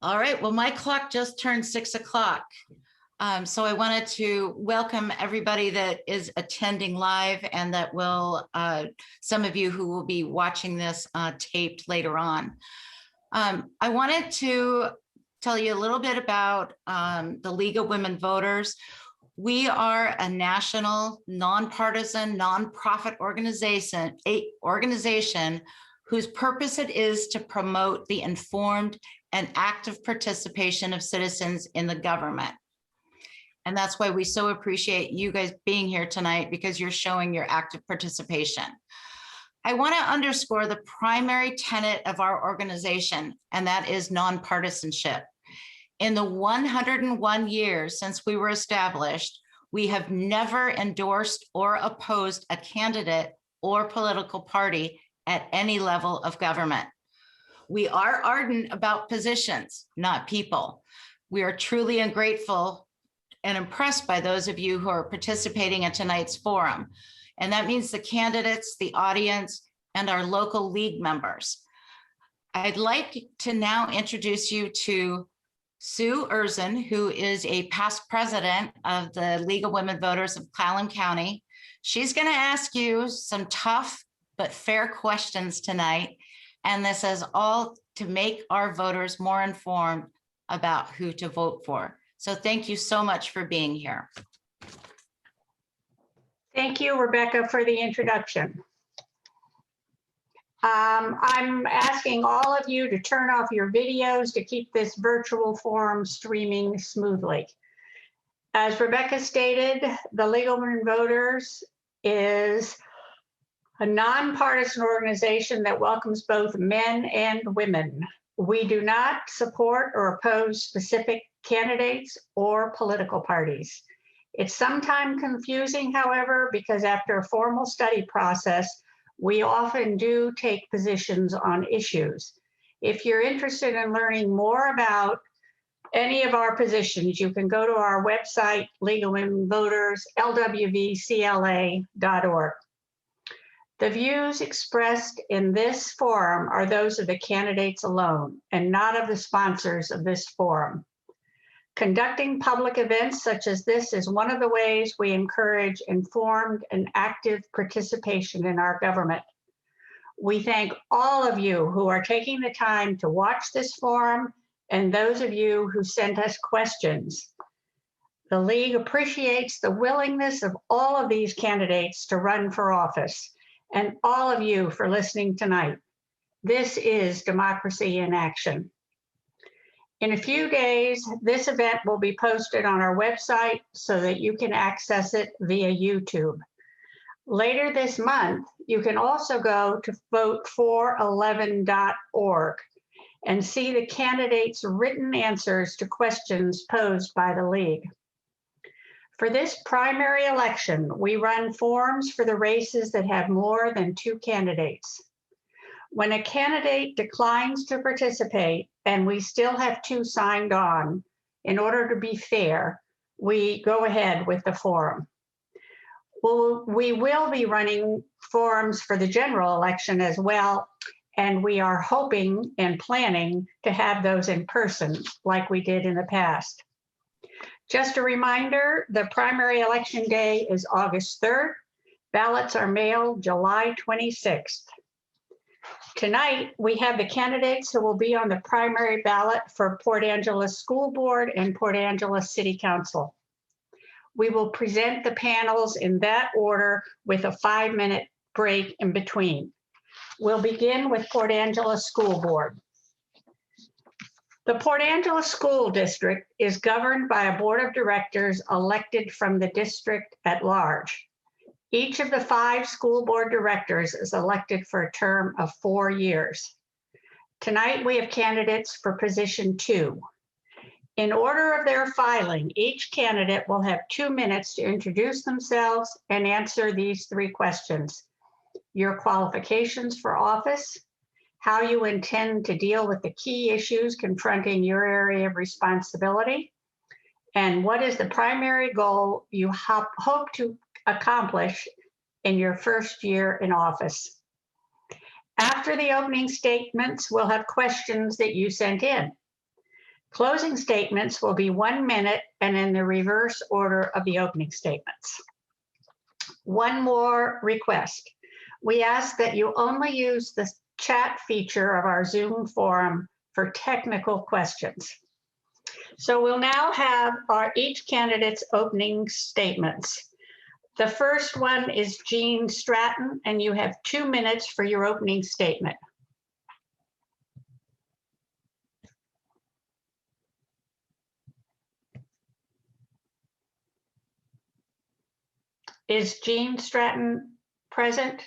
All right, well, my clock just turned 6 o'clock. So I wanted to welcome everybody that is attending live and that will, some of you who will be watching this taped later on. I wanted to tell you a little bit about the League of Women Voters. We are a national, nonpartisan, nonprofit organization whose purpose it is to promote the informed and active participation of citizens in the government. And that's why we so appreciate you guys being here tonight, because you're showing your active participation. I want to underscore the primary tenet of our organization, and that is nonpartisanship. In the 101 years since we were established, we have never endorsed or opposed a candidate or political party at any level of government. We are ardent about positions, not people. We are truly grateful and impressed by those of you who are participating in tonight's forum. And that means the candidates, the audience, and our local league members. I'd like to now introduce you to Sue Erzin, who is a past president of the League of Women Voters of Clallam County. She's going to ask you some tough but fair questions tonight. And this is all to make our voters more informed about who to vote for. So thank you so much for being here. Thank you, Rebecca, for the introduction. I'm asking all of you to turn off your videos to keep this virtual forum streaming smoothly. As Rebecca stated, the League of Women Voters is a nonpartisan organization that welcomes both men and women. We do not support or oppose specific candidates or political parties. It's sometimes confusing, however, because after a formal study process, we often do take positions on issues. If you're interested in learning more about any of our positions, you can go to our website, League of Women Voters, lwvcla.org. The views expressed in this forum are those of the candidates alone and not of the sponsors of this forum. Conducting public events such as this is one of the ways we encourage informed and active participation in our government. We thank all of you who are taking the time to watch this forum and those of you who sent us questions. The League appreciates the willingness of all of these candidates to run for office and all of you for listening tonight. This is democracy in action. In a few days, this event will be posted on our website so that you can access it via YouTube. Later this month, you can also go to vote411.org and see the candidates' written answers to questions posed by the League. For this primary election, we run forums for the races that have more than 2 candidates. When a candidate declines to participate and we still have 2 signed on, in order to be fair, we go ahead with the forum. We will be running forums for the general election as well, and we are hoping and planning to have those in person like we did in the past. Just a reminder, the primary election day is August 3rd. Ballots are mailed July 26th. Tonight, we have the candidates who will be on the primary ballot for Port Angeles School Board and Port Angeles City Council. We will present the panels in that order with a 5-minute break in between. We'll begin with Port Angeles School Board. The Port Angeles School District is governed by a board of directors elected from the district at large. Each of the 5 school board directors is elected for a term of 4 years. Tonight, we have candidates for position 2. In order of their filing, each candidate will have 2 minutes to introduce themselves and answer these 3 questions: your qualifications for office, how you intend to deal with the key issues confronting your area of responsibility, and what is the primary goal you hope to accomplish in your first year in office. After the opening statements, we'll have questions that you sent in. Closing statements will be 1 minute and in the reverse order of the opening statements. One more request. We ask that you only use the chat feature of our Zoom forum for technical questions. So we'll now have each candidate's opening statements. The first one is Jean Stratton, and you have 2 minutes for your opening statement. Is Jean Stratton present?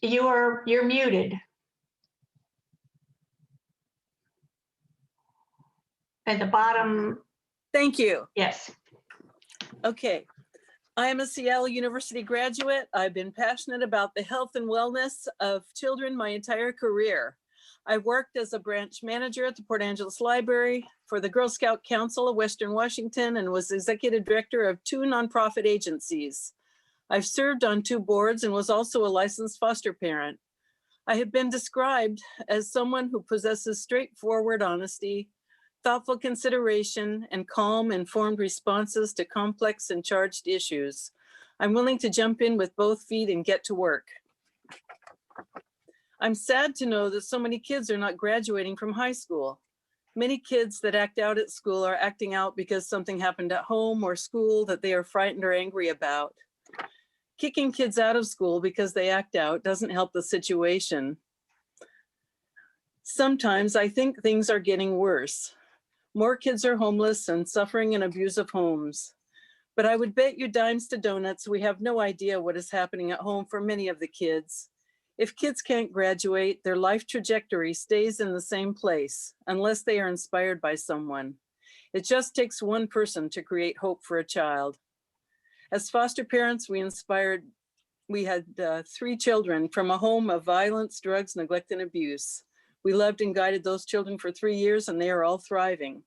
You're muted. At the bottom. Thank you. Yes. Okay. I am a Seattle University graduate. I've been passionate about the health and wellness of children my entire career. I worked as a branch manager at the Port Angeles Library for the Girl Scout Council of Western Washington and was executive director of 2 nonprofit agencies. I've served on 2 boards and was also a licensed foster parent. I have been described as someone who possesses straightforward honesty, thoughtful consideration, and calm, informed responses to complex and charged issues. I'm willing to jump in with both feet and get to work. I'm sad to know that so many kids are not graduating from high school. Many kids that act out at school are acting out because something happened at home or school that they are frightened or angry about. Kicking kids out of school because they act out doesn't help the situation. Sometimes I think things are getting worse. More kids are homeless and suffering in abusive homes. But I would bet you dimes to donuts we have no idea what is happening at home for many of the kids. If kids can't graduate, their life trajectory stays in the same place unless they are inspired by someone. It just takes one person to create hope for a child. As foster parents, we had 3 children from a home of violence, drugs, neglect, and abuse. We loved and guided those children for 3 years and they are all thriving.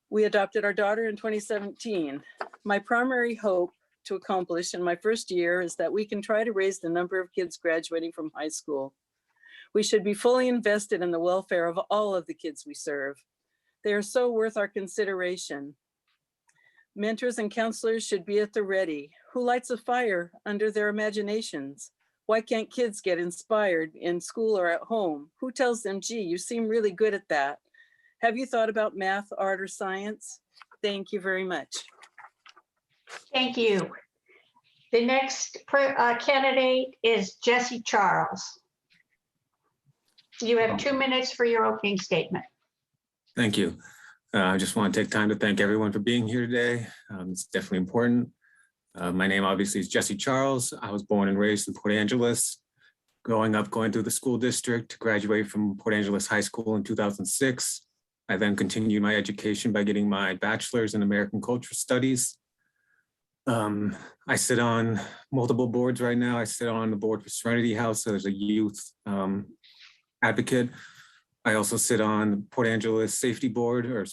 We adopted our daughter in 2017. My primary hope to accomplish in my first year is that we can try to raise the number of kids graduating from high school. We should be fully invested in the welfare of all of the kids we serve. They are so worth our consideration. Mentors and counselors should be at the ready. Who lights a fire under their imaginations? Why can't kids get inspired in school or at home? Who tells them, gee, you seem really good at that? Have you thought about math, art, or science? Thank you very much. Thank you. The next candidate is Jessi Charles. You have 2 minutes for your opening statement. Thank you. I just want to take time to thank everyone for being here today. It's definitely important. My name obviously is Jessi Charles. I was born and raised in Port Angeles. Growing up, going through the school district, graduated from Port Angeles High School in 2006. I then continued my education by getting my bachelor's in American Cultural Studies. I sit on multiple boards right now. I sit on the board for Serenity House as a youth advocate. I also sit on the Port Angeles Safety Board or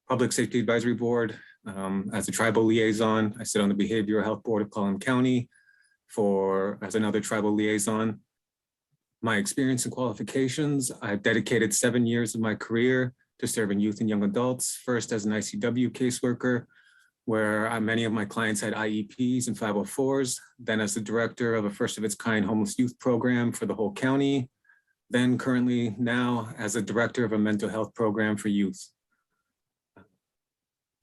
Public Safety Advisory Board as a tribal liaison. I sit on the Behavioral Health Board of Clallam County as another tribal liaison. My experience and qualifications, I've dedicated 7 years of my career to serving youth and young adults, first as an ICW caseworker, where many of my clients had IEPs and 504s, then as the director of a first of its kind homeless youth program for the whole county, then currently now as a director of a mental health program for youth.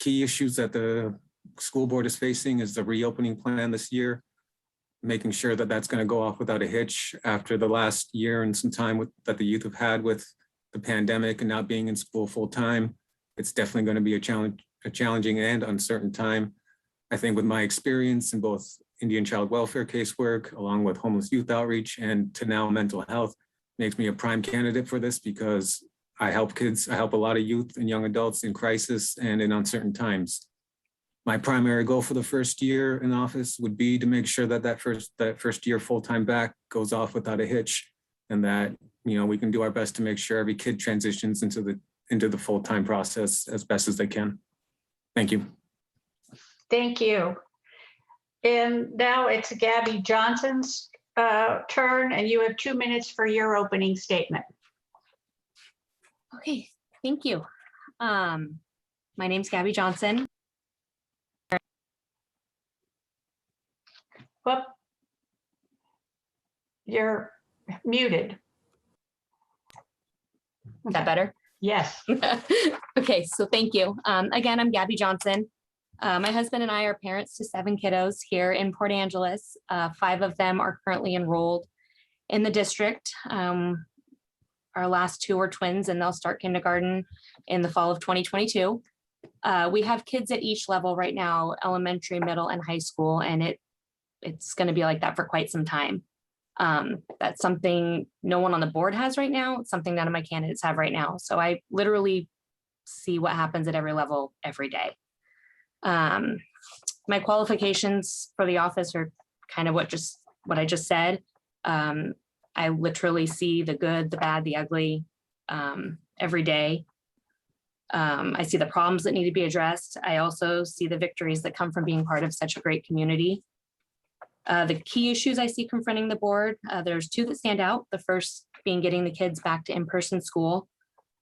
Key issues that the school board is facing is the reopening plan this year, making sure that that's going to go off without a hitch after the last year and some time that the youth have had with the pandemic and not being in school full time. It's definitely going to be a challenging and uncertain time. I think with my experience in both Indian child welfare casework, along with homeless youth outreach and to now mental health, makes me a prime candidate for this because I help kids, I help a lot of youth and young adults in crisis and in uncertain times. My primary goal for the first year in office would be to make sure that first year full-time back goes off without a hitch, and that we can do our best to make sure every kid transitions into the full-time process as best as they can. Thank you. Thank you. And now it's Gabi Johnson's turn, and you have 2 minutes for your opening statement. Okay, thank you. My name's Gabi Johnson. Whoop. You're muted. Is that better? Yes. Okay, so thank you. Again, I'm Gabi Johnson. My husband and I are parents to 7 kiddos here in Port Angeles. 5 of them are currently enrolled in the district. Our last 2 are twins, and they'll start kindergarten in the fall of 2022. We have kids at each level right now, elementary, middle, and high school, and it's going to be like that for quite some time. That's something no one on the board has right now. It's something none of my candidates have right now. So I literally see what happens at every level every day. My qualifications for the office are kind of what I just said. I literally see the good, the bad, the ugly every day. I see the problems that need to be addressed. I also see the victories that come from being part of such a great community. The key issues I see confronting the board, there's 2 that stand out. The first being getting the kids back to in-person school.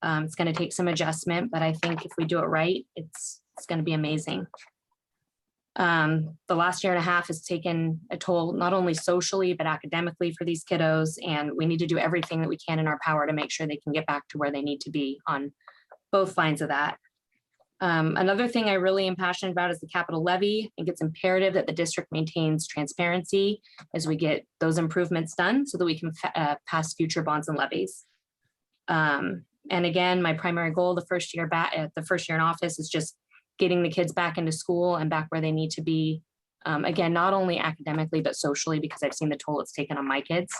It's going to take some adjustment, but I think if we do it right, it's going to be amazing. The last 1.5 years has taken a toll, not only socially, but academically for these kiddos. And we need to do everything that we can in our power to make sure they can get back to where they need to be on both lines of that. Another thing I really am passionate about is the capital levy. I think it's imperative that the district maintains transparency as we get those improvements done so that we can pass future bonds and levies. And again, my primary goal the first year in office is just getting the kids back into school and back where they need to be. Again, not only academically, but socially, because I've seen the toll it's taken on my kids.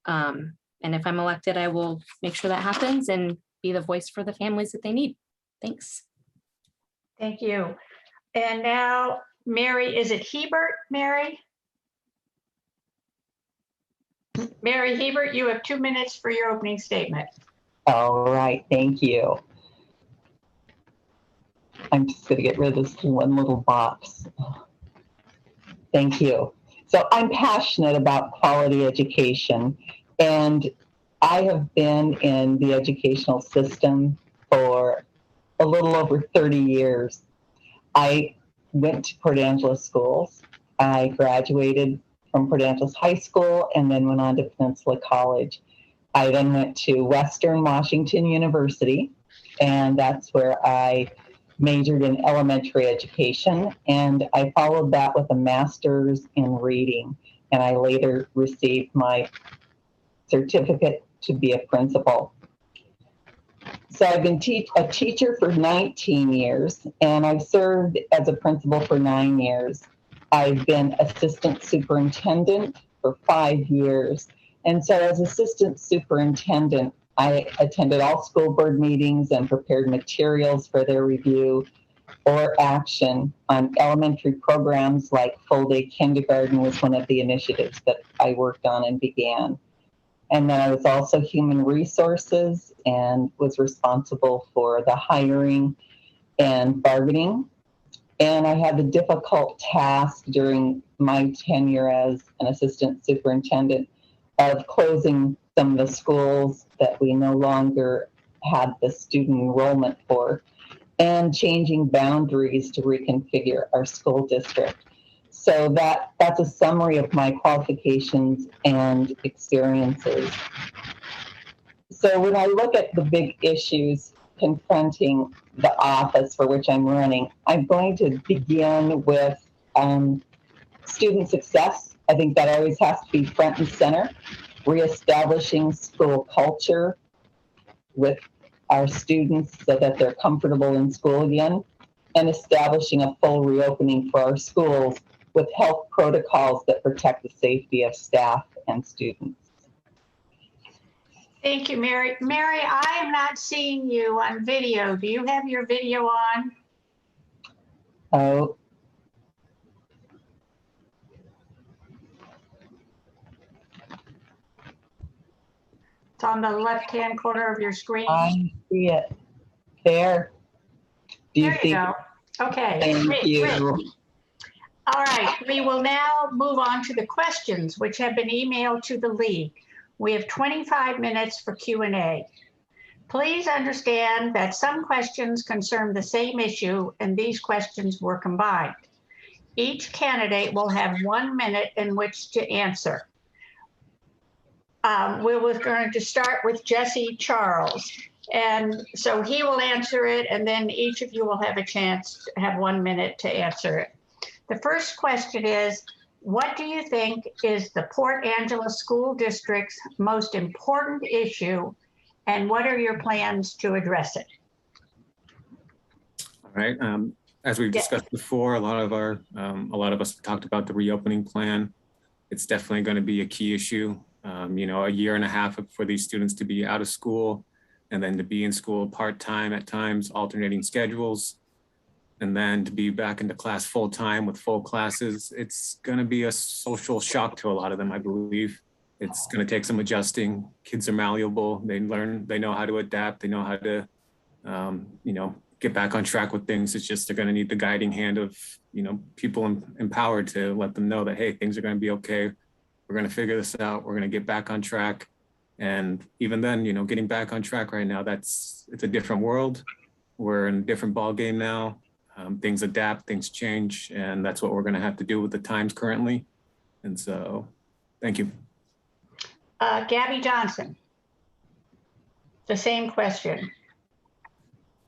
And if I'm elected, I will make sure that happens and be the voice for the families that they need. Thanks. Thank you. And now, Mary, is it Hebert, Mary? Mary Hebert, you have 2 minutes for your opening statement. All right, thank you. I'm just going to get rid of this one little box. Thank you. So I'm passionate about quality education, and I have been in the educational system for a little over 30 years. I went to Port Angeles schools. I graduated from Port Angeles High School and then went on to Peninsula College. I then went to Western Washington University, and that's where I majored in elementary education, and I followed that with a master's in reading, and I later received my certificate to be a principal. So I've been a teacher for 19 years, and I've served as a principal for 9 years. I've been assistant superintendent for 5 years. And so as assistant superintendent, I attended all school board meetings and prepared materials for their review or action on elementary programs like full day kindergarten was one of the initiatives that I worked on and began. And then I was also human resources and was responsible for the hiring and bargaining. And I had the difficult task during my tenure as an assistant superintendent of closing some of the schools that we no longer had the student enrollment for and changing boundaries to reconfigure our school district. So that's a summary of my qualifications and experiences. So when I look at the big issues confronting the office for which I'm running, I'm going to begin with student success. I think that always has to be front and center. Reestablishing school culture with our students so that they're comfortable in school again, and establishing a full reopening for our schools with health protocols that protect the safety of staff and students. Thank you, Mary. Mary, I am not seeing you on video. Do you have your video on? Oh. It's on the left-hand corner of your screen. I see it. There. Do you There see? you go. Okay. Thank Great, you. great. All right, we will now move on to the questions which have been emailed to the league. We have 25 minutes for Q&A. Please understand that some questions concern the same issue and these questions were combined. Each candidate will have 1 minute in which to answer. We're going to start with Jessi Charles. And so he will answer it, and then each of you will have a chance to have 1 minute to answer it. The first question is, what do you think is the Port Angeles School District's most important issue, and what are your plans to address it? All right. As we've discussed before, a lot of us talked about the reopening plan. It's definitely going to be a key issue. You know, a year and a half for these students to be out of school and then to be in school part-time at times, alternating schedules, and then to be back into class full-time with full classes. It's going to be a social shock to a lot of them, I believe. It's going to take some adjusting. Kids are malleable. They learn, they know how to adapt. They know how to, you know, get back on track with things. It's just they're going to need the guiding hand of, you know, people empowered to let them know that, hey, things are going to be okay. We're going to figure this out. We're going to get back on track. And even then, you know, getting back on track right now, it's a different world. We're in a different ball game now. Things adapt, things change, and that's what we're going to have to do with the times currently. And so, thank you. Gabi Johnson, the same question.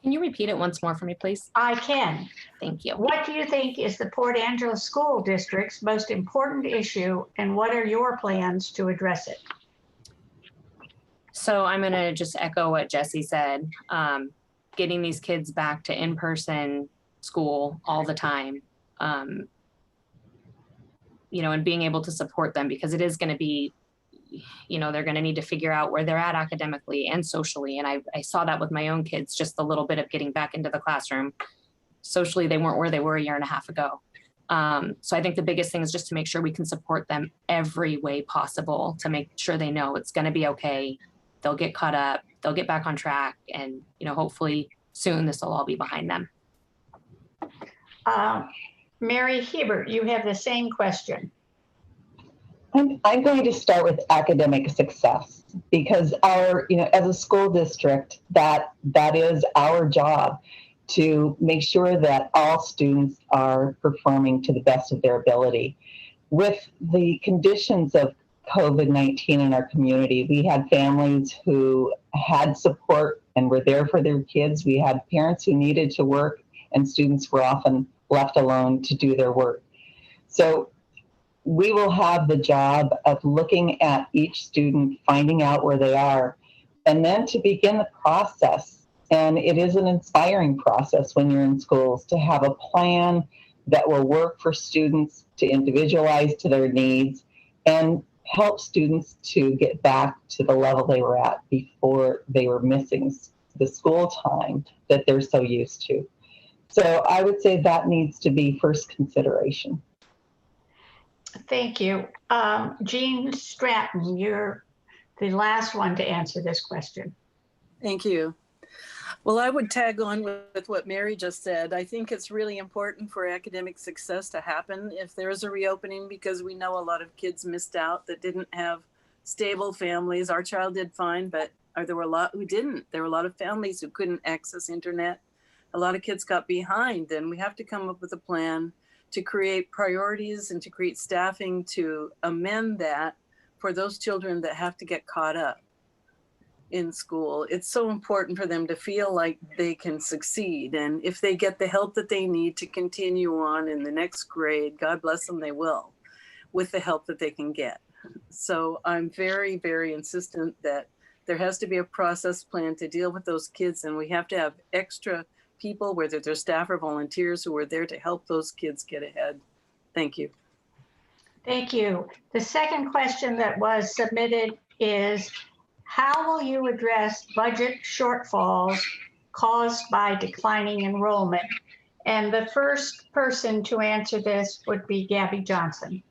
Can you repeat it once more for me, please? I can. Thank you. What do you think is the Port Angeles School District's most important issue, and what are your plans to address it? So I'm going to just echo what Jessi said. Getting these kids back to in-person school all the time, you know, and being able to support them, because it is going to be, you know, they're going to need to figure out where they're at academically and socially. And I saw that with my own kids, just a little bit of getting back into the classroom. Socially, they weren't where they were a year and a half ago. So I think the biggest thing is just to make sure we can support them every way possible to make sure they know it's going to be okay. They'll get caught up, they'll get back on track, and, you know, hopefully soon this will all be behind them. Mary Hebert, you have the same question. I'm going to start with academic success, because our, you know, as a school district, that is our job, to make sure that all students are performing to the best of their ability. With the conditions of COVID-19 in our community, we had families who had support and were there for their kids. We had parents who needed to work, and students were often left alone to do their work. So we will have the job of looking at each student, finding out where they are, and then to begin the process. And it is an inspiring process when you're in schools to have a plan that will work for students, to individualize to their needs, and help students to get back to the level they were at before they were missing the school time that they're so used to. So I would say that needs to be first consideration. Thank you. Jean Stratton, you're the last one to answer this question. Thank you. Well, I would tag on with what Mary just said. I think it's really important for academic success to happen if there is a reopening, because we know a lot of kids missed out that didn't have stable families. Our child did fine, but there were a lot who didn't. There were a lot of families who couldn't access internet. A lot of kids got behind, and we have to come up with a plan to create priorities and to create staffing to amend that for those children that have to get caught up in school. It's so important for them to feel like they can succeed. And if they get the help that they need to continue on in the next grade, God bless them, they will, with the help that they can get. So I'm very, very insistent that there has to be a process plan to deal with those kids. And we have to have extra people, whether they're staff or volunteers, who are there to help those kids get ahead. Thank you. Thank you. The second question that was submitted is, how will you address budget shortfalls caused by declining enrollment? And the first person to answer this would be Gabi Johnson.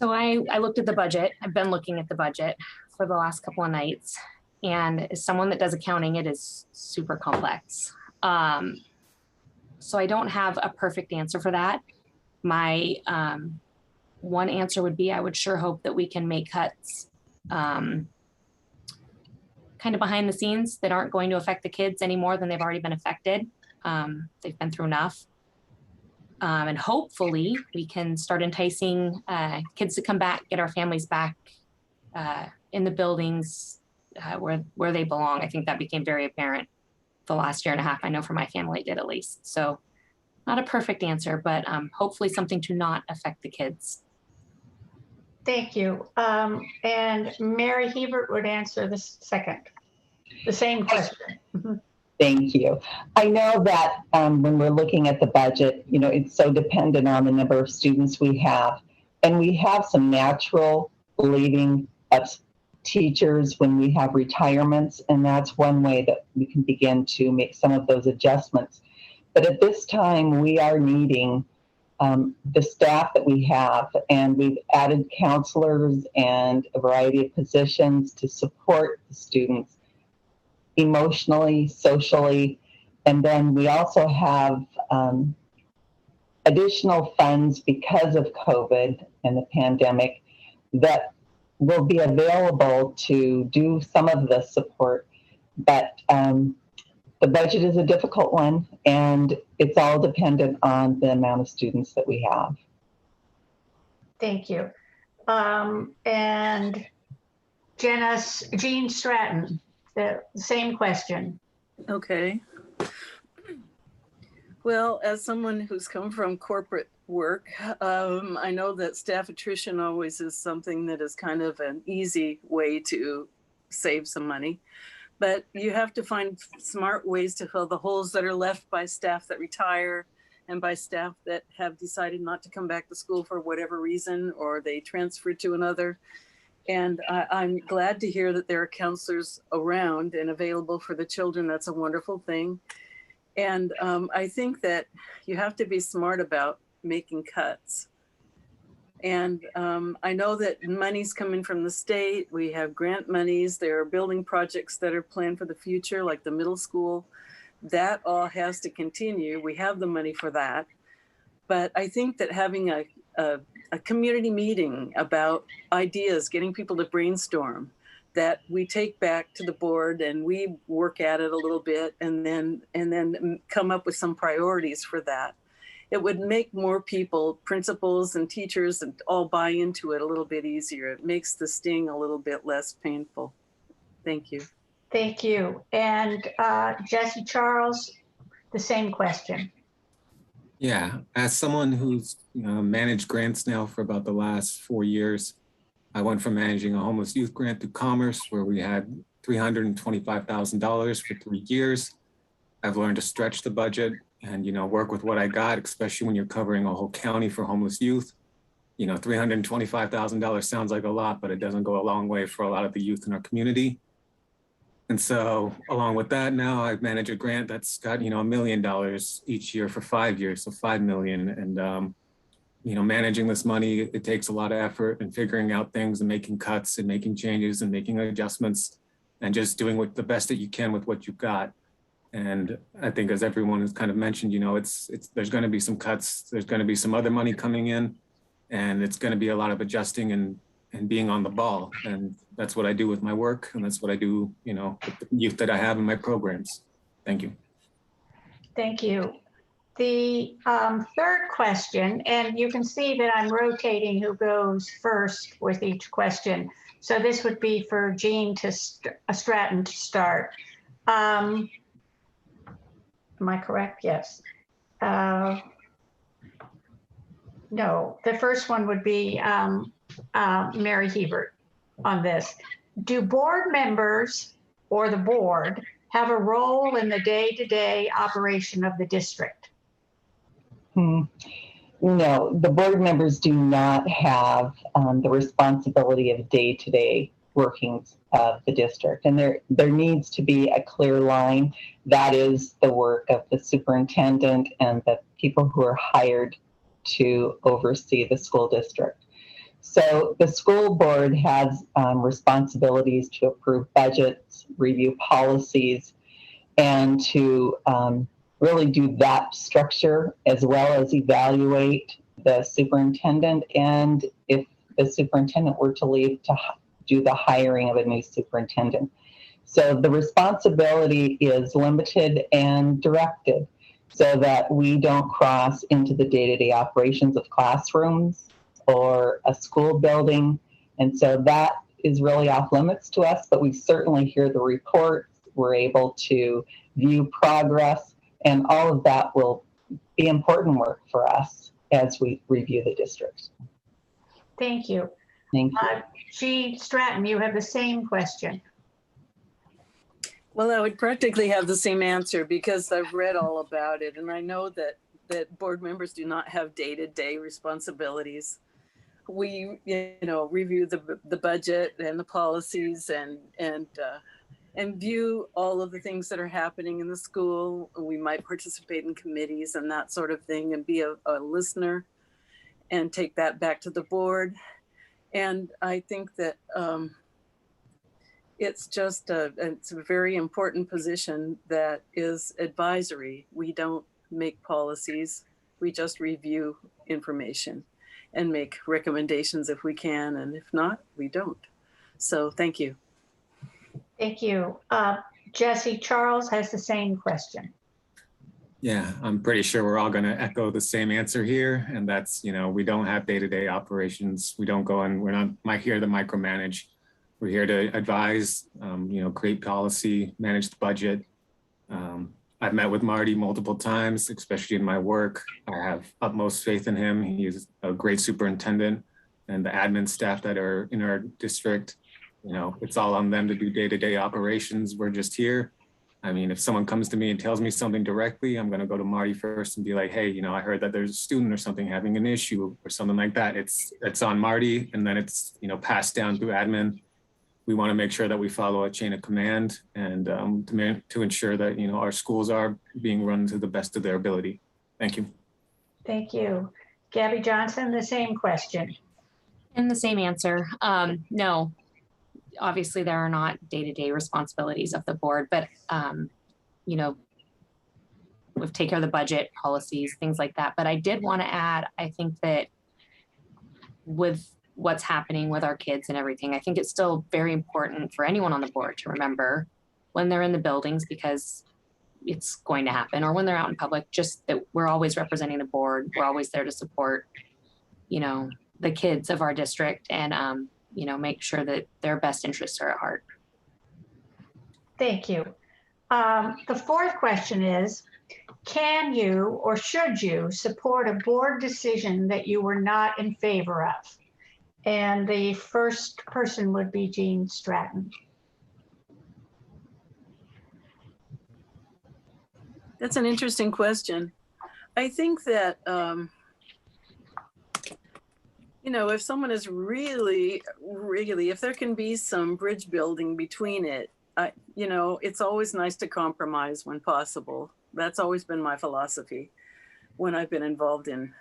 So I looked at the budget. I've been looking at the budget for the last couple of nights. And as someone that does accounting, it is super complex. So I don't have a perfect answer for that. My one answer would be I would sure hope that we can make cuts kind of behind the scenes that aren't going to affect the kids any more than they've already been affected. They've been through enough. And hopefully we can start enticing kids to come back, get our families back in the buildings where they belong. I think that became very apparent the last year and a half. I know for my family it did at least. So not a perfect answer, but hopefully something to not affect the kids. Thank you. And Mary Hebert would answer the same question. Mhm. Thank you. I know that when we're looking at the budget, it's so dependent on the number of students we have. And we have some natural leaving of teachers when we have retirements, and that's one way that we can begin to make some of those adjustments. But at this time, we are needing the staff that we have, and we've added counselors and a variety of positions to support the students emotionally, socially, and then we also have additional funds because of COVID and the pandemic that will be available to do some of the support. But the budget is a difficult one, and it's all dependent on the amount of students that we have. Thank you. And Jean Stratton, the same question. Okay. Well, as someone who's come from corporate work, I know that staff attrition always is something that is kind of an easy way to save some money. But you have to find smart ways to fill the holes that are left by staff that retire and by staff that have decided not to come back to school for whatever reason, or they transfer to another. And I'm glad to hear that there are counselors around and available for the children. That's a wonderful thing. And I think that you have to be smart about making cuts. And I know that money's coming from the state. We have grant monies. There are building projects that are planned for the future, like the middle school. That all has to continue. We have the money for that. But I think that having a community meeting about ideas, getting people to brainstorm, that we take back to the board and we work at it a little bit and then come up with some priorities for that. It would make more people, principals and teachers, and all buy into it a little bit easier. It makes the sting a little bit less painful. Thank you. Thank you. And Jessi Charles, the same question. Yeah, as someone who's managed grants now for about the last 4 years, I went from managing a homeless youth grant to Commerce, where we had $325,000 for 3 years. I've learned to stretch the budget and work with what I got, especially when you're covering a whole county for homeless youth. $325,000 sounds like a lot, but it doesn't go a long way for a lot of the youth in our community. And so along with that, now I manage a grant that's got, $1 million each year for 5 years, so 5 million. And, managing this money, it takes a lot of effort and figuring out things and making cuts and making changes and making adjustments and just doing the best that you can with what you've got. And I think, as everyone has kind of mentioned, there's going to be some cuts, there's going to be some other money coming in, and it's going to be a lot of adjusting and being on the ball. And that's what I do with my work. And that's what I do, with the youth that I have in my programs. Thank you. Thank you. The third question, and you can see that I'm rotating who goes first with each question. So this would be for Jean Stratton to start. Am I correct? Yes. No, the first one would be Mary Hebert on this. Do board members or the board have a role in the day-to-day operation of the district? No, the board members do not have the responsibility of day-to-day workings of the district. And there needs to be a clear line. That is the work of the superintendent and the people who are hired to oversee the school district. So the school board has responsibilities to approve budgets, review policies, and to really do that structure as well as evaluate the superintendent, and if the superintendent were to leave, to do the hiring of a new superintendent. So the responsibility is limited and directed so that we don't cross into the day-to-day operations of classrooms or a school building. And so that is really off limits to us, but we certainly hear the reports. We're able to view progress, and all of that will be important work for us as we review the districts. Thank you. Thank you. Stratton, you have the same question. Well, I would practically have the same answer because I've read all about it, and I know that board members do not have day-to-day responsibilities. We, review the budget and the policies and view all of the things that are happening in the school. We might participate in committees and that sort of thing, and be a listener and take that back to the board. And I think that it's just it's a very important position that is advisory. We don't make policies. We just review information and make recommendations if we can, and if not, we don't. So thank you. Thank you. Jessi, Charles has the same question. Yeah, I'm pretty sure we're all going to echo the same answer here. And that's, we don't have day-to-day operations. We don't go and we're not here to micromanage. We're here to advise, create policy, manage the budget. I've met with Marty multiple times, especially in my work. I have utmost faith in him. He is a great superintendent, and the admin staff that are in our district, it's all on them to do day-to-day operations. We're just here. I mean, if someone comes to me and tells me something directly, I'm going to go to Marty first and be like, hey, I heard that there's a student or something having an issue or something like that. It's on Marty, and then it's, passed down through admin. We want to make sure that we follow a chain of command and to ensure that, our schools are being run to the best of their ability. Thank you. Thank you. Gabi Johnson, the same question. And the same answer. No, obviously there are not day-to-day responsibilities of the board, but, we take care of the budget, policies, things like that. But I did want to add, I think that with what's happening with our kids and everything, I think it's still very important for anyone on the board to remember when they're in the buildings, because it's going to happen, or when they're out in public, just that we're always representing the board. We're always there to support, the kids of our district, and, make sure that their best interests are at heart. Thank you. The fourth question is, can you or should you support a board decision that you were not in favor of? And the first person would be Jean Stratton. That's an interesting question. I think that, if someone is really, if there can be some bridge building between it, it's always nice to compromise when possible. That's always been my philosophy when I've been involved in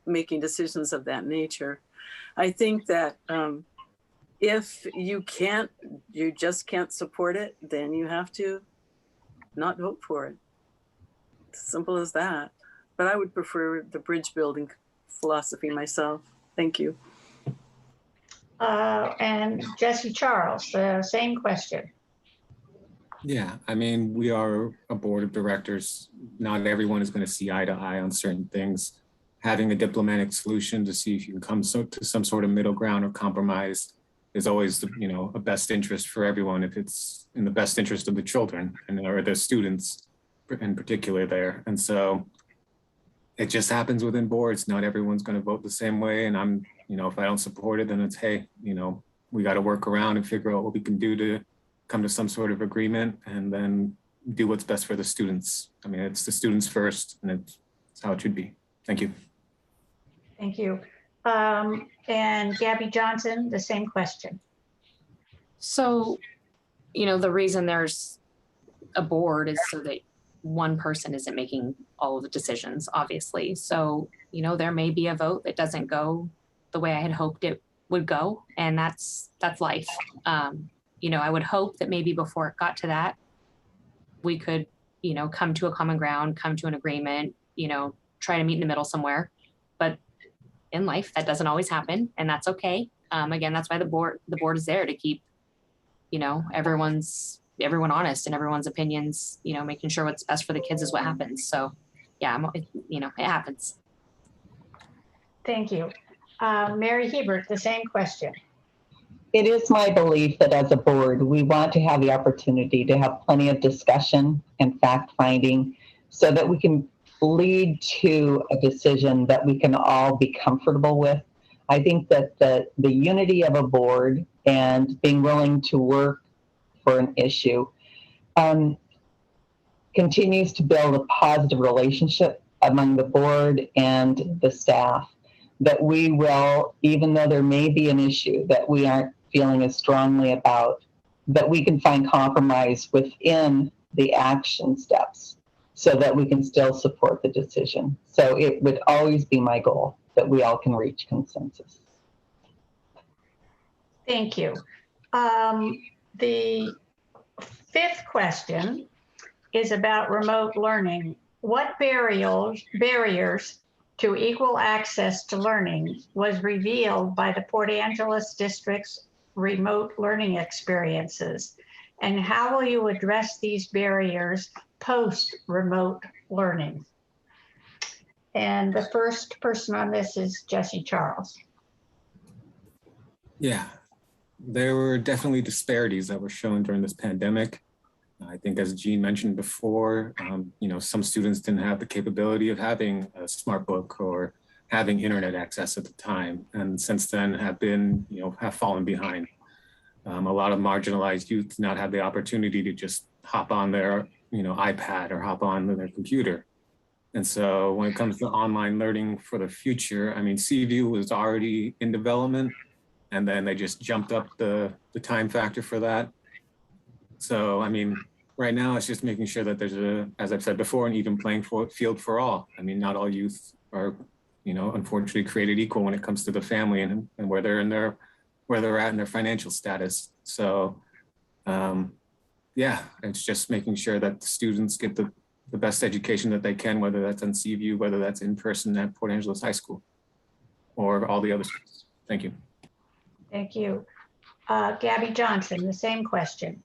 making decisions of that nature. I think that if you just can't support it, then you have to not vote for it. Simple as that. But I would prefer the bridge building philosophy myself. Thank you. And Jessi, Charles, the same question. Yeah, I mean, we are a board of directors. Not everyone is going to see eye to eye on certain things. Having a diplomatic solution to see if you can come to some sort of middle ground or compromise is always, a best interest for everyone, if it's in the best interest of the children or the students in particular there. And so it just happens within boards. Not everyone's going to vote the same way. And I'm, if I don't support it, then it's, hey, we got to work around and figure out what we can do to come to some sort of agreement, and then do what's best for the students. I mean, it's the students first, and it's how it should be. Thank you. Thank you. And Gabi Johnson, the same question. So, the reason there's a board is so that one person isn't making all of the decisions, obviously. So, there may be a vote that doesn't go the way I had hoped it would go, and that's life. I would hope that maybe before it got to that, we could come to a common ground, come to an agreement, try to meet in the middle somewhere. But in life, that doesn't always happen, and that's okay. Again, that's why the board is there to keep, everyone honest, and everyone's opinions, making sure what's best for the kids is what happens. So yeah, it happens. Thank you. Mary Hebert, the same question. It is my belief that as a board, we want to have the opportunity to have plenty of discussion and fact finding so that we can lead to a decision that we can all be comfortable with. I think that the unity of a board and being willing to work for an issue continues to build a positive relationship among the board and the staff, that we will, even though there may be an issue that we aren't feeling as strongly about, that we can find compromise within the action steps so that we can still support the decision. So it would always be my goal that we all can reach consensus. Thank you. The fifth question is about remote learning. What barriers to equal access to learning was revealed by the Port Angeles District's remote learning experiences? And how will you address these barriers post-remote learning? And the first person on this is Jessi Charles. Yeah, there were definitely disparities that were shown during this pandemic. I think, as Jean mentioned before, some students didn't have the capability of having a smart book or having internet access at the time, and since then have fallen behind. A lot of marginalized youth not have the opportunity to just hop on their iPad or hop on their computer. And so when it comes to online learning for the future, CView was already in development, and then they just jumped up the time factor for that. So, right now it's just making sure that there's as I've said before, an even playing field for all. Not all youth are, unfortunately created equal when it comes to the family and where they're at in their financial status. So, it's just making sure that the students get the best education that they can, whether that's on CView, whether that's in person at Port Angeles High School or all the other schools. Thank you. Thank you. Gabi Johnson, the same question.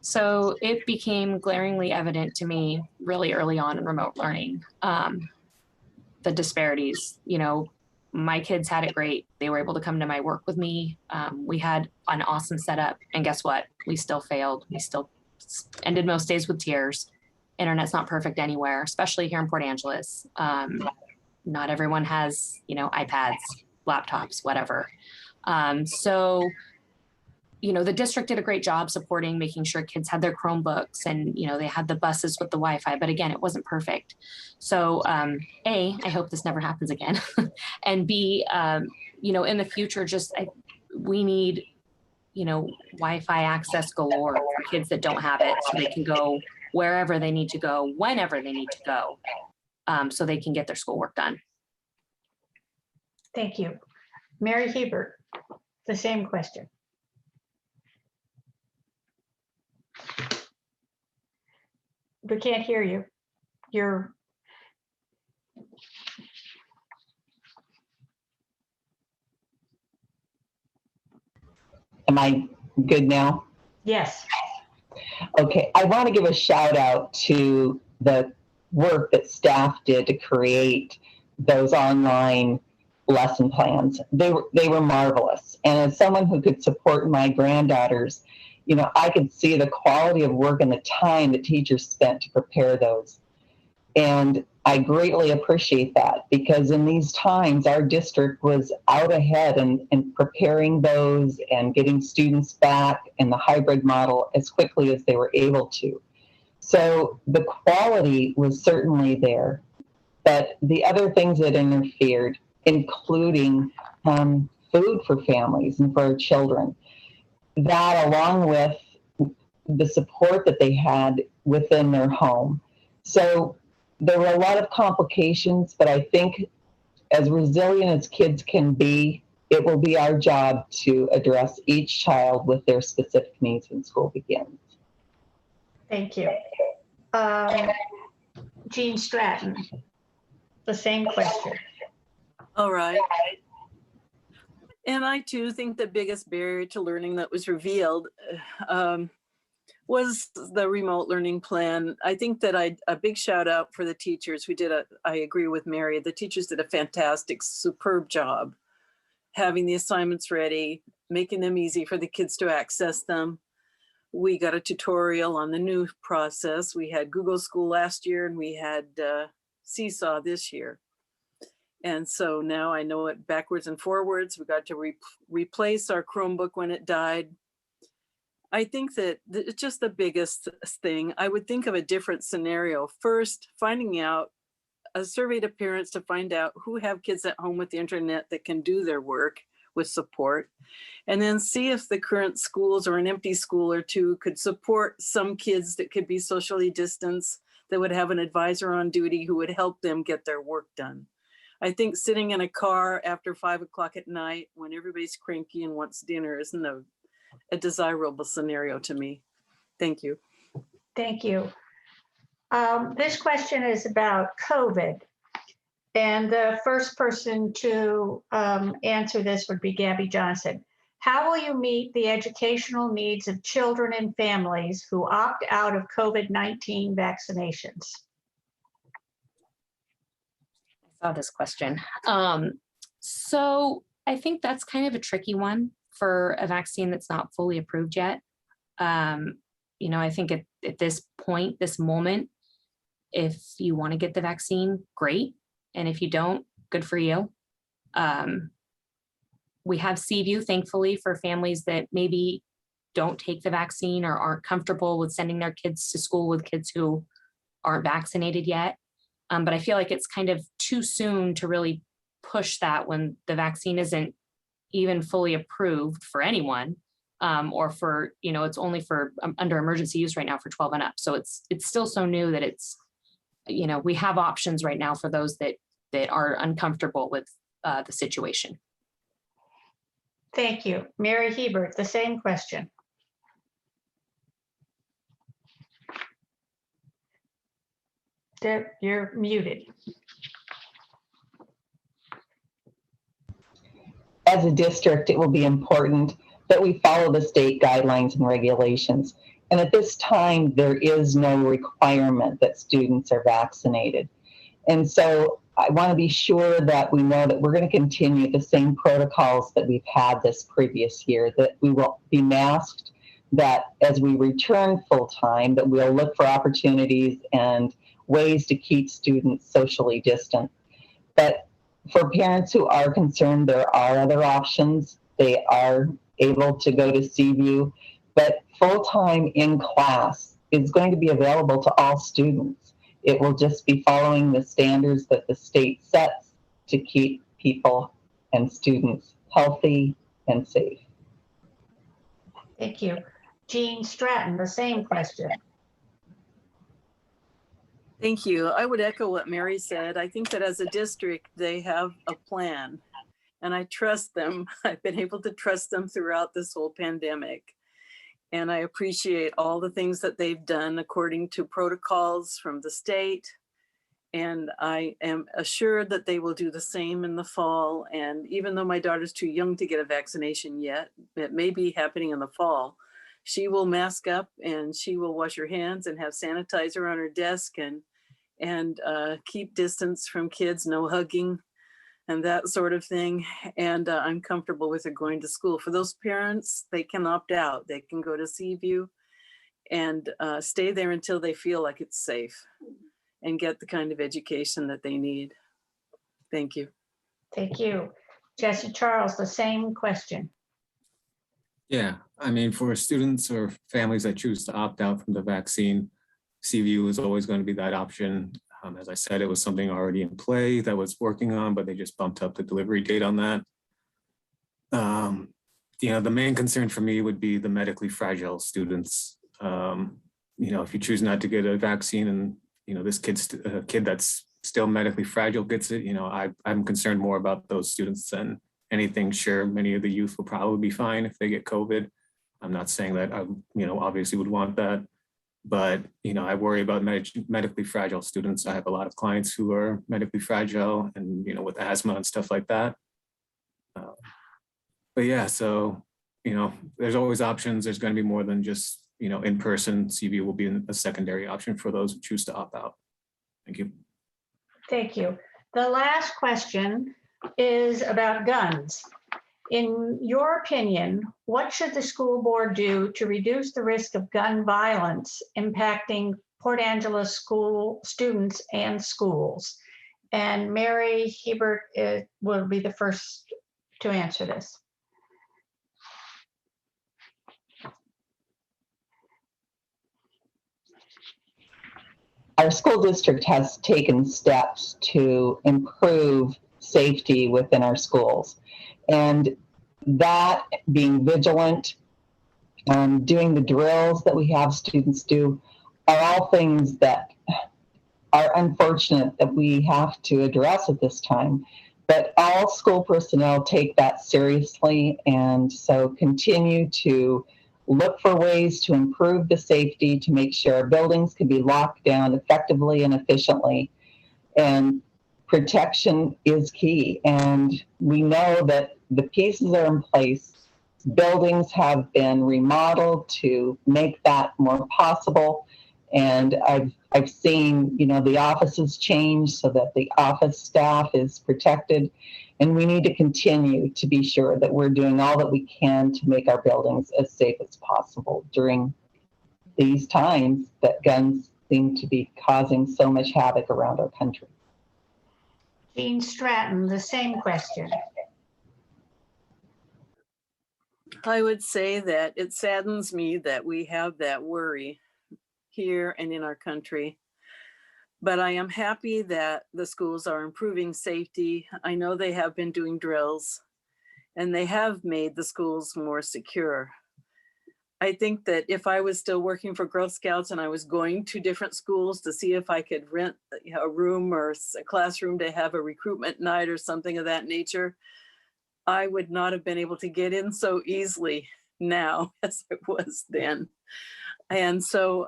So it became glaringly evident to me really early on in remote learning, the disparities. My kids had it great. They were able to come to my work with me. We had an awesome setup, and guess what? We still failed. We still ended most days with tears. Internet's not perfect anywhere, especially here in Port Angeles. Not everyone has, iPads, laptops, whatever. So the district did a great job supporting, making sure kids had their Chromebooks, and, they had the buses with the Wi-Fi, but again, it wasn't perfect. So A, I hope this never happens again. And B, in the future, we need, Wi-Fi access galore for kids that don't have it, so they can go wherever they need to go, whenever they need to go, so they can get their schoolwork done. Thank you. Mary Hebert, the same question. We can't hear you. Am I good now? Yes. Okay, I want to give a shout out to the work that staff did to create those online lesson plans. They were marvelous. And as someone who could support my granddaughters, I could see the quality of work and the time the teachers spent to prepare those. And I greatly appreciate that, because in these times, our district was out ahead in preparing those and getting students back in the hybrid model as quickly as they were able to. So the quality was certainly there, but the other things that interfered, including food for families and for our children, that along with the support that they had within their home. So there were a lot of complications, but I think as resilient as kids can be, it will be our job to address each child with their specific needs when school begins. Thank you. Gene Stratton, the same question. All right. And I too think the biggest barrier to learning that was revealed was the remote learning plan. I think that a big shout out for the teachers who I agree with Mary, the teachers did a fantastic, superb job having the assignments ready, making them easy for the kids to access them. We got a tutorial on the new process. We had Google School last year and we had Seesaw this year. And so now I know it backwards and forwards. We got to replace our Chromebook when it died. I think that it's just the biggest thing. I would think of a different scenario. First, finding out, a survey to parents to find out who have kids at home with the internet that can do their work with support. And then see if the current schools or an empty school or two could support some kids that could be socially distanced, that would have an advisor on duty who would help them get their work done. I think sitting in a car after 5 o'clock at night when everybody's cranky and wants dinner isn't a desirable scenario to me. Thank you. Thank you. This question is about COVID. And the first person to answer this would be Gabi Johnson. How will you meet the educational needs of children and families who opt out of COVID-19 vaccinations? I saw this question. So I think that's kind of a tricky one for a vaccine that's not fully approved yet. I think at this point, this moment, if you want to get the vaccine, great. And if you don't, good for you. We have Seaview, thankfully, for families that maybe don't take the vaccine or aren't comfortable with sending their kids to school with kids who aren't vaccinated yet. But I feel like it's kind of too soon to really push that when the vaccine isn't even fully approved for anyone, or for, it's only for under emergency use right now for 12 and up. So it's still so new that it's, we have options right now for those that are uncomfortable with the situation. Thank you. Mary Hebert, the same question. Deb, you're muted. As a district, it will be important that we follow the state guidelines and regulations. And at this time, there is no requirement that students are vaccinated. And so I want to be sure that we know that we're going to continue the same protocols that we've had this previous year, that we will be masked, that as we return full-time, that we'll look for opportunities and ways to keep students socially distant. But for parents who are concerned, there are other options. They are able to go to Seaview, but full-time in class is going to be available to all students. It will just be following the standards that the state sets to keep people and students healthy and safe. Thank you. Gene Stratton, the same question. Thank you. I would echo what Mary said. I think that as a district, they have a plan and I trust them. I've been able to trust them throughout this whole pandemic. And I appreciate all the things that they've done according to protocols from the state. And I am assured that they will do the same in the fall. And even though my daughter's too young to get a vaccination yet, it may be happening in the fall, she will mask up and she will wash her hands and have sanitizer on her desk and keep distance from kids, no hugging and that sort of thing. And I'm comfortable with her going to school. For those parents, they can opt out. They can go to Seaview and stay there until they feel like it's safe and get the kind of education that they need. Thank you. Thank you. Jessi Charles, the same question. Yeah, I mean, for students or families that choose to opt out from the vaccine, Seaview is always going to be that option. As I said, it was something already in play that was working on, but they just bumped up the delivery date on that. The main concern for me would be the medically fragile students. If you choose not to get a vaccine and, this kid that's still medically fragile gets it, I'm concerned more about those students than anything. Sure, many of the youth will probably be fine if they get COVID. I'm not saying that I, obviously would want that. But, I worry about medically fragile students. I have a lot of clients who are medically fragile and, with asthma and stuff like that. But yeah, so, there's always options. There's going to be more than just, in person. CV will be a secondary option for those who choose to opt out. Thank you. Thank you. The last question is about guns. In your opinion, what should the school board do to reduce the risk of gun violence impacting Port Angeles school students and schools? And Mary Hebert will be the first to answer this. Our school district has taken steps to improve safety within our schools. And that being vigilant, doing the drills that we have students do are all things that are unfortunate that we have to address at this time. But all school personnel take that seriously, and so continue to look for ways to improve the safety, to make sure our buildings can be locked down effectively and efficiently. And protection is key. And we know that the pieces are in place. Buildings have been remodeled to make that more possible. And I've seen, the offices change so that the office staff is protected. And we need to continue to be sure that we're doing all that we can to make our buildings as safe as possible during these times that guns seem to be causing so much havoc around our country. Jean Stratton, the same question. I would say that it saddens me that we have that worry here and in our country. But I am happy that the schools are improving safety. I know they have been doing drills and they have made the schools more secure. I think that if I was still working for Girl Scouts and I was going to different schools to see if I could rent a room or a classroom to have a recruitment night or something of that nature, I would not have been able to get in so easily now as it was then. And so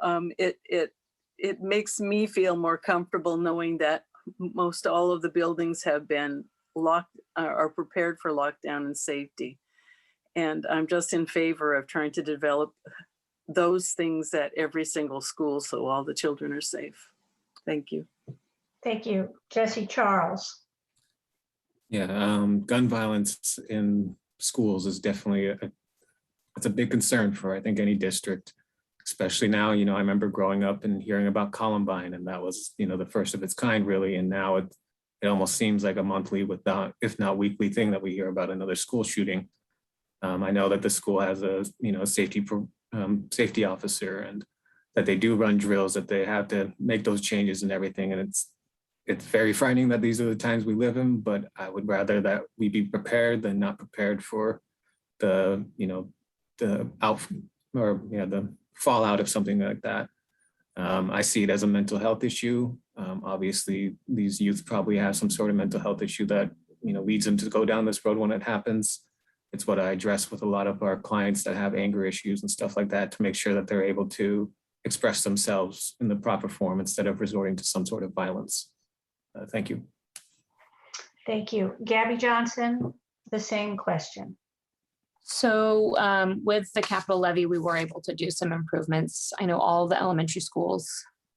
it makes me feel more comfortable knowing that most all of the buildings have been locked, are prepared for lockdown and safety. And I'm just in favor of trying to develop those things at every single school so all the children are safe. Thank you. Thank you. Jessi Charles. Yeah, gun violence in schools is definitely it's a big concern for, I think, any district. Especially now, I remember growing up and hearing about Columbine, and that was, the first of its kind, really. And now it almost seems like a monthly, if not weekly thing that we hear about another school shooting. I know that the school has a, safety officer, and that they do run drills, that they have to make those changes and everything. And it's very frightening that these are the times we live in, but I would rather that we be prepared than not prepared for the fallout of something like that. I see it as a mental health issue. Obviously, these youth probably have some sort of mental health issue that leads them to go down this road when it happens. It's what I address with a lot of our clients that have anger issues and stuff like that, to make sure that they're able to express themselves in the proper form instead of resorting to some sort of violence. Thank you. Thank you. Gabi Johnson, the same question. So with the capital levy, we were able to do some improvements. I know all the elementary schools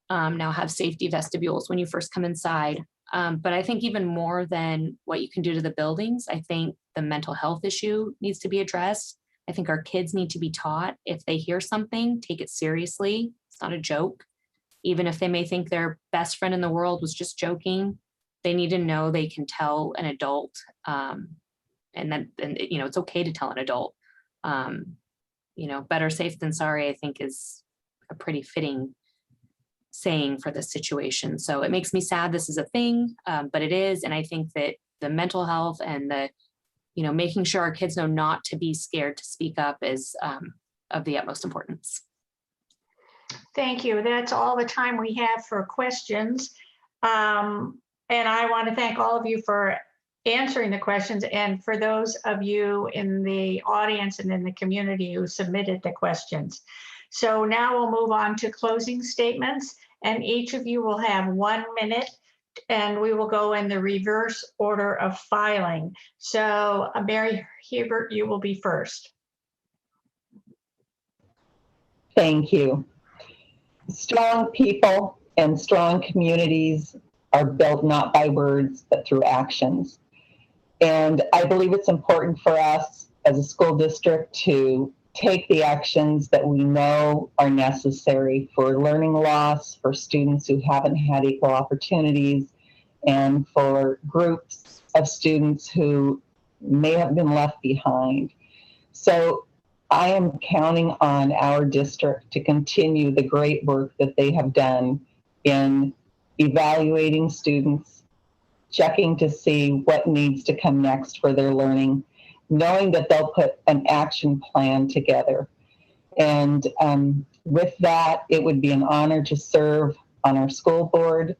now have safety vestibules when you first come inside. But I think even more than what you can do to the buildings, I think the mental health issue needs to be addressed. I think our kids need to be taught, if they hear something, take it seriously. It's not a joke. Even if they may think their best friend in the world was just joking, they need to know they can tell an adult. And it's okay to tell an adult. Better safe than sorry, I think, is a pretty fitting saying for this situation. So it makes me sad this is a thing, but it is. And I think that the mental health and the, making sure our kids know not to be scared to speak up is of the utmost importance. Thank you. That's all the time we have for questions. And I want to thank all of you for answering the questions, and for those of you in the audience and in the community who submitted the questions. So now we'll move on to closing statements, and each of you will have 1 minute, and we will go in the reverse order of filing. So Mary Hebert, you will be first. Thank you. Strong people and strong communities are built not by words, but through actions. And I believe it's important for us as a school district to take the actions that we know are necessary for learning loss, for students who haven't had equal opportunities, and for groups of students who may have been left behind. So I am counting on our district to continue the great work that they have done in evaluating students, checking to see what needs to come next for their learning, knowing that they'll put an action plan together. And with that, it would be an honor to serve on our school board.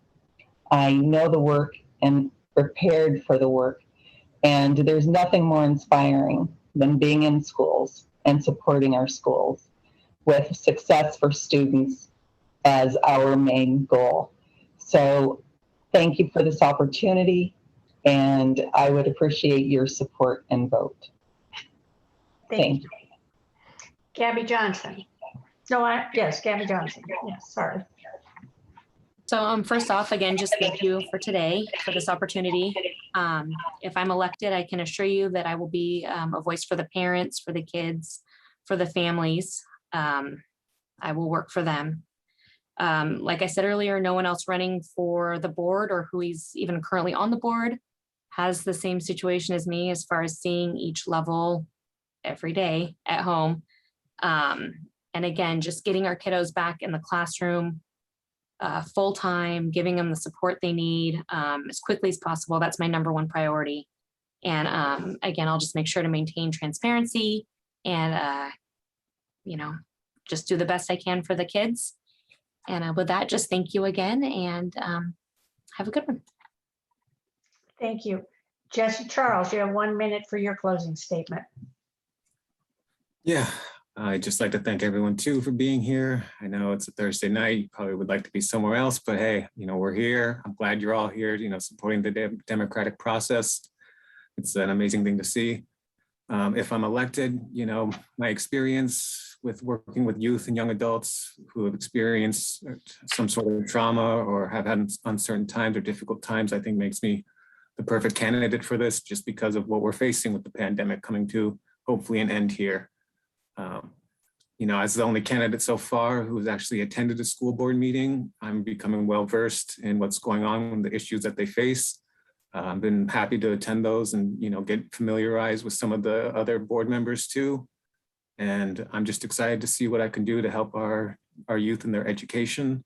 I know the work and prepared for the work. And there's nothing more inspiring than being in schools and supporting our schools with success for students as our main goal. So thank you for this opportunity, and I would appreciate your support and vote. Thank you. Gabi Johnson. No, yes, Gabi Johnson. Yes, sorry. So first off, again, just thank you for today, for this opportunity. If I'm elected, I can assure you that I will be a voice for the parents, for the kids, for the families. I will work for them. Like I said earlier, no one else running for the board or who is even currently on the board has the same situation as me as far as seeing each level every day at home. And again, just getting our kiddos back in the classroom full time, giving them the support they need as quickly as possible. That's my number one priority. And again, I'll just make sure to maintain transparency and, just do the best I can for the kids. And with that, just thank you again and have a good one. Thank you. Jessi Charles, you have 1 minute for your closing statement. Yeah, I'd just like to thank everyone too for being here. I know it's a Thursday night, you probably would like to be somewhere else, but hey, we're here. I'm glad you're all here, supporting the democratic process. It's an amazing thing to see. If I'm elected, my experience with working with youth and young adults who have experienced some sort of trauma or have had uncertain times or difficult times, I think makes me the perfect candidate for this, just because of what we're facing with the pandemic coming to hopefully an end here. As the only candidate so far who's actually attended a school board meeting, I'm becoming well-versed in what's going on and the issues that they face. I've been happy to attend those and, get familiarized with some of the other board members too. And I'm just excited to see what I can do to help our youth in their education.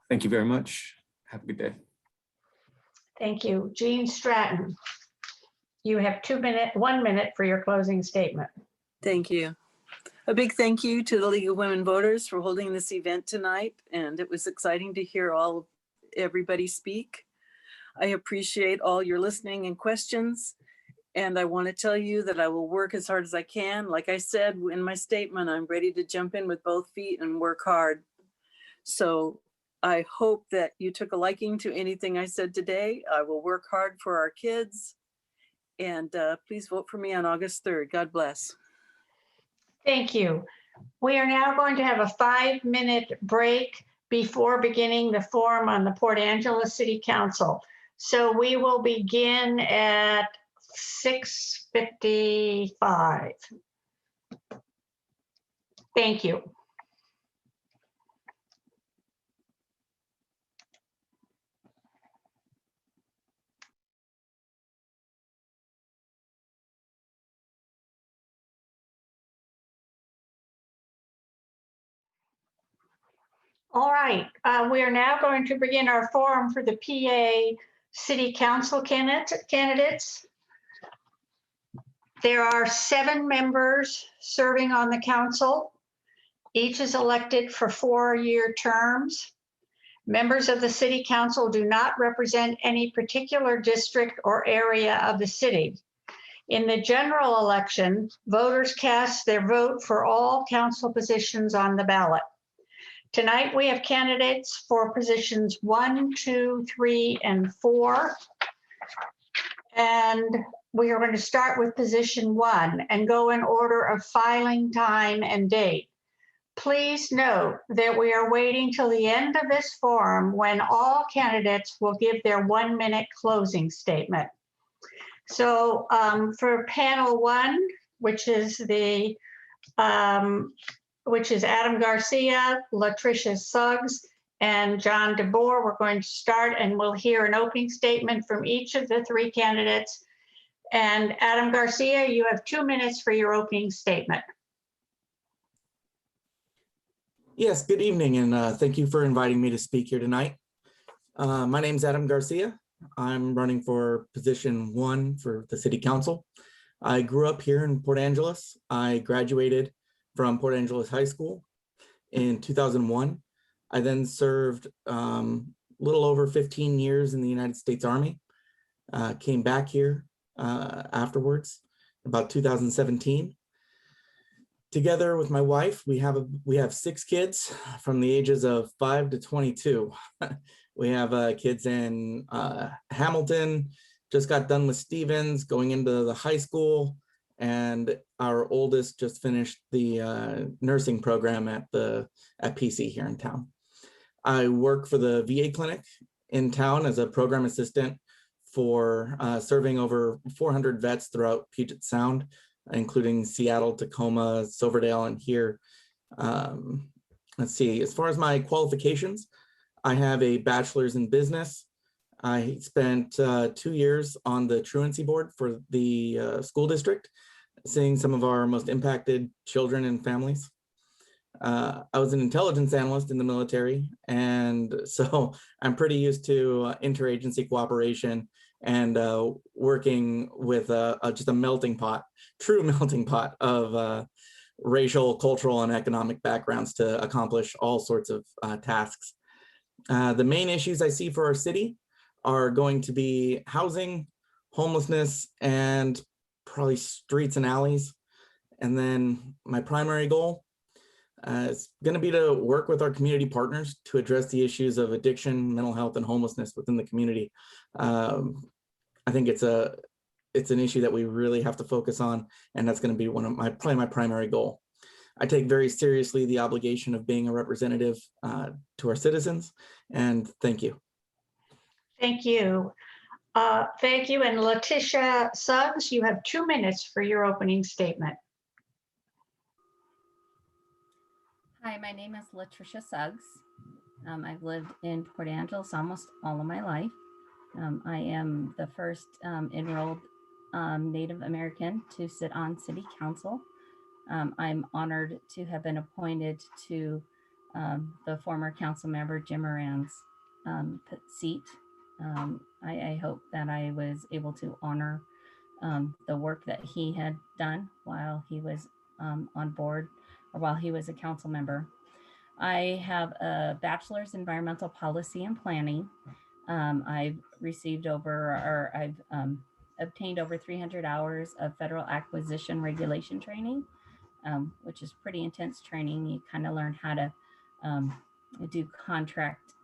Thank you very much. Have a good day. Thank you. Jean Stratton, you have 1 minute for your closing statement. Thank you. A big thank you to the League of Women Voters for holding this event tonight. And it was exciting to hear everybody speak. I appreciate all your listening and questions. And I want to tell you that I will work as hard as I can. Like I said in my statement, I'm ready to jump in with both feet and work hard. So I hope that you took a liking to anything I said today. I will work hard for our kids. And please vote for me on August 3rd. God bless. Thank you. We are now going to have a 5-minute break before beginning the forum on the Port Angeles City Council. So we will begin at 6:55. Thank you. All right, we are now going to begin our forum for the PA City Council candidates. There are 7 members serving on the council. Each is elected for 4-year terms. Members of the City Council do not represent any particular district or area of the city. In the general election, voters cast their vote for all council positions on the ballot. Tonight, we have candidates for positions 1, 2, 3, and 4. And we are going to start with position 1 and go in order of filing time and date. Please note that we are waiting till the end of this forum when all candidates will give their 1-minute closing statement. So for panel 1, which is Adam Garcia, LaTrisha Suggs, and John DeBoer, we're going to start and we'll hear an opening statement from each of the 3 candidates. And Adam Garcia, you have 2 minutes for your opening statement. Yes, good evening, and thank you for inviting me to speak here tonight. My name is Adam Garcia. I'm running for position 1 for the City Council. I grew up here in Port Angeles. I graduated from Port Angeles High School in 2001. I then served a little over 15 years in the United States Army. Came back here afterwards, about 2017. Together with my wife, we have 6 kids from the ages of 5 to 22. We have kids in Hamilton, just got done with Stevens, going into the high school, and our oldest just finished the nursing program at PC here in town. I work for the VA clinic in town as a program assistant for serving over 400 vets throughout Puget Sound, including Seattle, Tacoma, Silverdale, and here. Let's see, as far as my qualifications, I have a bachelor's in business. I spent 2 years on the truancy board for the school district, seeing some of our most impacted children and families. I was an intelligence analyst in the military, and so I'm pretty used to interagency cooperation and working with just a melting pot, true melting pot of racial, cultural, and economic backgrounds to accomplish all sorts of tasks. The main issues I see for our city are going to be housing, homelessness, and probably streets and alleys. And then my primary goal is going to be to work with our community partners to address the issues of addiction, mental health, and homelessness within the community. I think it's an issue that we really have to focus on, and that's going to be probably my primary goal. I take very seriously the obligation of being a representative to our citizens, and thank you. Thank you. Thank you. And LaTrisha Suggs, you have 2 minutes for your opening statement. Hi, my name is LaTrisha Suggs. I've lived in Port Angeles almost all of my life. I am the first enrolled Native American to sit on City Council. I'm honored to have been appointed to the former council member Jim Moran's seat. I hope that I was able to honor the work that he had done while he was on board, or while he was a council member. I have a bachelor's in environmental policy and planning. I've obtained over 300 hours of federal acquisition regulation training, which is pretty intense training. You kind of learn how to do contract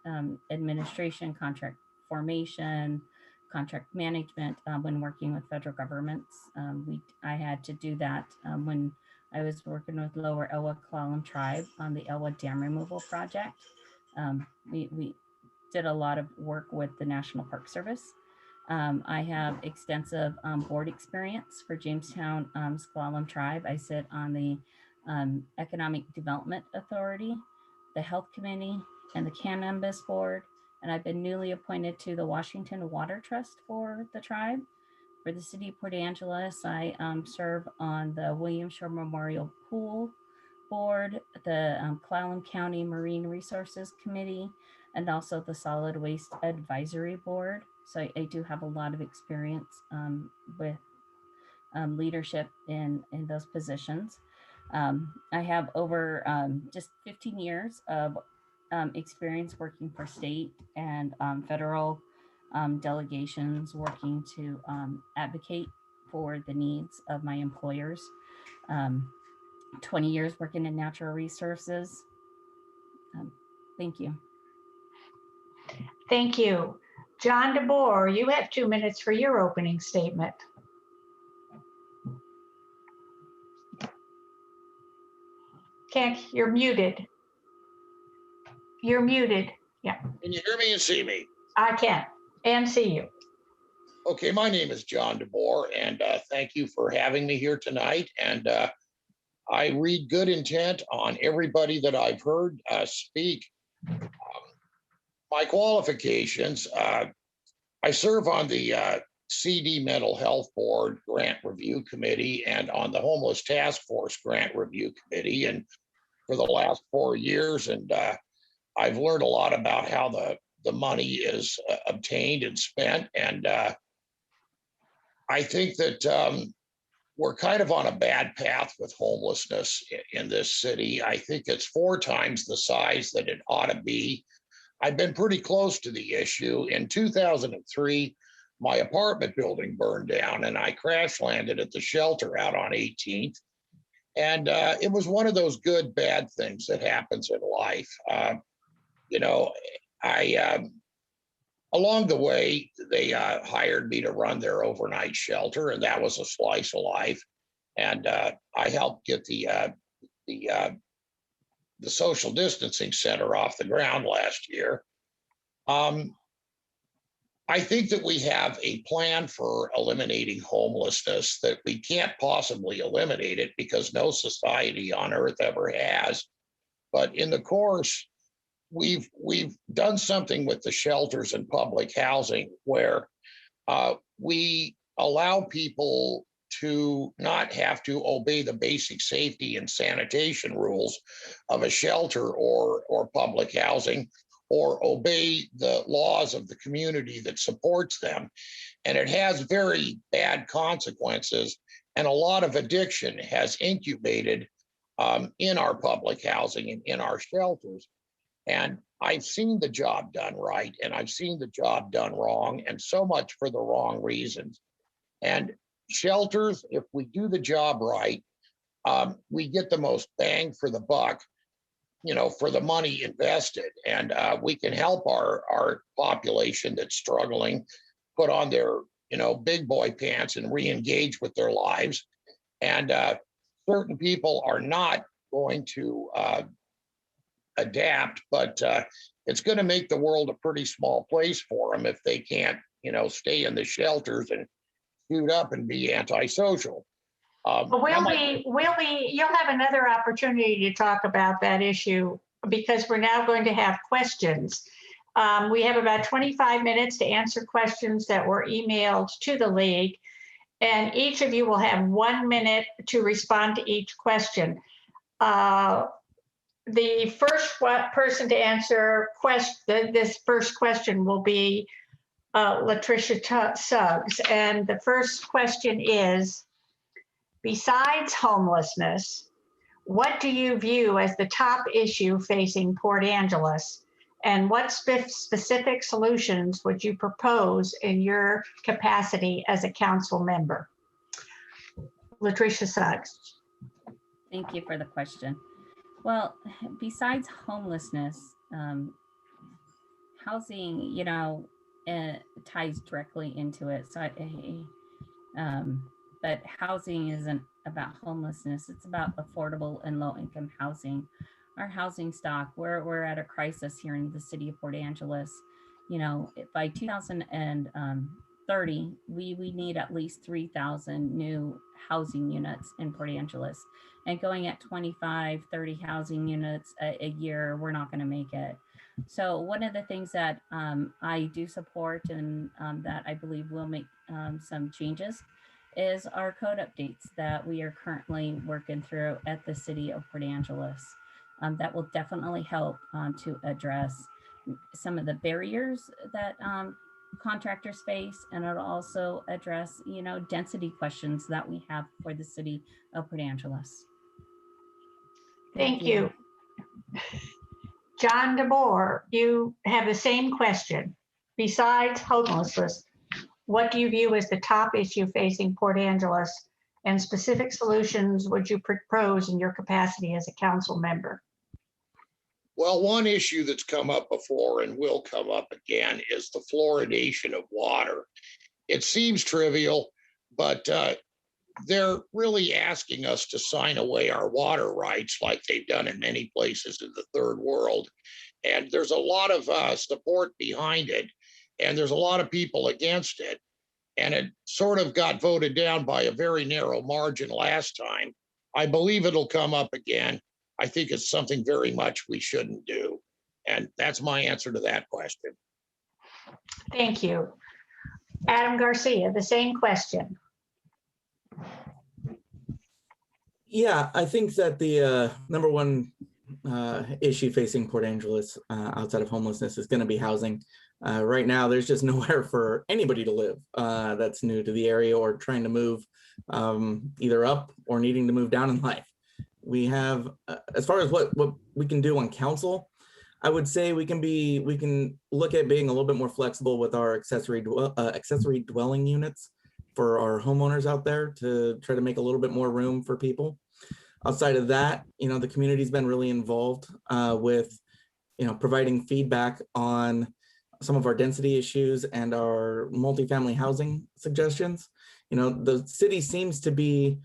administration, contract formation, contract management when working with federal governments. I had to do that when I was working with Lower Elwha Clallam tribe on the Elwha Dam removal project. We did a lot of work with the National Park Service. I have extensive board experience for Jamestown Clallam tribe. I sit on the Economic Development Authority, the Health Committee, and the Cannabis Board. And I've been newly appointed to the Washington Water Trust for the tribe. For the city of Port Angeles, I serve on the William Shore Memorial Pool Board, the Clallam County Marine Resources Committee, and also the Solid Waste Advisory Board. So I do have a lot of experience with leadership in those positions. I have over just 15 years of experience working for state and federal delegations, working to advocate for the needs of my employers. 20 years working in natural resources. Thank you. Thank you. John DeBoer, you have 2 minutes for your opening statement. You're muted. You're muted. Yeah, Can you hear me and see me? I can, and see you. Okay, my name is John DeBoer, and thank you for having me here tonight. And I read good intent on everybody that I've heard speak. My qualifications, I serve on the CD Mental Health Board Grant Review Committee and on the Homeless Task Force Grant Review Committee, and for the last 4 years. And I've learned a lot about how the money is obtained and spent. And I think that we're kind of on a bad path with homelessness in this city. I think it's 4 times the size that it ought to be. I've been pretty close to the issue. In 2003, my apartment building burned down and I crash landed at the shelter out on 18th. And it was one of those good, bad things that happens in life. Along the way, they hired me to run their overnight shelter, and that was a slice of life. And I helped get the social distancing center off the ground last year. I think that we have a plan for eliminating homelessness that we can't possibly eliminate it because no society on earth ever has. But in the course, we've done something with the shelters and public housing where we allow people to not have to obey the basic safety and sanitation rules of a shelter or public housing, or obey the laws of the community that supports them. And it has very bad consequences. And a lot of addiction has incubated in our public housing and in our shelters. And I've seen the job done right, and I've seen the job done wrong, and so much for the wrong reasons. And shelters, if we do the job right, we get the most bang for the buck, for the money invested. And we can help our population that's struggling put on their, big boy pants and re-engage with their lives. And certain people are not going to adapt, but it's going to make the world a pretty small place for them if they can't, stay in the shelters and suit up and be antisocial. You'll have another opportunity to talk about that issue because we're now going to have questions. We have about 25 minutes to answer questions that were emailed to the league, and each of you will have 1 minute to respond to each question. The first person to answer this first question will be LaTrisha Suggs. And the first question is, besides homelessness, what do you view as the top issue facing Port Angeles? And what specific solutions would you propose in your capacity as a council member? LaTrisha Suggs. Thank you for the question. Well, besides homelessness, housing, ties directly into it. So, but housing isn't about homelessness. It's about affordable and low-income housing. Our housing stock, we're at a crisis here in the city of Port Angeles. By 2030, we need at least 3,000 new housing units in Port Angeles. And going at 25, 30 housing units a year, we're not going to make it. So one of the things that I do support and that I believe will make some changes is our code updates that we are currently working through at the city of Port Angeles. That will definitely help to address some of the barriers that contractors face, and it'll also address, density questions that we have for the city of Port Angeles. Thank you. John DeBoer, you have the same question. Besides homelessness, What do you view as the top issue facing Port Angeles? And specific solutions would you propose in your capacity as a council member? Well, one issue that's come up before and will come up again is the fluoridation of water. It seems trivial, but they're really asking us to sign away our water rights like they've done in many places in the third world. And there's a lot of support behind it, and there's a lot of people against it. And it sort of got voted down by a very narrow margin last time. I believe it'll come up again. I think it's something very much we shouldn't do. And that's my answer to that question. Thank you. Adam Garcia, the same question. Yeah, I think that the number one issue facing Port Angeles outside of homelessness is going to be housing. Right now, there's just nowhere for anybody to live that's new to the area or trying to move either up or needing to move down in life. We have, as far as what we can do on council, I would say we can look at being a little bit more flexible with our accessory dwelling units for our homeowners out there to try to make a little bit more room for people. Outside of that, the community's been really involved with, providing feedback on some of our density issues and our multifamily housing suggestions. The city seems to be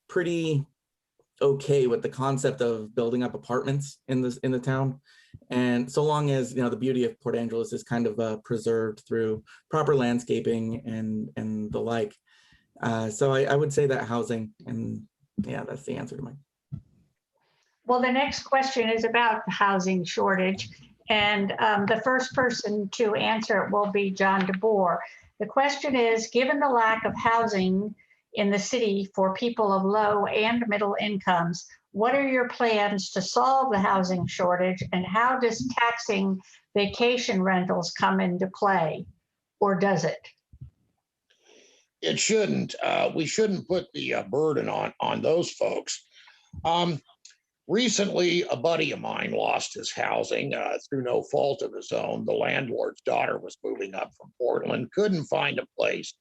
pretty okay with the concept of building up apartments in the town. And so long as, the beauty of Port Angeles is kind of preserved through proper landscaping and the like. So I would say that housing, and yeah, that's the answer to mine. Well, the next question is about the housing shortage. And the first person to answer it will be John DeBoer. The question is, given the lack of housing in the city for people of low and middle incomes, what are your plans to solve the housing shortage, and how does taxing vacation rentals come into play, or does it? It shouldn't. We shouldn't put the burden on those folks. Recently, a buddy of mine lost his housing through no fault of his own. The landlord's daughter was moving up from Portland, couldn't find a place.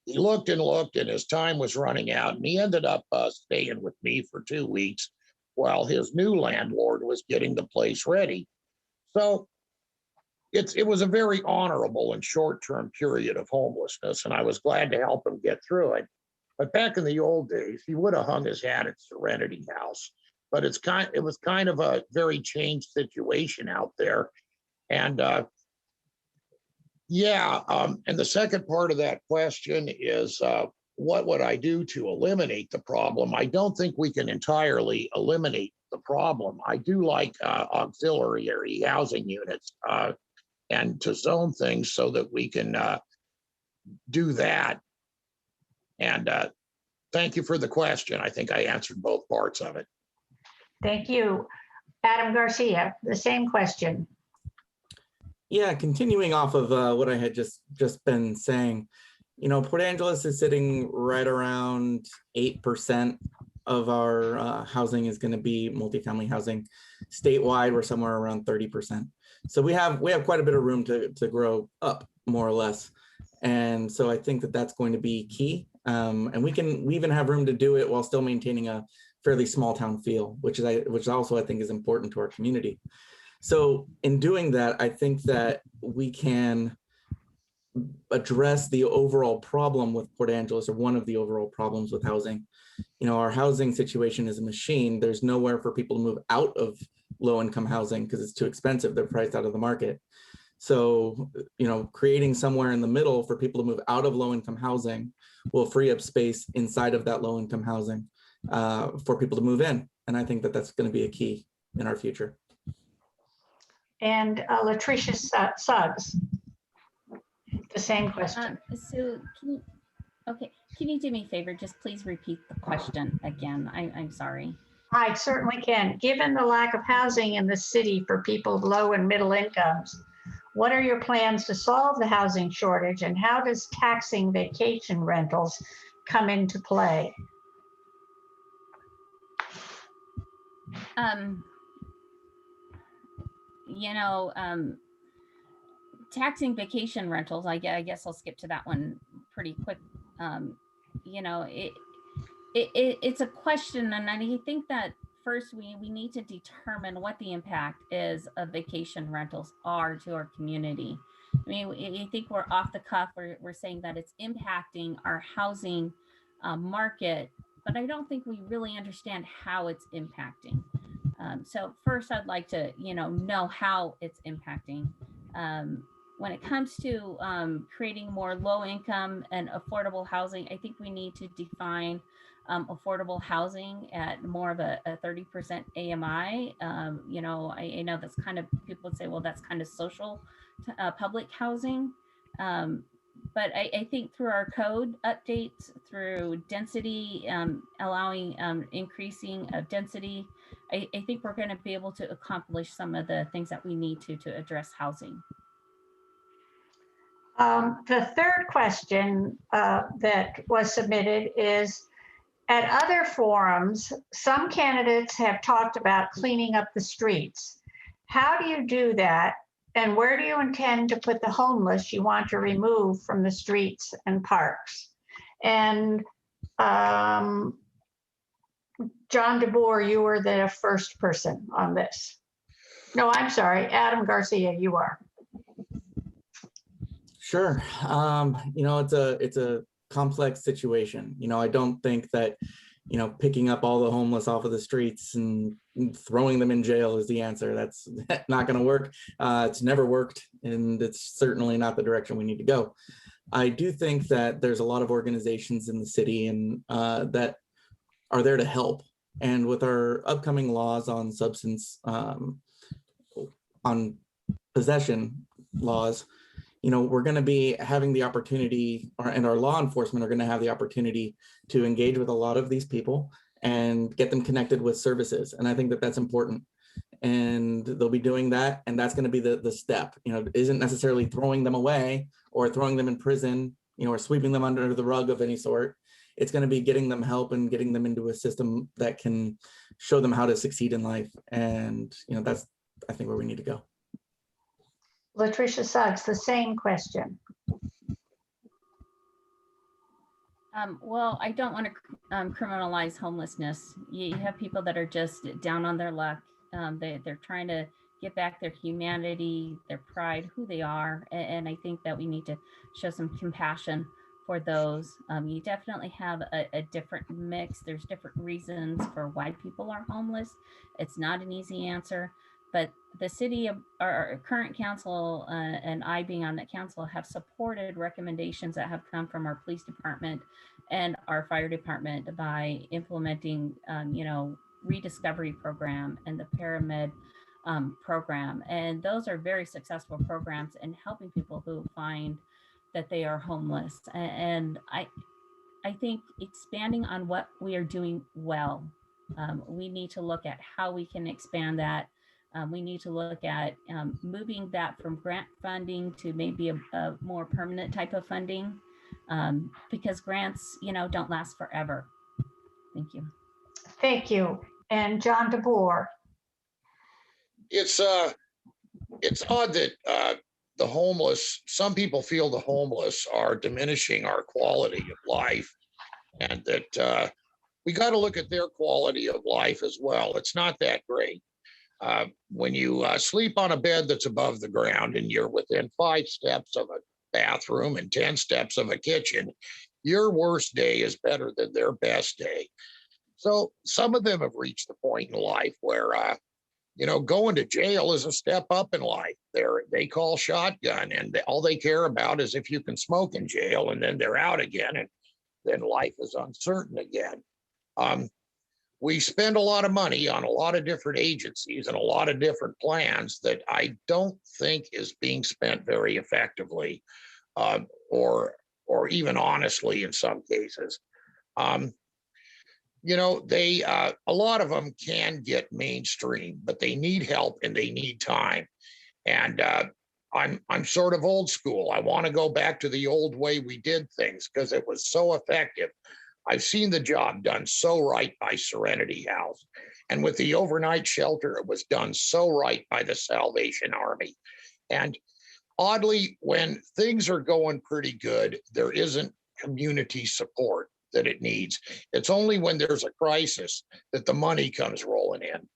He looked and looked, and his time was running out, and he ended up staying with me for 2 weeks while his new landlord was getting the place ready. So it was a very honorable and short-term period of homelessness, and I was glad to help him get through it. But back in the old days, he would have hung his hat at Serenity House. But it was kind of a very changed situation out there. And and the second part of that question is, what would I do to eliminate the problem? I don't think we can entirely eliminate the problem. I do like auxiliary housing units and to zone things so that we can do that. And thank you for the question. I think I answered both parts of it. Thank you. Adam Garcia, the same question. Yeah, continuing off of what I had just been saying, Port Angeles is sitting right around 8% of our housing is going to be multifamily housing. Statewide, we're somewhere around 30%. So we have quite a bit of room to grow up, more or less. And so I think that that's going to be key. And we even have room to do it while still maintaining a fairly small town feel, which also I think is important to our community. So in doing that, I think that we can address the overall problem with Port Angeles, or one of the overall problems with housing. Our housing situation is a machine. There's nowhere for people to move out of low-income housing because it's too expensive. They're priced out of the market. So, creating somewhere in the middle for people to move out of low-income housing will free up space inside of that low-income housing for people to move in. And I think that that's going to be a key in our future. And LaTrisha Suggs, the same question. So can you do me a favor? Just please repeat the question again. I'm sorry. I certainly can. Given the lack of housing in the city for people of low and middle incomes, what are your plans to solve the housing shortage, and how does taxing vacation rentals come into play? Taxing vacation rentals, I guess I'll skip to that one pretty quick. You know, it's a question, and I think that first we need to determine what the impact is of vacation rentals are to our community. I mean, I think we're off the cuff. We're saying that it's impacting our housing market, but I don't think we really understand how it's impacting. So first, I'd like to, know how it's impacting. When it comes to creating more low-income and affordable housing, I think we need to define affordable housing at more of a 30% AMI. I know that's kind of, people would say, well, that's kind of social public housing. But I think through our code updates, through density, allowing increasing of density, I think we're going to be able to accomplish some of the things that we need to address housing. The third question that was submitted is, at other forums, some candidates have talked about cleaning up the streets. How do you do that? And where do you intend to put the homeless you want to remove from the streets and parks? And John DeBoer, you were the first person on this. No, I'm sorry, Adam Garcia, you are. Sure. It's a complex situation. I don't think that, picking up all the homeless off of the streets and throwing them in jail is the answer. That's not going to work. It's never worked, and it's certainly not the direction we need to go. I do think that there's a lot of organizations in the city and that are there to help. And with our upcoming laws on on possession laws, we're going to be having the opportunity, and our law enforcement are going to have the opportunity to engage with a lot of these people and get them connected with services. And I think that that's important. And they'll be doing that. And that's going to be the step. It isn't necessarily throwing them away or throwing them in prison, or sweeping them under the rug of any sort. It's going to be getting them help and getting them into a system that can show them how to succeed in life. And, that's, I think, where we need to go. LaTrisha Suggs, the same question. Well, I don't want to criminalize homelessness. You have people that are just down on their luck. They're trying to get back their humanity, their pride, who they are. And I think that we need to show some compassion for those. You definitely have a different mix. There's different reasons for why people are homeless. It's not an easy answer. But the city, our current council, and I being on that council, have supported recommendations that have come from our police department and our fire department by implementing, rediscovery program and the pyramid program. And those are very successful programs in helping people who find that they are homeless. And I think expanding on what we are doing well, we need to look at how we can expand that. We need to look at moving that from grant funding to maybe a more permanent type of funding, because grants, don't last forever. Thank you. Thank you. And John DeBoer. It's odd that the homeless, some people feel the homeless are diminishing our quality of life, and that we got to look at their quality of life as well. It's not that great. When you sleep on a bed that's above the ground and you're within 5 steps of a bathroom and 10 steps of a kitchen, your worst day is better than their best day. So some of them have reached the point in life where, going to jail is a step up in life. They call shotgun, and all they care about is if you can smoke in jail, and then they're out again, and then life is uncertain again. We spend a lot of money on a lot of different agencies and a lot of different plans that I don't think is being spent very effectively, or even honestly in some cases. A lot of them can get mainstream, but they need help and they need time. And I'm sort of old school. I want to go back to the old way we did things because it was so effective. I've seen the job done so right by Serenity House. And with the overnight shelter, it was done so right by the Salvation Army. And oddly, when things are going pretty good, there isn't community support that it needs. It's only when there's a crisis that the money comes rolling in.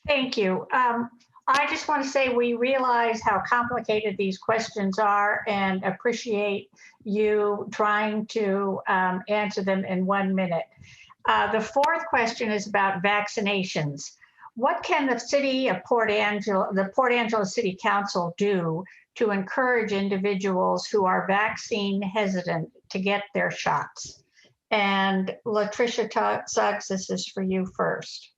Thank you. I just want to say we realize how complicated these questions are and appreciate you trying to answer them in 1 minute. The fourth question is about vaccinations. What can the city of the Port Angeles City Council do to encourage individuals who are vaccine hesitant to get their shots? And LaTrisha Suggs, this is for you first.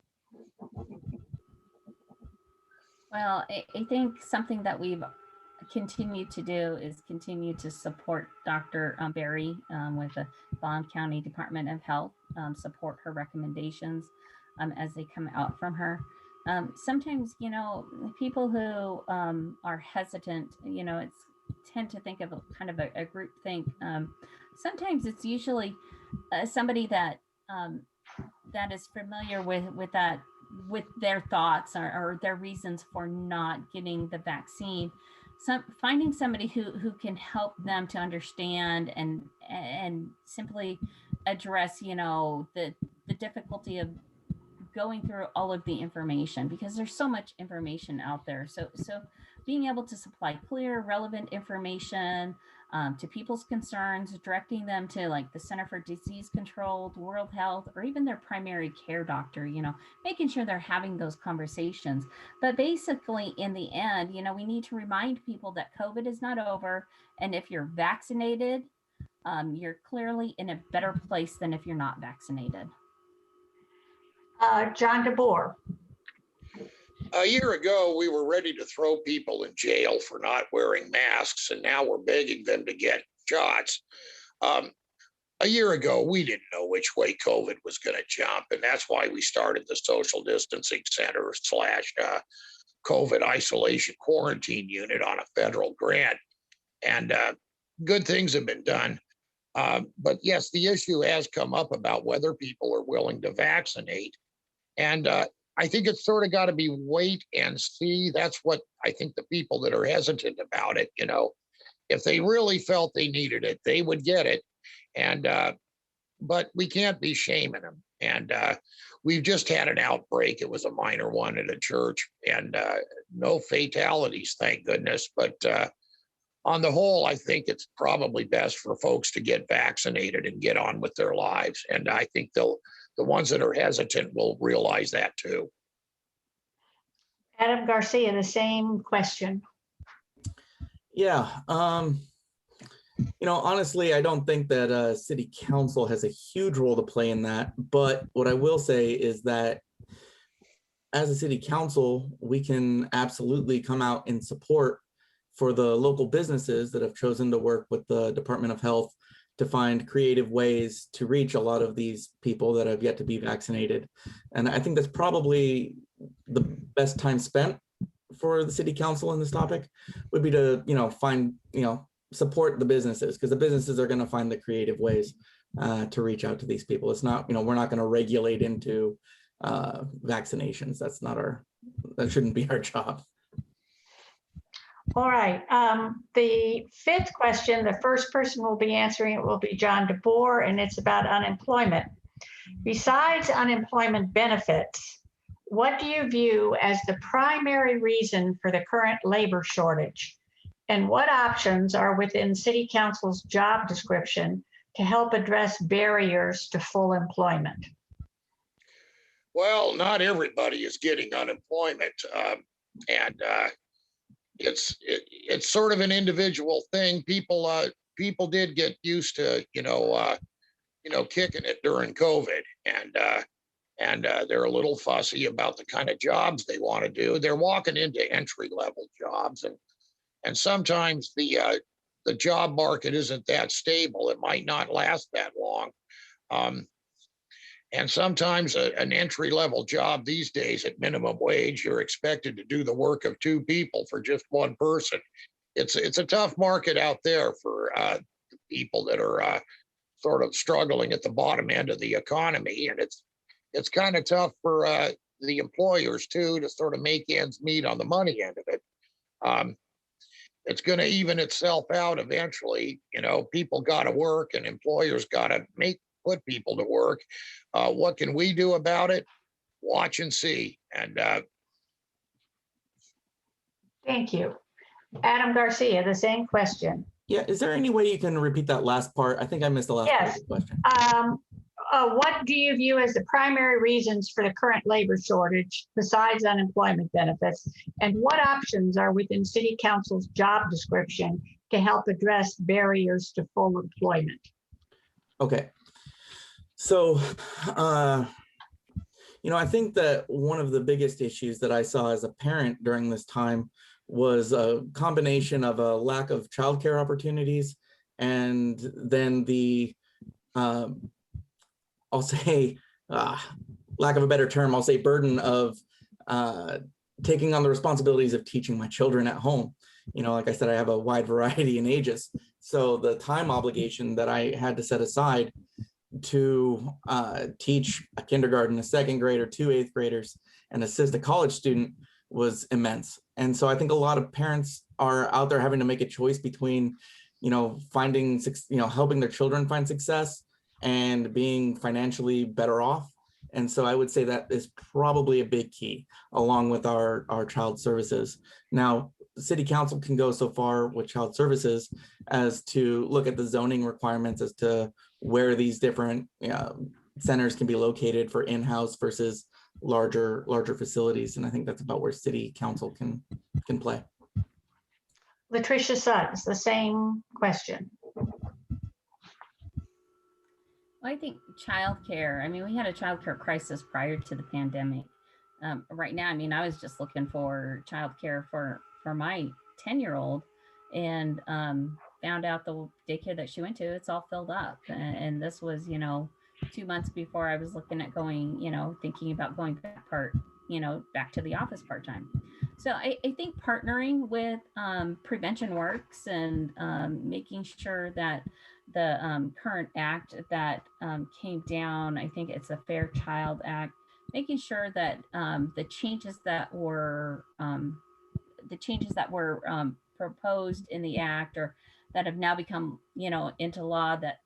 Well, I think something that we've continued to do is continue to support Dr. Berry with the Bond County Department of Health, support her recommendations as they come out from her. Sometimes, you know, people who are hesitant, you know, tend to think of kind of a group think. Sometimes it's usually somebody that that is familiar with their thoughts or their reasons for not getting the vaccine. Finding somebody who can help them to understand and simply address, you know, the difficulty of going through all of the information, because there's so much information out there. So being able to supply clear, relevant information to people's concerns, directing them to like the Center for Disease Control, World Health, or even their primary care doctor, you know, making sure they're having those conversations. But basically, in the end, you know, we need to remind people that COVID is not over. And if you're vaccinated, you're clearly in a better place than if you're not vaccinated. John DeBoer. A year ago, we were ready to throw people in jail for not wearing masks, and now we're begging them to get shots. A year ago, we didn't know which way COVID was going to jump, and that's why we started the social distancing center / COVID isolation quarantine unit on a federal grant. And good things have been done. But yes, the issue has come up about whether people are willing to vaccinate. And I think it's sort of got to be wait and see. That's what I think the people that are hesitant about it, you know, if they really felt they needed it, they would get it. And but we can't be shaming them. And we've just had an outbreak. It was a minor one at a church, and no fatalities, thank goodness. But on the whole, I think it's probably best for folks to get vaccinated and get on with their lives. And I think the ones that are hesitant will realize that too. Adam Garcia, the same question. Yeah. You know, honestly, I don't think that city council has a huge role to play in that. But what I will say is that as a city council, we can absolutely come out in support for the local businesses that have chosen to work with the Department of Health to find creative ways to reach a lot of these people that have yet to be vaccinated. And I think that's probably the best time spent for the city council on this topic would be to, you know, find, you know, support the businesses, because the businesses are going to find the creative ways to reach out to these people. It's not, you know, we're not going to regulate into vaccinations. That's not that shouldn't be our job. All right. The fifth question, the first person will be answering it will be John DeBoer, and it's about unemployment. Besides unemployment benefits, what do you view as the primary reason for the current labor shortage? And what options are within City Council's job description to help address barriers to full employment? Well, not everybody is getting unemployment. And it's sort of an individual thing. People did get used to, kicking it during COVID, and they're a little fussy about the kind of jobs they want to do. They're walking into entry level jobs, and sometimes the job market isn't that stable. It might not last that long. And sometimes an entry-level job these days at minimum wage, you're expected to do the work of two people for just one person. It's a tough market out there for people that are sort of struggling at the bottom end of the economy, and it's kind of tough for the employers too to sort of make ends meet on the money end of it. it's going to even itself out eventually. People got to work and employers got to put people to work. What can we do about it? Watch and see. And Thank you. Adam Garcia, the same question. Yeah, is there any way you can repeat that last part? I think I missed the last part of Yes. the question. What do you view as the primary reasons for the current labor shortage besides unemployment benefits? And what options are within City Council's job description to help address barriers to full employment? Okay. So, I think that one of the biggest issues that I saw as a parent during this time was a combination of a lack of childcare opportunities and then the, I'll say, lack of a better term, I'll say burden of taking on the responsibilities of teaching my children at home. Like I said, I have a wide variety in ages. So the time obligation that I had to set aside to teach a kindergarten, a second grader, 2 8th graders, and assist a college student was immense. And so I think a lot of parents are out there having to make a choice between, finding, helping their children find success and being financially better off. And so I would say that is probably a big key, along with our child services. Now, the City Council can go so far with child services as to look at the zoning requirements as to where these different centers can be located for in-house versus larger facilities. And I think that's about where City Council can play. LaTrisha Suggs, the same question. Well, I think childcare. I mean, we had a childcare crisis prior to the pandemic. Right now, I mean, I was just looking for childcare for my 10-year-old, and found out the daycare that she went to, it's all filled up. And this was, 2 months before I was looking at going, thinking about going back to the office part-time. So I think partnering with Prevention Works and making sure that the current act that came down, I think it's a Fair Child Act, making sure that the changes that were proposed in the act or that have now become, into law, that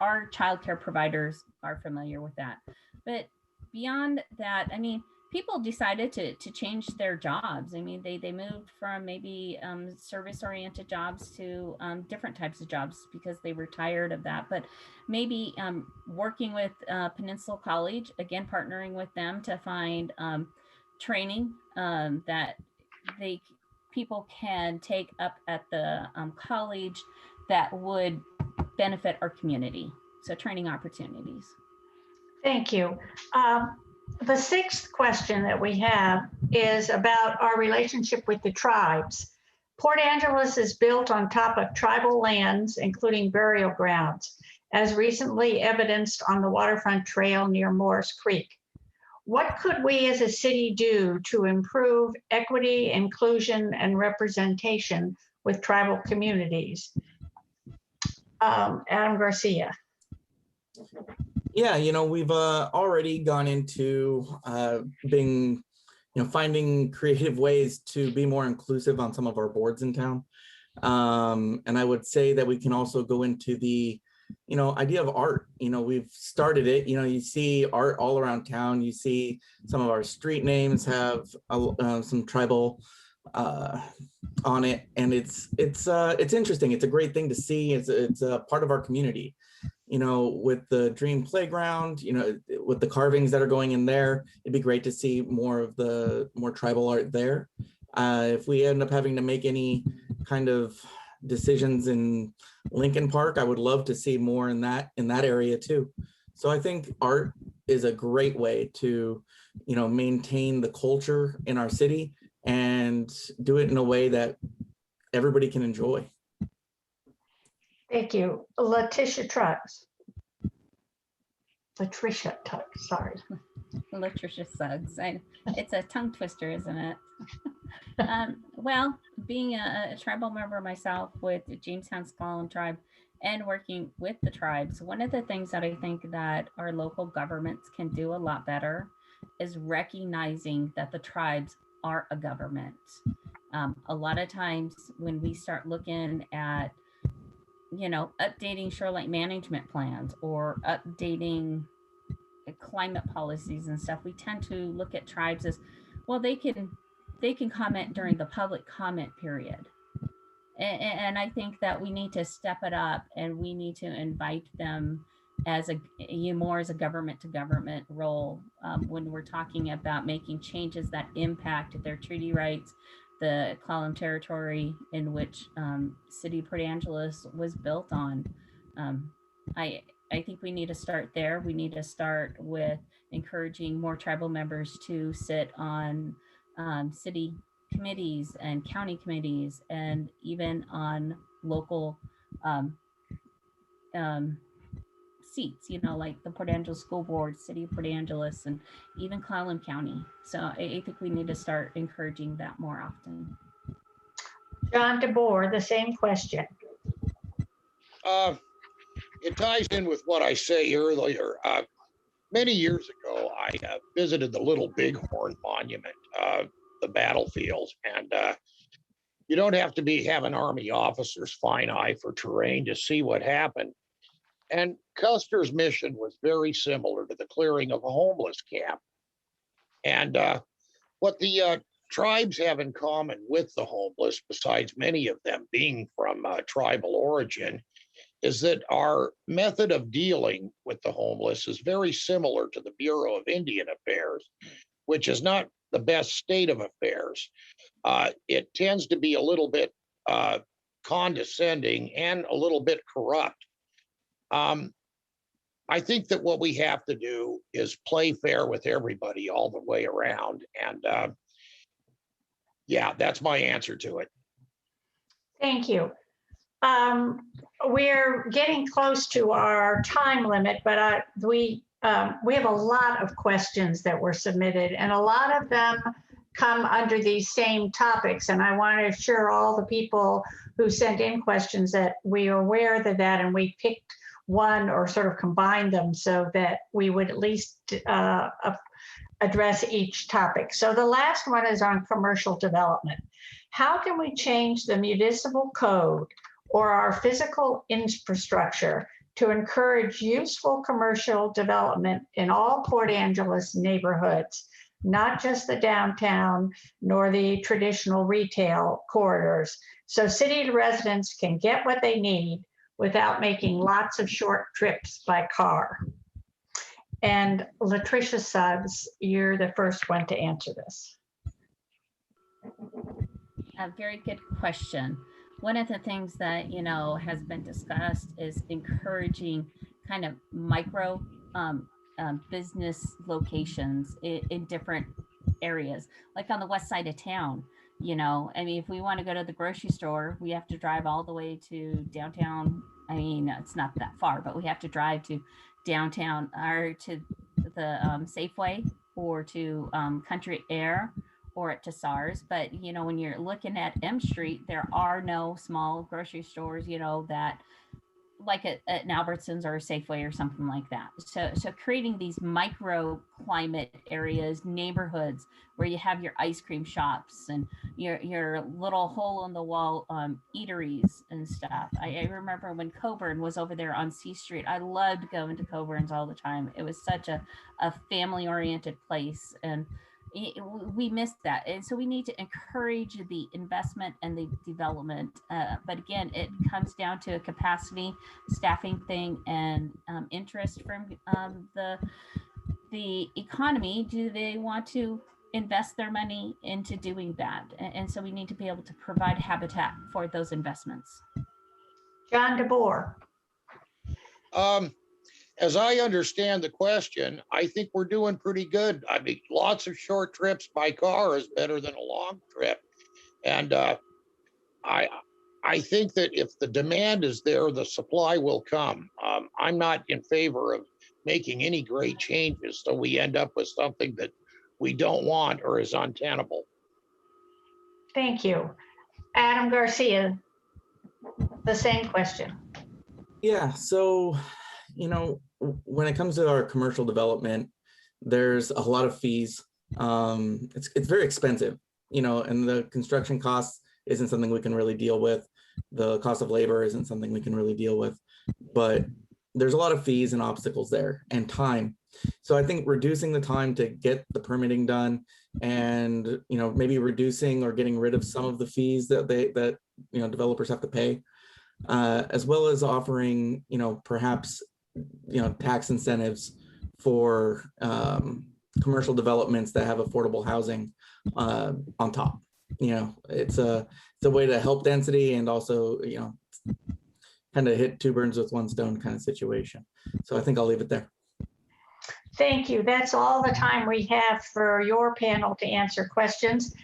our childcare providers are familiar with that. But beyond that, I mean, people decided to change their jobs. I mean, they moved from maybe service-oriented jobs to different types of jobs because they were tired of that. But maybe working with Peninsula College, again, partnering with them to find training that people can take up at the college that would benefit our community. So training opportunities. Thank you. The sixth question that we have is about our relationship with the tribes. Port Angeles is built on top of tribal lands, including burial grounds, as recently evidenced on the waterfront trail near Morris Creek. What could we as a city do to improve equity, inclusion, and representation with tribal communities? Adam Garcia. Yeah, we've already gone into being, finding creative ways to be more inclusive on some of our boards in town. And I would say that we can also go into the, idea of art. We've started it, you see art all around town. You see some of our street names have some tribal on it. And it's interesting. It's a great thing to see. It's a part of our community. With the Dream Playground, with the carvings that are going in there, it'd be great to see more tribal art there. If we end up having to make any kind of decisions in Lincoln Park, I would love to see more in that area too. So I think art is a great way to, maintain the culture in our city and do it in a way that everybody can enjoy. Thank you. LaTrisha Suggs. Sorry. LaTrisha Suggs. It's a tongue twister, isn't it? Well, being a tribal member myself with the Jamestown Clallam tribe and working with the tribes, one of the things that I think that our local governments can do a lot better is recognizing that the tribes are a government. A lot of times when we start looking at, updating shoreline management plans or updating climate policies and stuff, we tend to look at tribes as, well, they can comment during the public comment period. And I think that we need to step it up, and we need to invite them as more as a government to government role when we're talking about making changes that impact their treaty rights, the Clallam territory in which City of Port Angeles was built on. I think we need to start there. We need to start with encouraging more tribal members to sit on city committees and county committees, and even on local seats, like the Port Angeles School Board, City of Port Angeles, and even Clallam County. So I think we need to start encouraging that more often. John DeBoer, the same question. It ties in with what I say earlier. Many years ago, I visited the Little Bighorn Monument, the battlefield, and you don't have to have an Army officer's fine eye for terrain to see what happened. And Custer's mission was very similar to the clearing of a homeless camp. And what the tribes have in common with the homeless, besides many of them being from tribal origin, is that our method of dealing with the homeless is very similar to the Bureau of Indian Affairs, which is not the best state of affairs. It tends to be a little bit condescending and a little bit corrupt. I think that what we have to do is play fair with everybody all the way around. And yeah, that's my answer to it. Thank you. We're getting close to our time limit, but we have a lot of questions that were submitted, and a lot of them come under these same topics. And I want to assure all the people who sent in questions that we are aware of that, and we picked one or sort of combined them so that we would at least address each topic. So the last one is on commercial development. How can we change the municipal code or our physical infrastructure to encourage useful commercial development in all Port Angeles neighborhoods, not just the downtown nor the traditional retail corridors, so city residents can get what they need without making lots of short trips by car? And LaTrisha Suggs, you're the first one to answer this. A very good question. One of the things that, has been discussed is encouraging kind of micro business locations in different areas, like on the west side of town. If we want to go to the grocery store, we have to drive all the way to downtown. It's not that far, but we have to drive to downtown or to the Safeway or to Country Air or to SARS. But, when you're looking at M Street, there are no small grocery stores, that like at an Albertsons or a Safeway or something like that. So creating these microclimate areas, neighborhoods where you have your ice cream shops and your little hole in the wall eateries and stuff. I remember when Coburn was over there on C Street. I loved going to Coburn's all the time. It was such a family oriented place, and we missed that. And so we need to encourage the investment and the development. But again, it comes down to a capacity, staffing thing, and interest from the economy. Do they want to invest their money into doing that? And so we need to be able to provide habitat for those investments. John DeBoer. As I understand the question, I think we're doing pretty good. Lots of short trips by car is better than a long trip. And I think that if the demand is there, the supply will come. I'm not in favor of making any great changes, so we end up with something that we don't want or is untenable. Thank you. Adam Garcia, the same question. Yeah, so, when it comes to our commercial development, there's a lot of fees. It's very expensive. and the construction costs isn't something we can really deal with. The cost of labor isn't something we can really deal with, but there's a lot of fees and obstacles there and time. So I think reducing the time to get the permitting done and, maybe reducing or getting rid of some of the fees that developers have to pay, as well as offering, perhaps, tax incentives for commercial developments that have affordable housing on top. It's a way to help density and also, kind of hit two birds with one stone kind of situation. So I think I'll leave it there. Thank you. That's all the time we have for your panel to answer questions.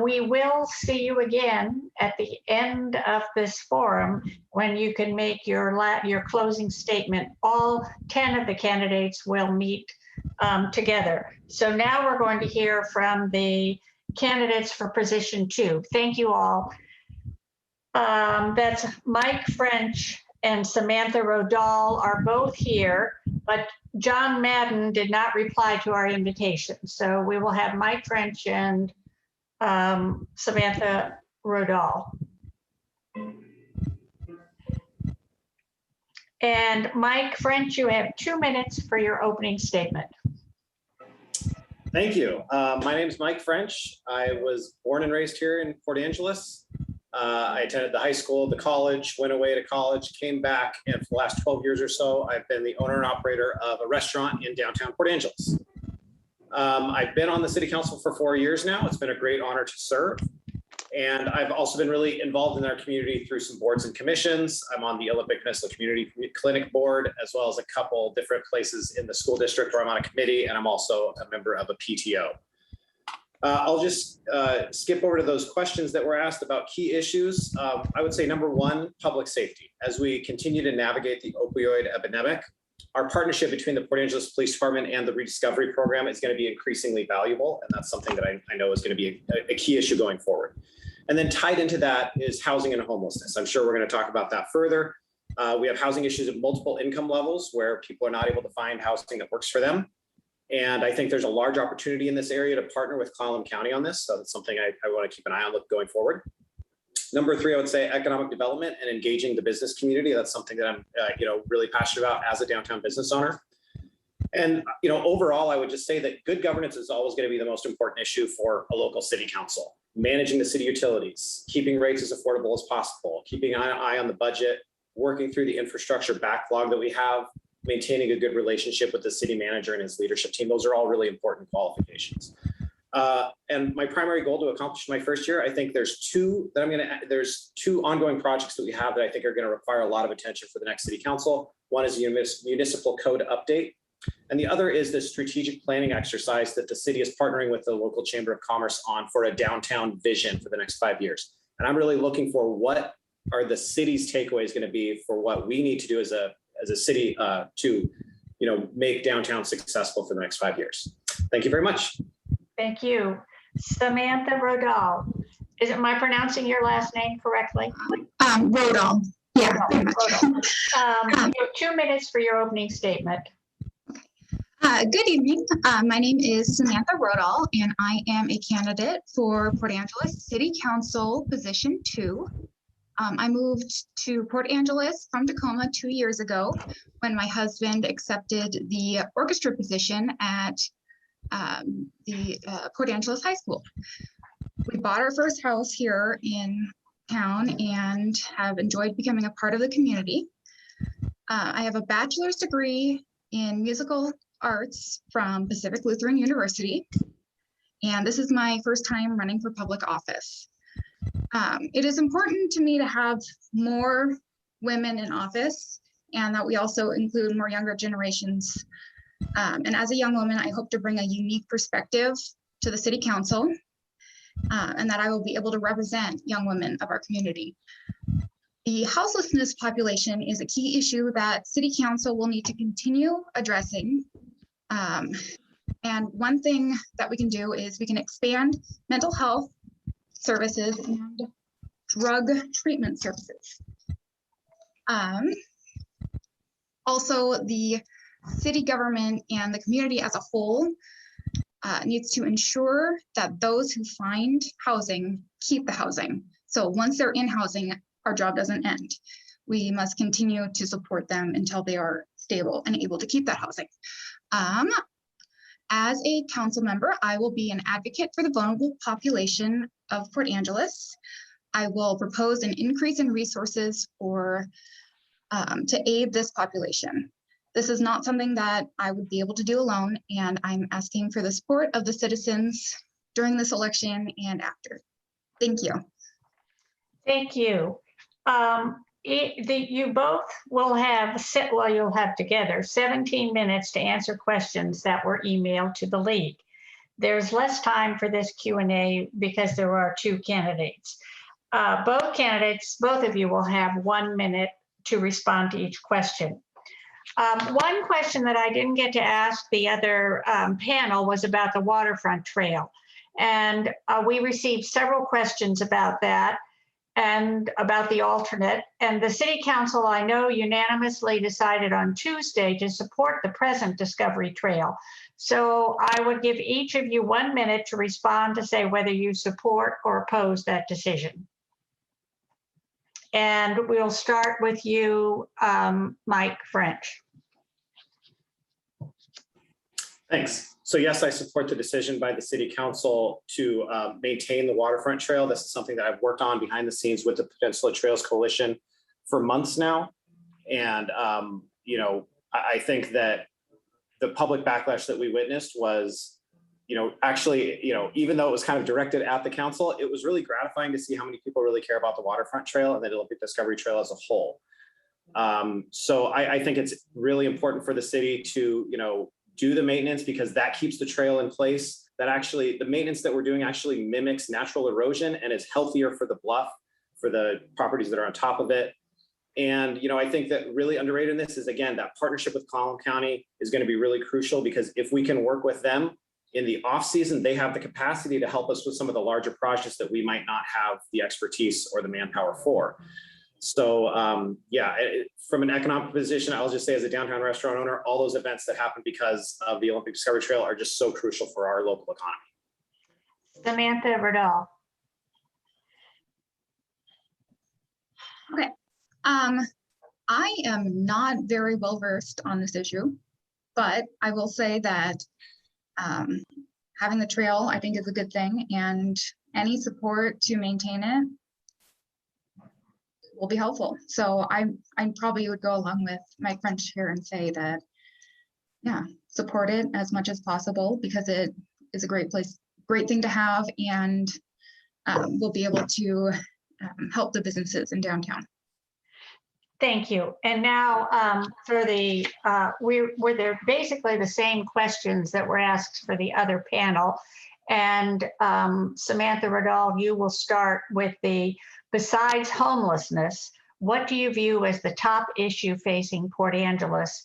We will see you again at the end of this forum when you can make your closing statement. All 10 of the candidates will meet together. So now we're going to hear from the candidates for position 2. Thank you all. That's Mike French and Samantha Rodahl are both here, but John Madden did not reply to our invitation. So we will have Mike French and Samantha Rodahl. And Mike French, you have 2 minutes for your opening statement. Thank you. My name is Mike French. I was born and raised here in Port Angeles. I attended the high school, the college, went away to college, came back, and for the last 12 years or so, I've been the owner and operator of a restaurant in downtown Port Angeles. I've been on the city council for 4 years now. It's been a great honor to serve. And I've also been really involved in our community through some boards and commissions. I'm on the Olympic Peninsula Community Clinic Board, as well as a couple different places in the school district where I'm on a committee, and I'm also a member of a PTO. I'll just skip over to those questions that were asked about key issues. I would say number one, public safety. As we continue to navigate the opioid epidemic, our partnership between the Port Angeles Police Department and the Rediscovery Program is going to be increasingly valuable. And that's something that I know is going to be a key issue going forward. And then tied into that is housing and homelessness. I'm sure we're going to talk about that further. We have housing issues at multiple income levels where people are not able to find housing that works for them. And I think there's a large opportunity in this area to partner with Clallam County on this. So that's something I want to keep an eye on going forward. Number three, I would say economic development and engaging the business community. That's something that I'm really passionate about as a downtown business owner. And overall, I would just say that good governance is always going to be the most important issue for a local city council. Managing the city utilities, keeping rates as affordable as possible, keeping an eye on the budget, working through the infrastructure backlog that we have, maintaining a good relationship with the city manager and his leadership team. Those are all really important qualifications. And my primary goal to accomplish my first year, I think there's two ongoing projects that we have that I think are going to require a lot of attention for the next city council. One is the municipal code update. And the other is the strategic planning exercise that the city is partnering with the local chamber of commerce on for a downtown vision for the next 5 years. And I'm really looking for what are the city's takeaways going to be for what we need to do as a city to make downtown successful for the next 5 years. Thank you very much. Thank you. Samantha Rodahl. Am I pronouncing your last name correctly? Rodahl. Yeah. Rodahl. You have 2 minutes for your opening statement. Good evening. My name is Samantha Rodahl, and I am a candidate for Port Angeles City Council Position 2. I moved to Port Angeles from Tacoma 2 years ago when my husband accepted the orchestra position at the Port Angeles High School. We bought our first house here in town and have enjoyed becoming a part of the community. I have a bachelor's degree in musical arts from Pacific Lutheran University, and this is my first time running for public office. It is important to me to have more women in office and that we also include more younger generations. And as a young woman, I hope to bring a unique perspective to the city council and that I will be able to represent young women of our community. The houselessness population is a key issue that city council will need to continue addressing. And one thing that we can do is we can expand mental health services and drug treatment services. Also, the city government and the community as a whole needs to ensure that those who find housing keep the housing. So once they're in housing, our job doesn't end. We must continue to support them until they are stable and able to keep that housing. As a council member, I will be an advocate for the vulnerable population of Port Angeles. I will propose an increase in resources for to aid this population. This is not something that I would be able to do alone, and I'm asking for the support of the citizens during this election and after. Thank you. Thank you. You both will have, you'll have together 17 minutes to answer questions that were emailed to the league. There's less time for this Q&A because there are 2 candidates. Both candidates, both of you will have 1 minute to respond to each question. One question that I didn't get to ask the other panel was about the waterfront trail. And we received several questions about that and about the alternate. And the city council, I know, unanimously decided on Tuesday to support the present Discovery Trail. So I would give each of you 1 minute to respond to say whether you support or oppose that decision. And we'll start with you, Mike French. Thanks. So yes, I support the decision by the city council to maintain the waterfront trail. This is something that I've worked on behind the scenes with the Peninsula Trails Coalition for months now. And, you know, I think that the public backlash that we witnessed was, you know, actually, you know, even though it was kind of directed at the council, it was really gratifying to see how many people really care about the waterfront trail and the Olympic Discovery Trail as a whole. So I think it's really important for the city to, you know, do the maintenance, because that keeps the trail in place. That actually, the maintenance that we're doing actually mimics natural erosion and is healthier for the bluff, for the properties that are on top of it. And, you know, I think that really underrated in this is, again, that partnership with Clallam County is going to be really crucial, because if we can work with them in the off season, they have the capacity to help us with some of the larger projects that we might not have the expertise or the manpower for. So yeah, from an economic position, I'll just say as a downtown restaurant owner, all those events that happen because of the Olympic Discovery Trail are just so crucial for our local economy. Samantha Rodahl. Okay. I am not very well versed on this issue, but I will say that having the trail, I think, is a good thing, and any support to maintain it will be helpful. So I probably would go along with Mike French here and say that, yeah, support it as much as possible, because it is a great thing to have, and we'll be able to help the businesses in downtown. Thank you. And now for the, were there basically the same questions that were asked for the other panel. And Samantha Rodahl, you will start with the, besides homelessness, what do you view as the top issue facing Port Angeles?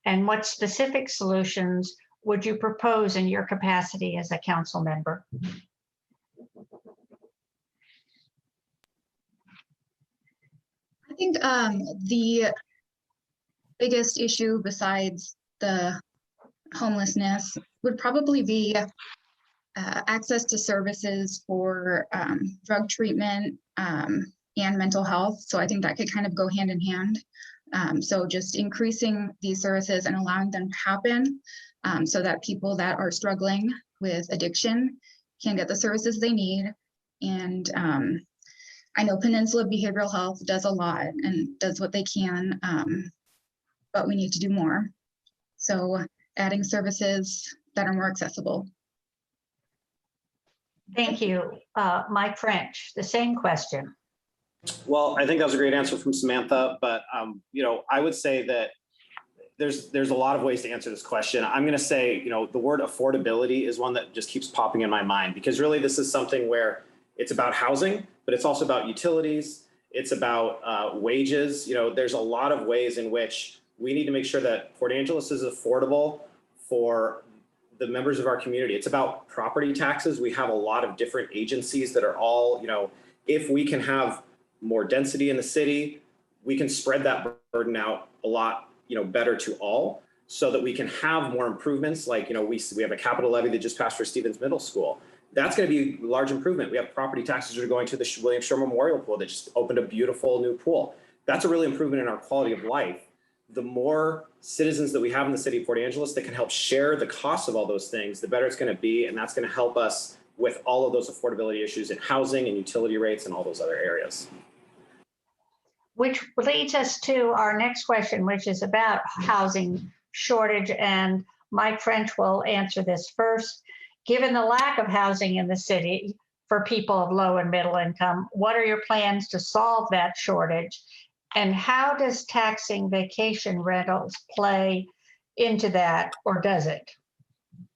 And what specific solutions would you propose in your capacity as a council member? I think the biggest issue besides the homelessness would probably be access to services for drug treatment and mental health. So I think that could kind of go hand in hand. So just increasing these services and allowing them to happen so that people that are struggling with addiction can get the services they need. And I know Peninsula Behavioral Health does a lot and does what they can, but we need to do more. So adding services that are more accessible. Thank you. Mike French, the same question. Well, I think that was a great answer from Samantha, but you know, I would say that there's a lot of ways to answer this question. I'm going to say, you know, the word affordability is one that just keeps popping in my mind, because really this is something where it's about housing, but it's also about utilities. It's about wages. You know, there's a lot of ways in which we need to make sure that Port Angeles is affordable for the members of our community. It's about property taxes. We have a lot of different agencies that are all, you know, if we can have more density in the city, we can spread that burden out a lot, you know, better to all. so that we can have more improvements. Like, we have a capital levy that just passed for Stevens Middle School. That's going to be a large improvement. We have property taxes that are going to the William Shore Memorial Pool that just opened a beautiful new pool. That's a really improvement in our quality of life. The more citizens that we have in the city of Port Angeles that can help share the cost of all those things, the better it's going to be. And that's going to help us with all of those affordability issues in housing and utility rates and all those other areas. Which leads us to our next question, which is about housing shortage. And Mike French will answer this first. Given the lack of housing in the city for people of low and middle income, what are your plans to solve that shortage? And how does taxing vacation rentals play into that, or does it?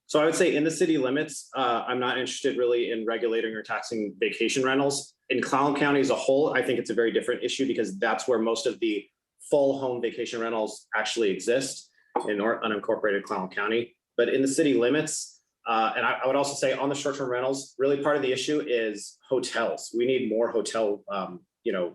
So I would say in the city limits, I'm not interested really in regulating or taxing vacation rentals. In Clallam County as a whole, I think it's a very different issue because that's where most of the full home vacation rentals actually exist in unincorporated Clallam County. But in the city limits, and I would also say on the short-term rentals, really part of the issue is hotels. We need more hotel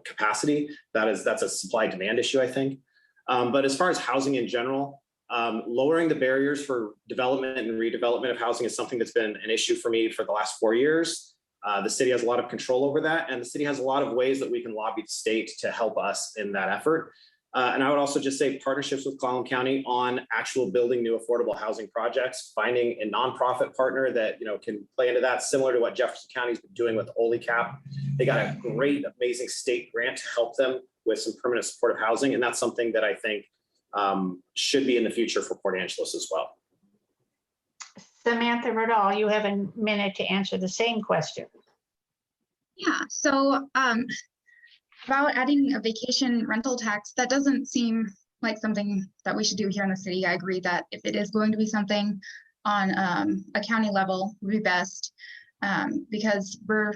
capacity. That's a supply demand issue, I think. But as far as housing in general, lowering the barriers for development and redevelopment of housing is something that's been an issue for me for the last 4 years. The city has a lot of control over that, and the city has a lot of ways that we can lobby the state to help us in that effort. And I would also just say partnerships with Clallam County on actual building new affordable housing projects, finding a nonprofit partner that can play into that, similar to what Jefferson County's been doing with OLICAP. They got a great, amazing state grant to help them with some permanent supportive housing, and that's something that I think should be in the future for Port Angeles as well. Samantha Rodahl, you have a minute to answer the same question. Yeah, so about adding a vacation rental tax, that doesn't seem like something that we should do here in the city. I agree that if it is going to be something on a county level, would be best because we're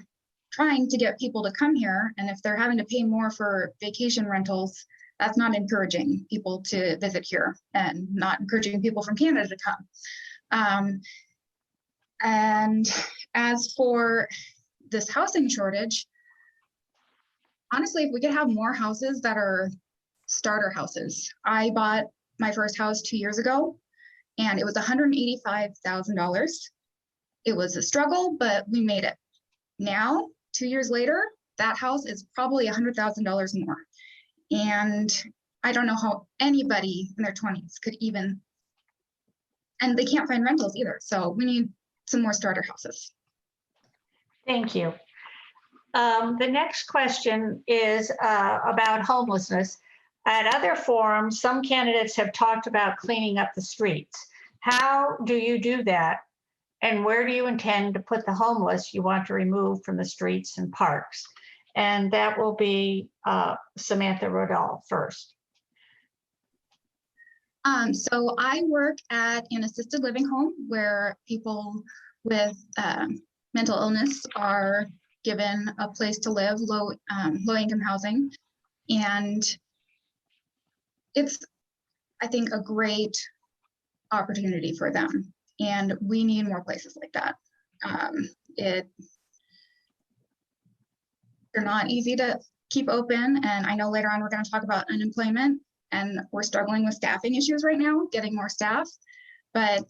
trying to get people to come here. And if they're having to pay more for vacation rentals, that's not encouraging people to visit here and not encouraging people from Canada to come. And as for this housing shortage, honestly, if we could have more houses that are starter houses. I bought my first house 2 years ago, and it was $185,000. It was a struggle, but we made it. Now, 2 years later, that house is probably $100,000 more. And I don't know how anybody in their 20s could even, and they can't find rentals either. So we need some more starter houses. Thank you. The next question is about homelessness. At other forums, some candidates have talked about cleaning up the streets. How do you do that? And where do you intend to put the homeless you want to remove from the streets and parks? And that will be Samantha Rodahl first. So I work at an assisted living home where people with mental illness are given a place to live, low income housing. And it's, I think, a great opportunity for them. And we need more places like that. They're not easy to keep open. And I know later on we're going to talk about unemployment, and we're struggling with staffing issues right now, getting more staff. But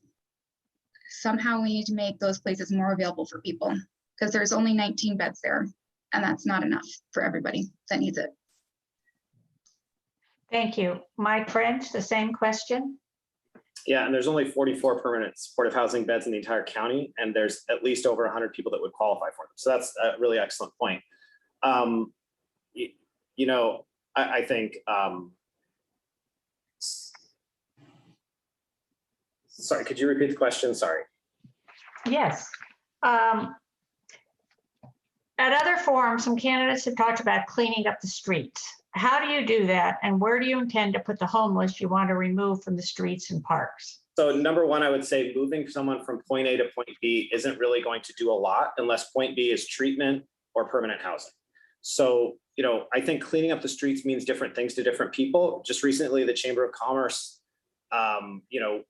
somehow we need to make those places more available for people, because there's only 19 beds there, and that's not enough for everybody that needs it. Thank you. Mike French, the same question. Yeah, and there's only 44 permanent supportive housing beds in the entire county, and there's at least over 100 people that would qualify for them. So that's a really excellent point. I think, sorry, could you repeat the question? Sorry. Yes. At other forums, some candidates have talked about cleaning up the streets. How do you do that? And where do you intend to put the homeless you want to remove from the streets and parks? So number one, I would say moving someone from point A to point B isn't really going to do a lot unless point B is treatment or permanent housing. So, I think cleaning up the streets means different things to different people. Just recently, the Chamber of Commerce,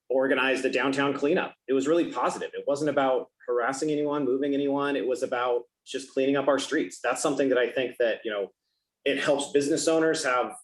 organized the downtown cleanup. It was really positive. It wasn't about harassing anyone, moving anyone. It was about just cleaning up our streets. That's something that I think that, it helps business owners have,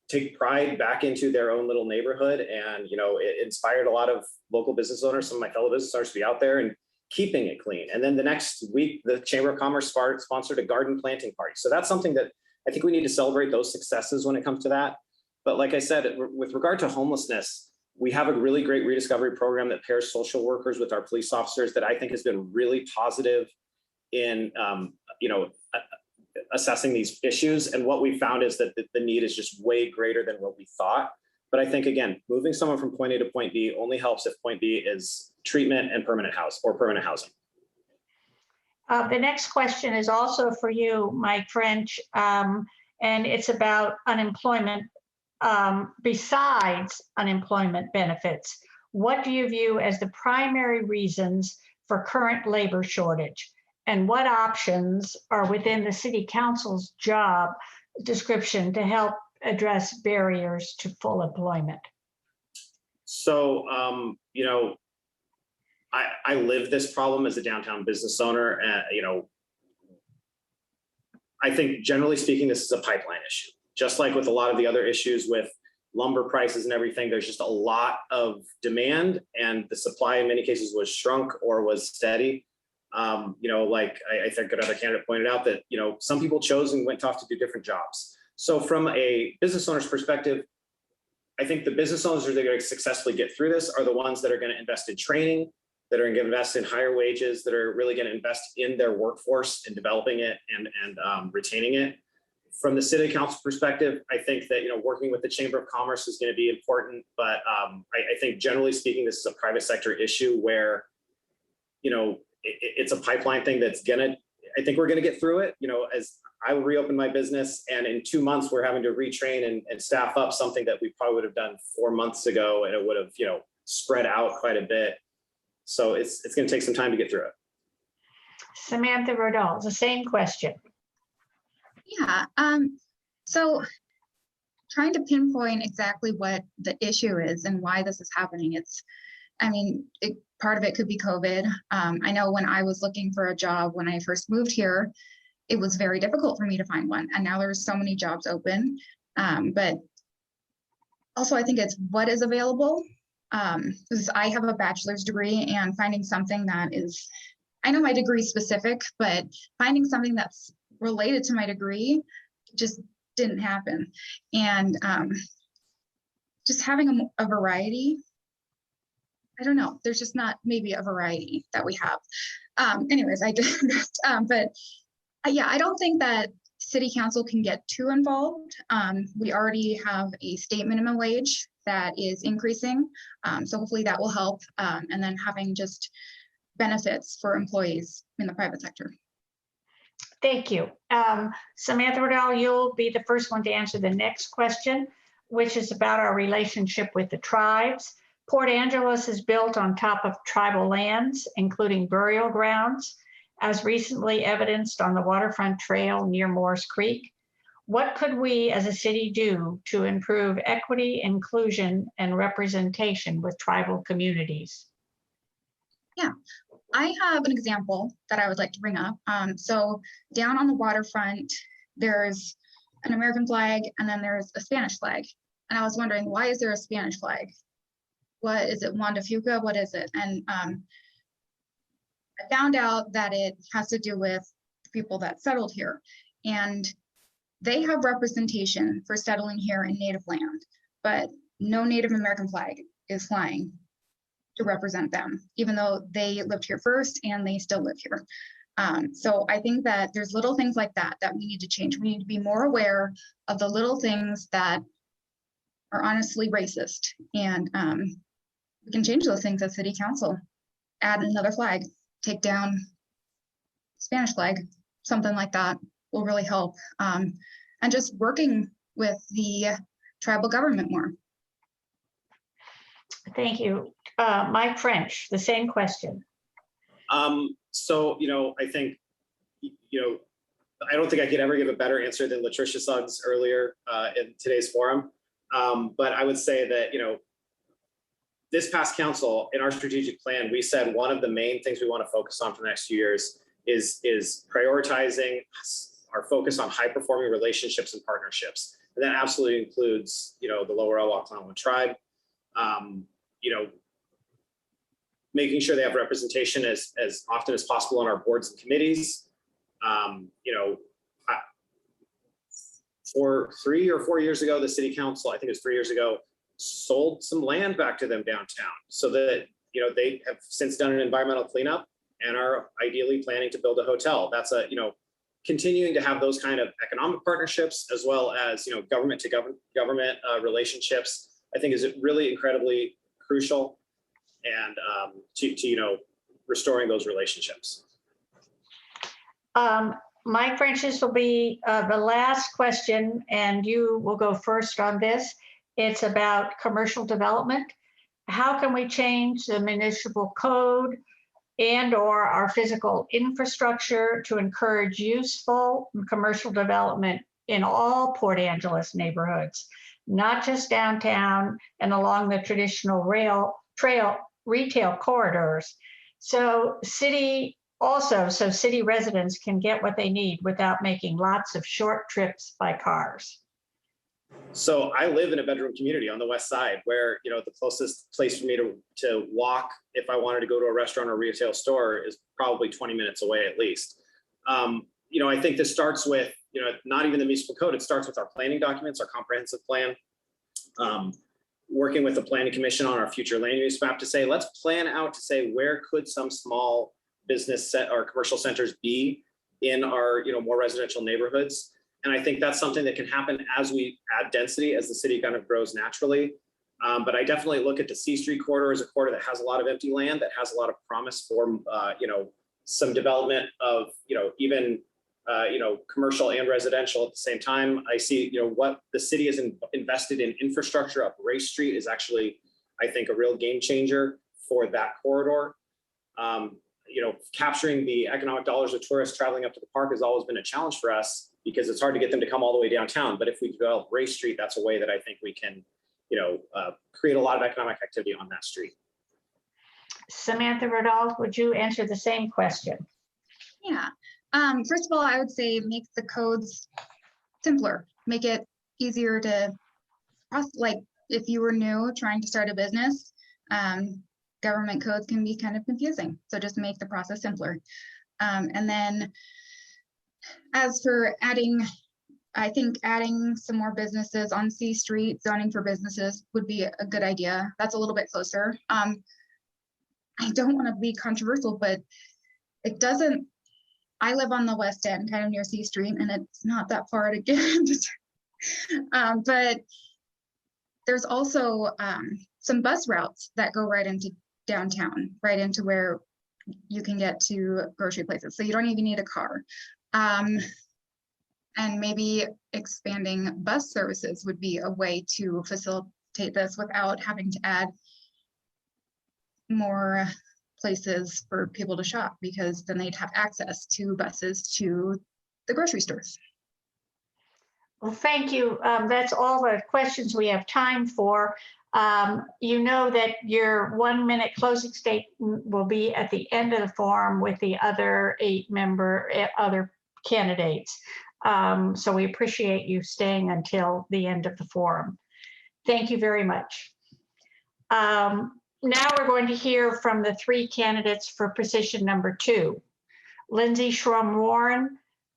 take pride back into their own little neighborhood. And, it inspired a lot of local business owners, some of my fellow business owners, to be out there and keeping it clean. And then the next week, the Chamber of Commerce sponsored a garden planting party. So that's something that I think we need to celebrate those successes when it comes to that. But like I said, with regard to homelessness, we have a really great rediscovery program that pairs social workers with our police officers that I think has been really positive in, assessing these issues. And what we found is that the need is just way greater than what we thought. But I think, again, moving someone from point A to point B only helps if point B is treatment and permanent housing. The next question is also for you, Mike French, and it's about unemployment. Besides unemployment benefits, what do you view as the primary reasons for current labor shortage? And what options are within the City Council's job description to help address barriers to full employment? So, I live this problem as a downtown business owner. And, I think generally speaking, this is a pipeline issue. Just like with a lot of the other issues with lumber prices and everything, there's just a lot of demand and the supply in many cases was shrunk or was steady. Like I think another candidate pointed out that, some people chose and went off to do different jobs. So from a business owner's perspective, I think the business owners that are going to successfully get through this are the ones that are going to invest in training, that are going to invest in higher wages, that are really going to invest in their workforce and developing it and retaining it. From the City Council perspective, I think that, working with the Chamber of Commerce is going to be important, but I think generally speaking, this is a private sector issue where, it's a pipeline thing I think we're going to get through it, as I will reopen my business and in 2 months, we're having to retrain and staff up something that we probably would have done 4 months ago and it would have, spread out quite a bit. So it's going to take some time to get through it. Samantha Rodahl, the same question. Yeah, so trying to pinpoint exactly what the issue is and why this is happening. Part of it could be COVID. I know when I was looking for a job when I first moved here, it was very difficult for me to find one. And now there's so many jobs open. But also I think it's what is available. Because I have a bachelor's degree and finding something that is, I know my degree specific, but finding something that's related to my degree just didn't happen. And just having a variety, I don't know, there's just not maybe a variety that we have. Anyways, I just, yeah, I don't think that City Council can get too involved. We already have a state minimum wage that is increasing. So hopefully that will help. And then having just benefits for employees in the private sector. Thank you. Samantha Rodahl, you'll be the first one to answer the next question, which is about our relationship with the tribes. Port Angeles is built on top of tribal lands, including burial grounds, as recently evidenced on the waterfront trail near Morris Creek. What could we as a city do to improve equity, inclusion, and representation with tribal communities? Yeah, I have an example that I would like to bring up. So down on the waterfront, there's an American flag and then there's a Spanish flag. And I was wondering, why is there a Spanish flag? What is it, Juan de Fuca? What is it? And I found out that it has to do with people that settled here. And they have representation for settling here in native land, but no Native American flag is flying to represent them, even though they lived here first and they still live here. So I think that there's little things like that that we need to change. We need to be more aware of the little things that are honestly racist. And we can change those things as City Council. Add another flag, take down Spanish flag, something like that will really help. And just working with the tribal government more. Thank you. Mike French, the same question. So, I think, I don't think I could ever give a better answer than LaTrisha Suggs earlier in today's forum. But I would say that, this past council, in our strategic plan, we said one of the main things we want to focus on for the next few years is prioritizing our focus on high performing relationships and partnerships. And that absolutely includes, the lower Elwha Clallam tribe, making sure they have representation as often as possible on our boards and committees. For 3 or 4 years ago, the city council, I think it was 3 years ago, sold some land back to them downtown so that, they have since done an environmental cleanup and are ideally planning to build a hotel. That's continuing to have those kind of economic partnerships as well as, government to government relationships, I think is really incredibly crucial and to restoring those relationships. Mike French, this will be the last question, and you will go first on this. It's about commercial development. How can we change the municipal code and/or our physical infrastructure to encourage useful commercial development in all Port Angeles neighborhoods, not just downtown and along the traditional retail corridors? So city residents can get what they need without making lots of short trips by cars. So I live in a bedroom community on the west side where, the closest place for me to walk if I wanted to go to a restaurant or retail store is probably 20 minutes away at least. I think this starts with, not even the municipal code, it starts with our planning documents, our comprehensive plan, working with the planning commission on our future land use map to say, let's plan out to say, where could some small business set or commercial centers be in our, more residential neighborhoods. And I think that's something that can happen as we add density, as the city kind of grows naturally. But I definitely look at the C Street corridor as a corridor that has a lot of empty land, that has a lot of promise for, some development of, even, commercial and residential at the same time. I see, what the city has invested in infrastructure up Race Street is actually, I think, a real game changer for that corridor. Capturing the economic dollars of tourists traveling up to the park has always been a challenge for us because it's hard to get them to come all the way downtown. But if we develop Race Street, that's a way that I think we can, create a lot of economic activity on that street. Samantha Rodahl, would you answer the same question? Yeah. First of all, I would say make the codes simpler, make it easier to, like if you were new trying to start a business, government codes can be kind of confusing. So just make the process simpler. And then as for I think adding some more businesses on C Street, zoning for businesses would be a good idea. That's a little bit closer. I don't want to be controversial, but I live on the west end, kind of near C Street, and it's not that far to get. But there's also some bus routes that go right into downtown, right into where you can get to grocery places. So you don't even need a car. And maybe expanding bus services would be a way to facilitate this without having to add more places for people to shop, because then they'd have access to buses to the grocery stores. Well, thank you. That's all the questions we have time for. You know that your 1 minute closing statement will be at the end of the forum with the other other candidates. So we appreciate you staying until the end of the forum. Thank you very much. Now we're going to hear from the 3 candidates for position number 2, Lindsey Schromen-Wawrin,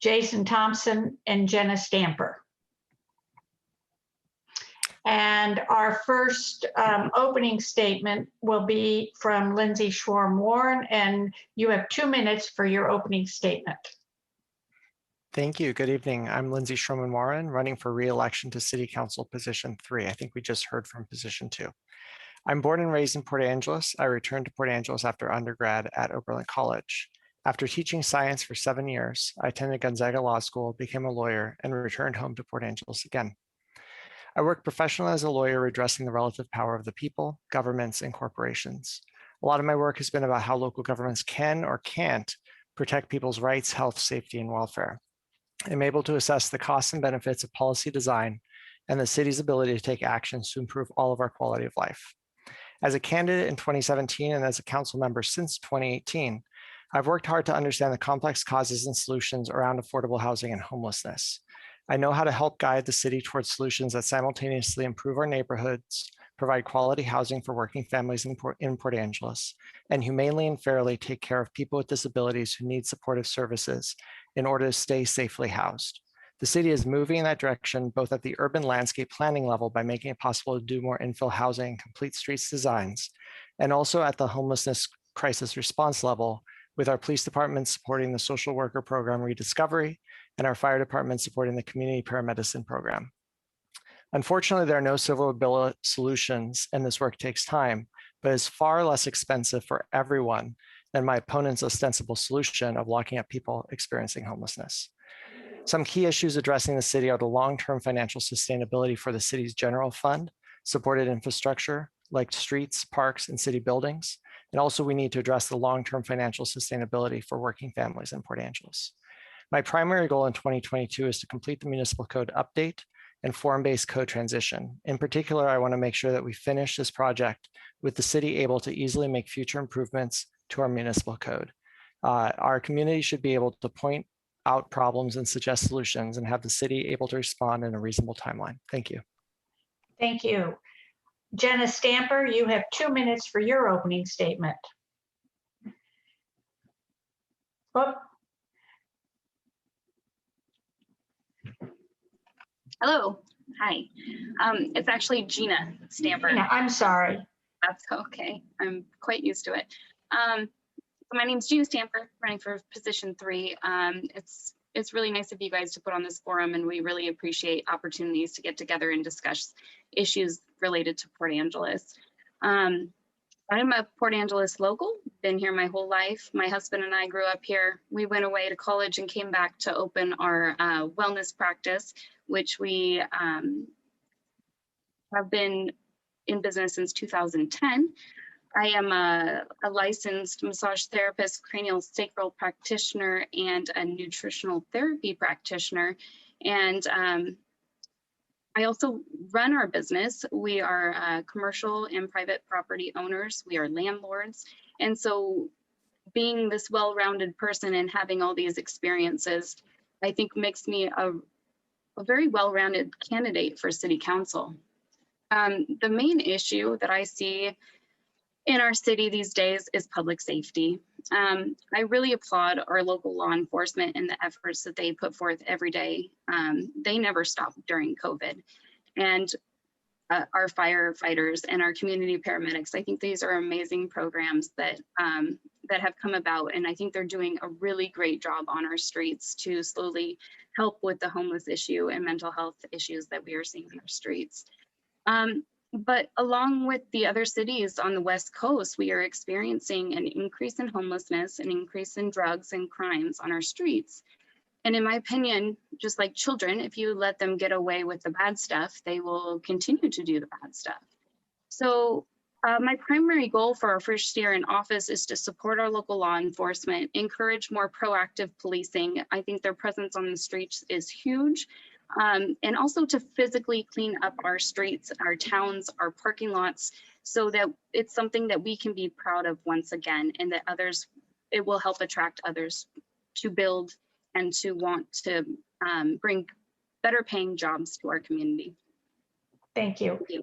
Jason Thompson, and Jena Stamper. And our first opening statement will be from Lindsey Schromen-Wawrin, and you have 2 minutes for your opening statement. Thank you. Good evening. I'm Lindsey Schromen-Wawrin, running for re-election to City Council position 3. I think we just heard from position 2. I'm born and raised in Port Angeles. I returned to Port Angeles after undergrad at Oberlin College. After teaching science for 7 years, I attended Gonzaga Law School, became a lawyer, and returned home to Port Angeles again. I work professionally as a lawyer, redressing the relative power of the people, governments, and corporations. A lot of my work has been about how local governments can or can't protect people's rights, health, safety, and welfare. I'm able to assess the costs and benefits of policy design and the city's ability to take actions to improve all of our quality of life. As a candidate in 2017 and as a council member since 2018, I've worked hard to understand the complex causes and solutions around affordable housing and homelessness. I know how to help guide the city towards solutions that simultaneously improve our neighborhoods, provide quality housing for working families in Port Angeles, and humanely and fairly take care of people with disabilities who need supportive services in order to stay safely housed. The city is moving in that direction, both at the urban landscape planning level by making it possible to do more infill housing and complete streets designs, and also at the homelessness crisis response level, with our police department supporting the social worker program Rediscovery and our fire department supporting the community paramedicine program. Unfortunately, there are no silver bullet solutions, and this work takes time, but is far less expensive for everyone than my opponent's ostensible solution of locking up people experiencing homelessness. Some key issues addressing the city are the long-term financial sustainability for the city's general fund, supported infrastructure like streets, parks, and city buildings. And also we need to address the long-term financial sustainability for working families in Port Angeles. My primary goal in 2022 is to complete the municipal code update and form-based code transition. In particular, I want to make sure that we finish this project with the city able to easily make future improvements to our municipal code. Our community should be able to point out problems and suggest solutions and have the city able to respond in a reasonable timeline. Thank you. Thank you. Jena Stamper, you have 2 minutes for your opening statement. Oh, hello, hi. It's actually Jena Stamper. Jena, I'm sorry. That's okay. I'm quite used to it. My name's Jena Stamper, running for position 3. It's really nice of you guys to put on this forum, and we really appreciate opportunities to get together and discuss issues related to Port Angeles. I'm a Port Angeles local, been here my whole life. My husband and I grew up here. We went away to college and came back to open our wellness practice, which we have been in business since 2010. I am a licensed massage therapist, cranial sacral practitioner, and a nutritional therapy practitioner. And I also run our business. We are commercial and private property owners. We are landlords. And so being this well-rounded person and having all these experiences, I think makes me a very well-rounded candidate for city council. The main issue that I see in our city these days is public safety. I really applaud our local law enforcement and the efforts that they put forth every day. They never stopped during COVID. And our firefighters and our community paramedics, I think these are amazing programs that have come about. And I think they're doing a really great job on our streets to slowly help with the homeless issue and mental health issues that we are seeing in our streets. But along with the other cities on the West Coast, we are experiencing an increase in homelessness, an increase in drugs and crimes on our streets. And in my opinion, just like children, if you let them get away with the bad stuff, they will continue to do the bad stuff. So my primary goal for our first year in office is to support our local law enforcement, encourage more proactive policing. I think their presence on the streets is huge. And also to physically clean up our streets, our towns, our parking lots, so that it's something that we can be proud of once again, and that others, it will help attract others to build and to want to bring better paying jobs to our community. Thank you. Thank you.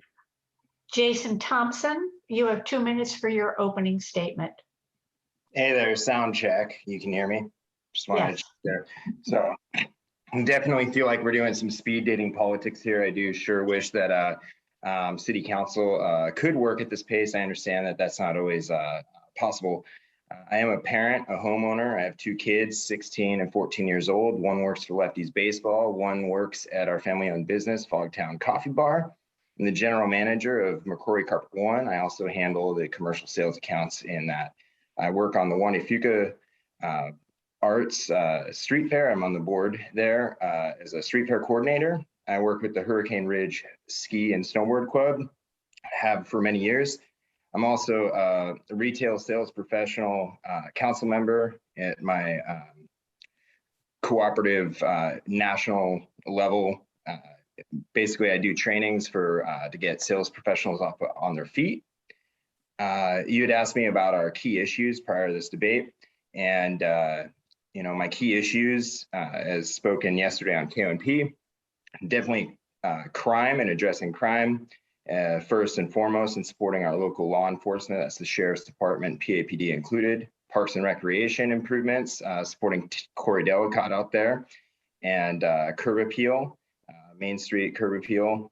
Jason Thompson, you have 2 minutes for your opening statement. Hey there, sound check. You can hear me? Just wanted to check there. So I definitely feel like we're doing some speed dating politics here. I do sure wish that city council could work at this pace. I understand that that's not always possible. I am a parent, a homeowner. I have 2 kids, 16 and 14 years old. One works for Lefties Baseball. One works at our family-owned business, Fogtown Coffee Bar. I'm the general manager of McCrory Carpet One. I also handle the commercial sales accounts in that. I work on the Wanifuka Arts Street Fair. I'm on the board there as a street fair coordinator. I work with the Hurricane Ridge Ski and Snowboard Club, have for many years. I'm also a retail sales professional, council member at my cooperative national level. Basically, I do trainings for to get sales professionals up on their feet. You had asked me about our key issues prior to this debate, and you know, my key issues, as spoken yesterday on KONP, definitely crime and addressing crime. First and foremost, in supporting our local law enforcement, that's the Sheriff's Department, PAPD included. Parks and Recreation improvements, supporting Corey Delicott out there, and curb appeal, Main Street curb appeal,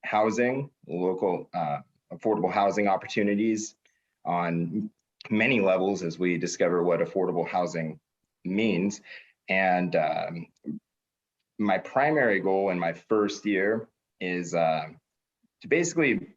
housing, local affordable housing opportunities on many levels as we discover what affordable housing means. And my primary goal in my first year is to basically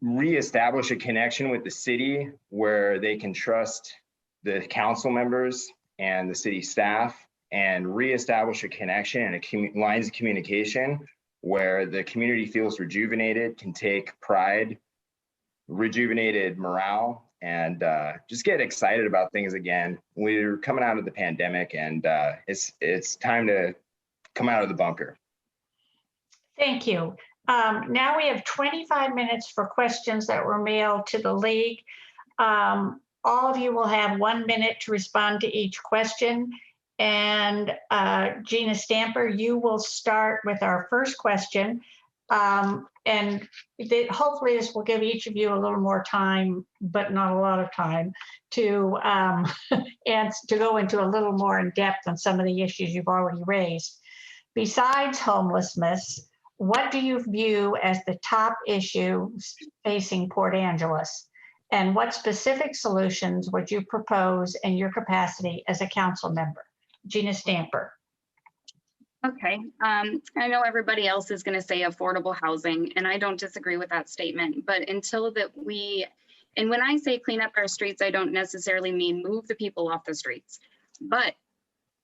reestablish a connection with the city where they can trust the council members and the city staff, and reestablish a connection and lines of communication where the community feels rejuvenated, can take pride, rejuvenated morale, and just get excited about things again. We're coming out of the pandemic, and it's time to come out of the bunker. Thank you. Now we have 25 minutes for questions that were mailed to the league. All of you will have 1 minute to respond to each question. And Jena Stamper, you will start with our first question. And hopefully this will give each of you a little more time, but not a lot of time, to to go into a little more in depth on some of the issues you've already raised. Besides homelessness, what do you view as the top issue facing Port Angeles? And what specific solutions would you propose in your capacity as a council member? Jena Stamper. Okay, I know everybody else is going to say affordable housing, and I don't disagree with that statement, but until that and when I say clean up our streets, I don't necessarily mean move the people off the streets, but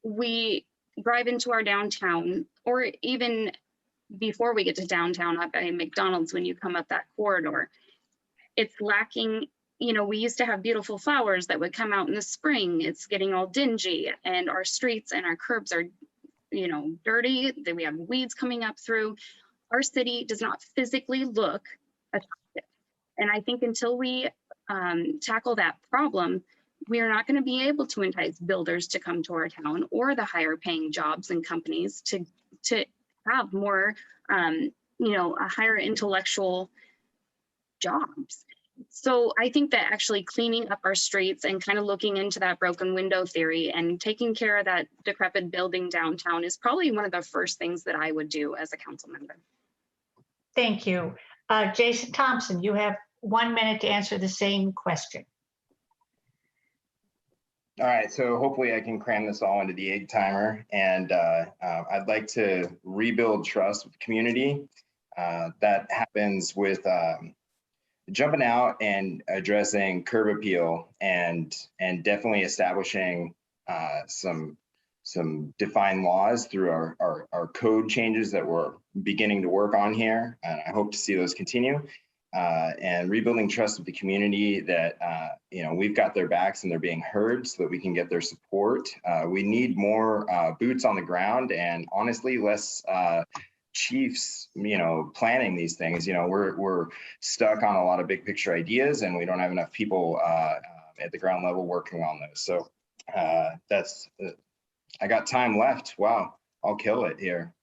we drive into our downtown, or even before we get to downtown up at McDonald's, when you come up that corridor, it's lacking. You know, we used to have beautiful flowers that would come out in the spring. It's getting all dingy, and our streets and our curbs are, you know, dirty. Then we have weeds coming up through. Our city does not physically look attractive. And I think until we tackle that problem, we are not going to be able to entice builders to come to our town, or the higher paying jobs and companies to have more, you know, a higher intellectual jobs. So I think that actually cleaning up our streets and kind of looking into that broken window theory and taking care of that decrepit building downtown is probably one of the first things that I would do as a council member. Thank you. Jason Thompson, you have 1 minute to answer the same question. All right, so hopefully I can cram this all into the egg timer, and I'd like to rebuild trust with the community. That happens with jumping out and addressing curb appeal, and definitely establishing some defined laws through our code changes that we're beginning to work on here, and I hope to see those continue. And rebuilding trust with the community that you know, we've got their backs and they're being heard, so that we can get their support. We need more boots on the ground, and honestly less chiefs, you know, planning these things. You know, we're stuck on a lot of big picture ideas, and we don't have enough people at the ground level working on those. So that's I got time left. Wow, I'll kill it here.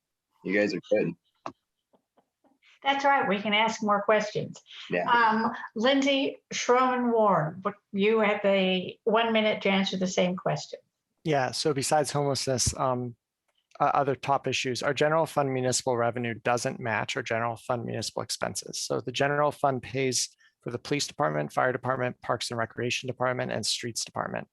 You guys are good. That's right, we can ask more questions. Yeah. Lindsey Schromen-Wawrin, you have 1 minute to answer the same question. Yeah, so besides homelessness, other top issues, our general fund municipal revenue doesn't match our general fund municipal expenses. So the general fund pays for the police department, fire department, parks and recreation department, and streets department.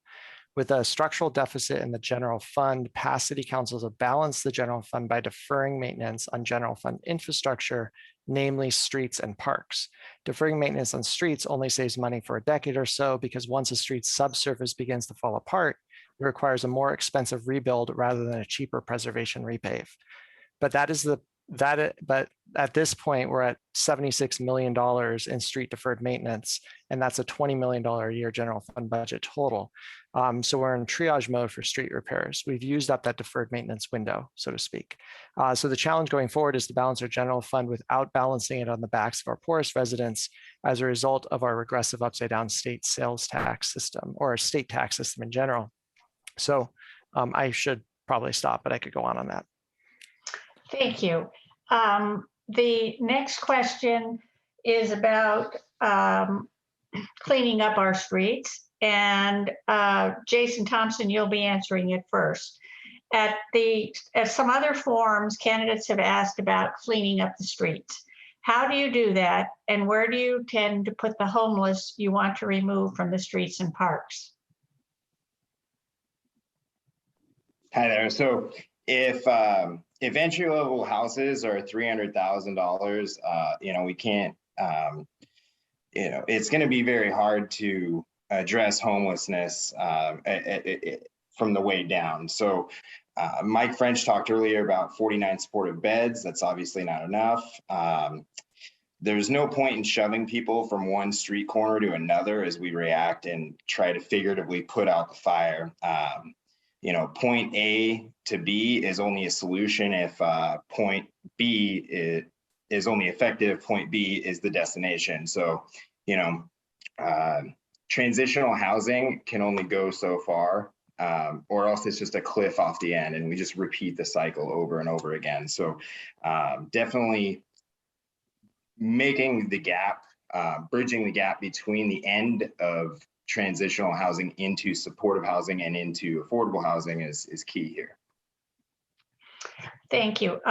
With a structural deficit in the general fund, past city councils have balanced the general fund by deferring maintenance on general fund infrastructure, namely streets and parks. Deferring maintenance on streets only saves money for a decade or so, because once a street's subsurface begins to fall apart, it requires a more expensive rebuild rather than a cheaper preservation repave. But but at this point, we're at $76 million in street deferred maintenance, and that's a $20 million a year general fund budget total. So we're in triage mode for street repairs. We've used up that deferred maintenance window, so to speak. So the challenge going forward is to balance our general fund without balancing it on the backs of our poorest residents as a result of our regressive upside down state sales tax system, or state tax system in general. So I should probably stop, but I could go on that. Thank you. The next question is about cleaning up our streets. And Jason Thompson, you'll be answering it first. At some other forums, candidates have asked about cleaning up the streets. How do you do that? And where do you tend to put the homeless you want to remove from the streets and parks? Hi there. So if entry level houses are $300,000, we can't, it's going to be very hard to address homelessness from the way down. So Mike French talked earlier about 49 supportive beds. That's obviously not enough. There's no point in shoving people from one street corner to another as we react and try to figuratively put out the fire. Point A to B is only a solution if point B is only effective, point B is the destination. So, transitional housing can only go so far, or else it's just a cliff off the end and we just repeat the cycle over and over again. So definitely making the gap, bridging the gap between the end of transitional housing into supportive housing and into affordable housing is key here. Thank you.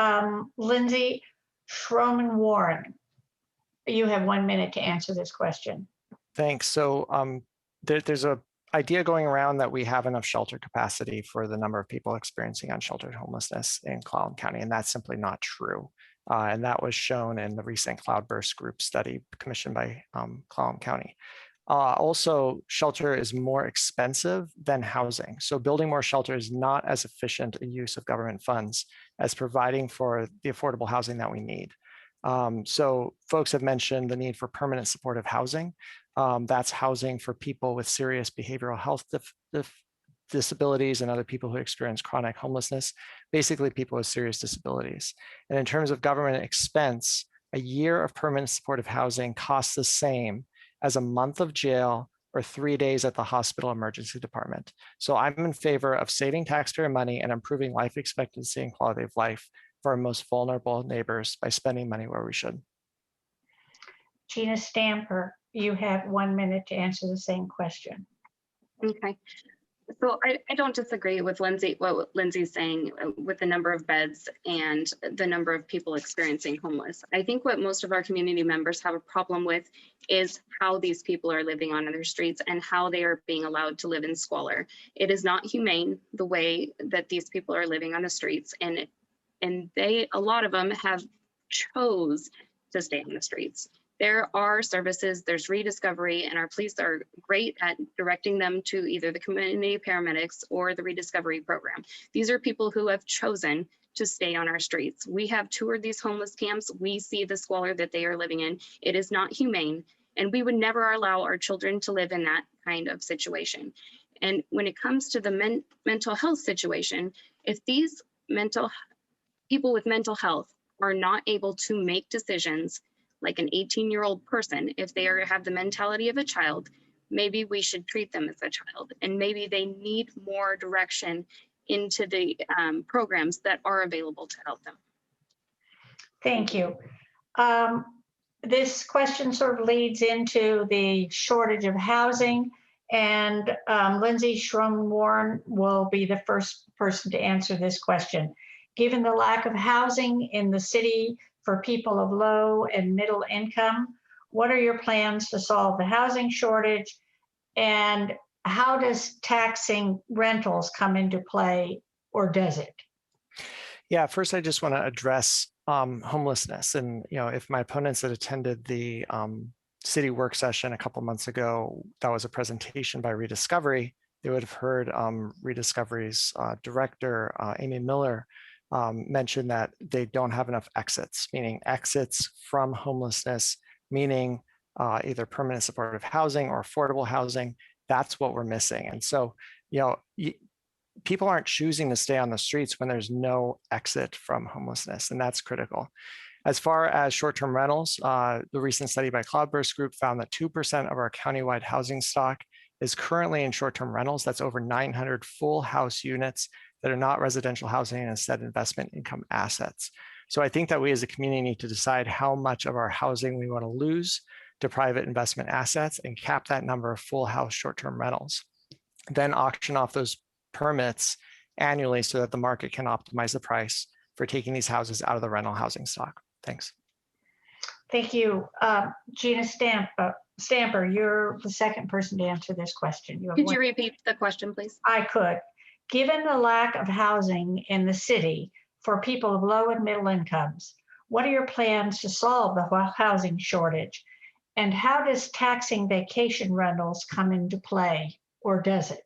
Lindsey, Schromen-Wawrin, you have 1 minute to answer this question. Thanks. So there's a idea going around that we have enough shelter capacity for the number of people experiencing unsheltered homelessness in Clallam County, and that's simply not true. And that was shown in the recent Cloudburst Group study commissioned by Clallam County. Also, shelter is more expensive than housing. So building more shelter is not as efficient a use of government funds as providing for the affordable housing that we need. So folks have mentioned the need for permanent supportive housing. That's housing for people with serious behavioral health disabilities and other people who experience chronic homelessness, basically people with serious disabilities. And in terms of government expense, a year of permanent supportive housing costs the same as a month of jail or 3 days at the hospital emergency department. So I'm in favor of saving taxpayer money and improving life expectancy and quality of life for our most vulnerable neighbors by spending money where we should. Gina Stamper, you have 1 minute to answer the same question. Okay. So I don't disagree with what Lindsey's saying with the number of beds and the number of people experiencing homeless. I think what most of our community members have a problem with is how these people are living on their streets and how they are being allowed to live in squalor. It is not humane the way that these people are living on the streets, and a lot of them have chose to stay on the streets. There are services, there's rediscovery, and our police are great at directing them to either the community paramedics or the rediscovery program. These are people who have chosen to stay on our streets. We have toured these homeless camps. We see the squalor that they are living in. It is not humane, and we would never allow our children to live in that kind of situation. And when it comes to the mental health situation, if these people with mental health are not able to make decisions like an 18-year-old person, if they have the mentality of a child, maybe we should treat them as a child, and maybe they need more direction into the programs that are available to help them. Thank you. This question sort of leads into the shortage of housing, and Lindsey Schromen-Wawrin will be the first person to answer this question. Given the lack of housing in the city for people of low and middle income, what are your plans to solve the housing shortage? And how does taxing rentals come into play, or does it? Yeah, first I just want to address homelessness. And if my opponents had attended the city work session a couple months ago, that was a presentation by Rediscovery, they would have heard Rediscovery's director, Amy Miller, mentioned that they don't have enough exits, meaning exits from homelessness, meaning either permanent supportive housing or affordable housing. That's what we're missing. And so, people aren't choosing to stay on the streets when there's no exit from homelessness, and that's critical. As far as short-term rentals, the recent study by Cloudburst Group found that 2% of our countywide housing stock is currently in short-term rentals. That's over 900 full house units that are not residential housing and instead investment income assets. So I think that we as a community need to decide how much of our housing we want to lose to private investment assets and cap that number of full house short-term rentals. Then auction off those permits annually so that the market can optimize the price for taking these houses out of the rental housing stock. Thanks. Thank you. Jena Stamper, you're the second person to answer this question. Could you repeat the question, please? I could. Given the lack of housing in the city for people of low and middle incomes, what are your plans to solve the housing shortage? And how does taxing vacation rentals come into play, or does it?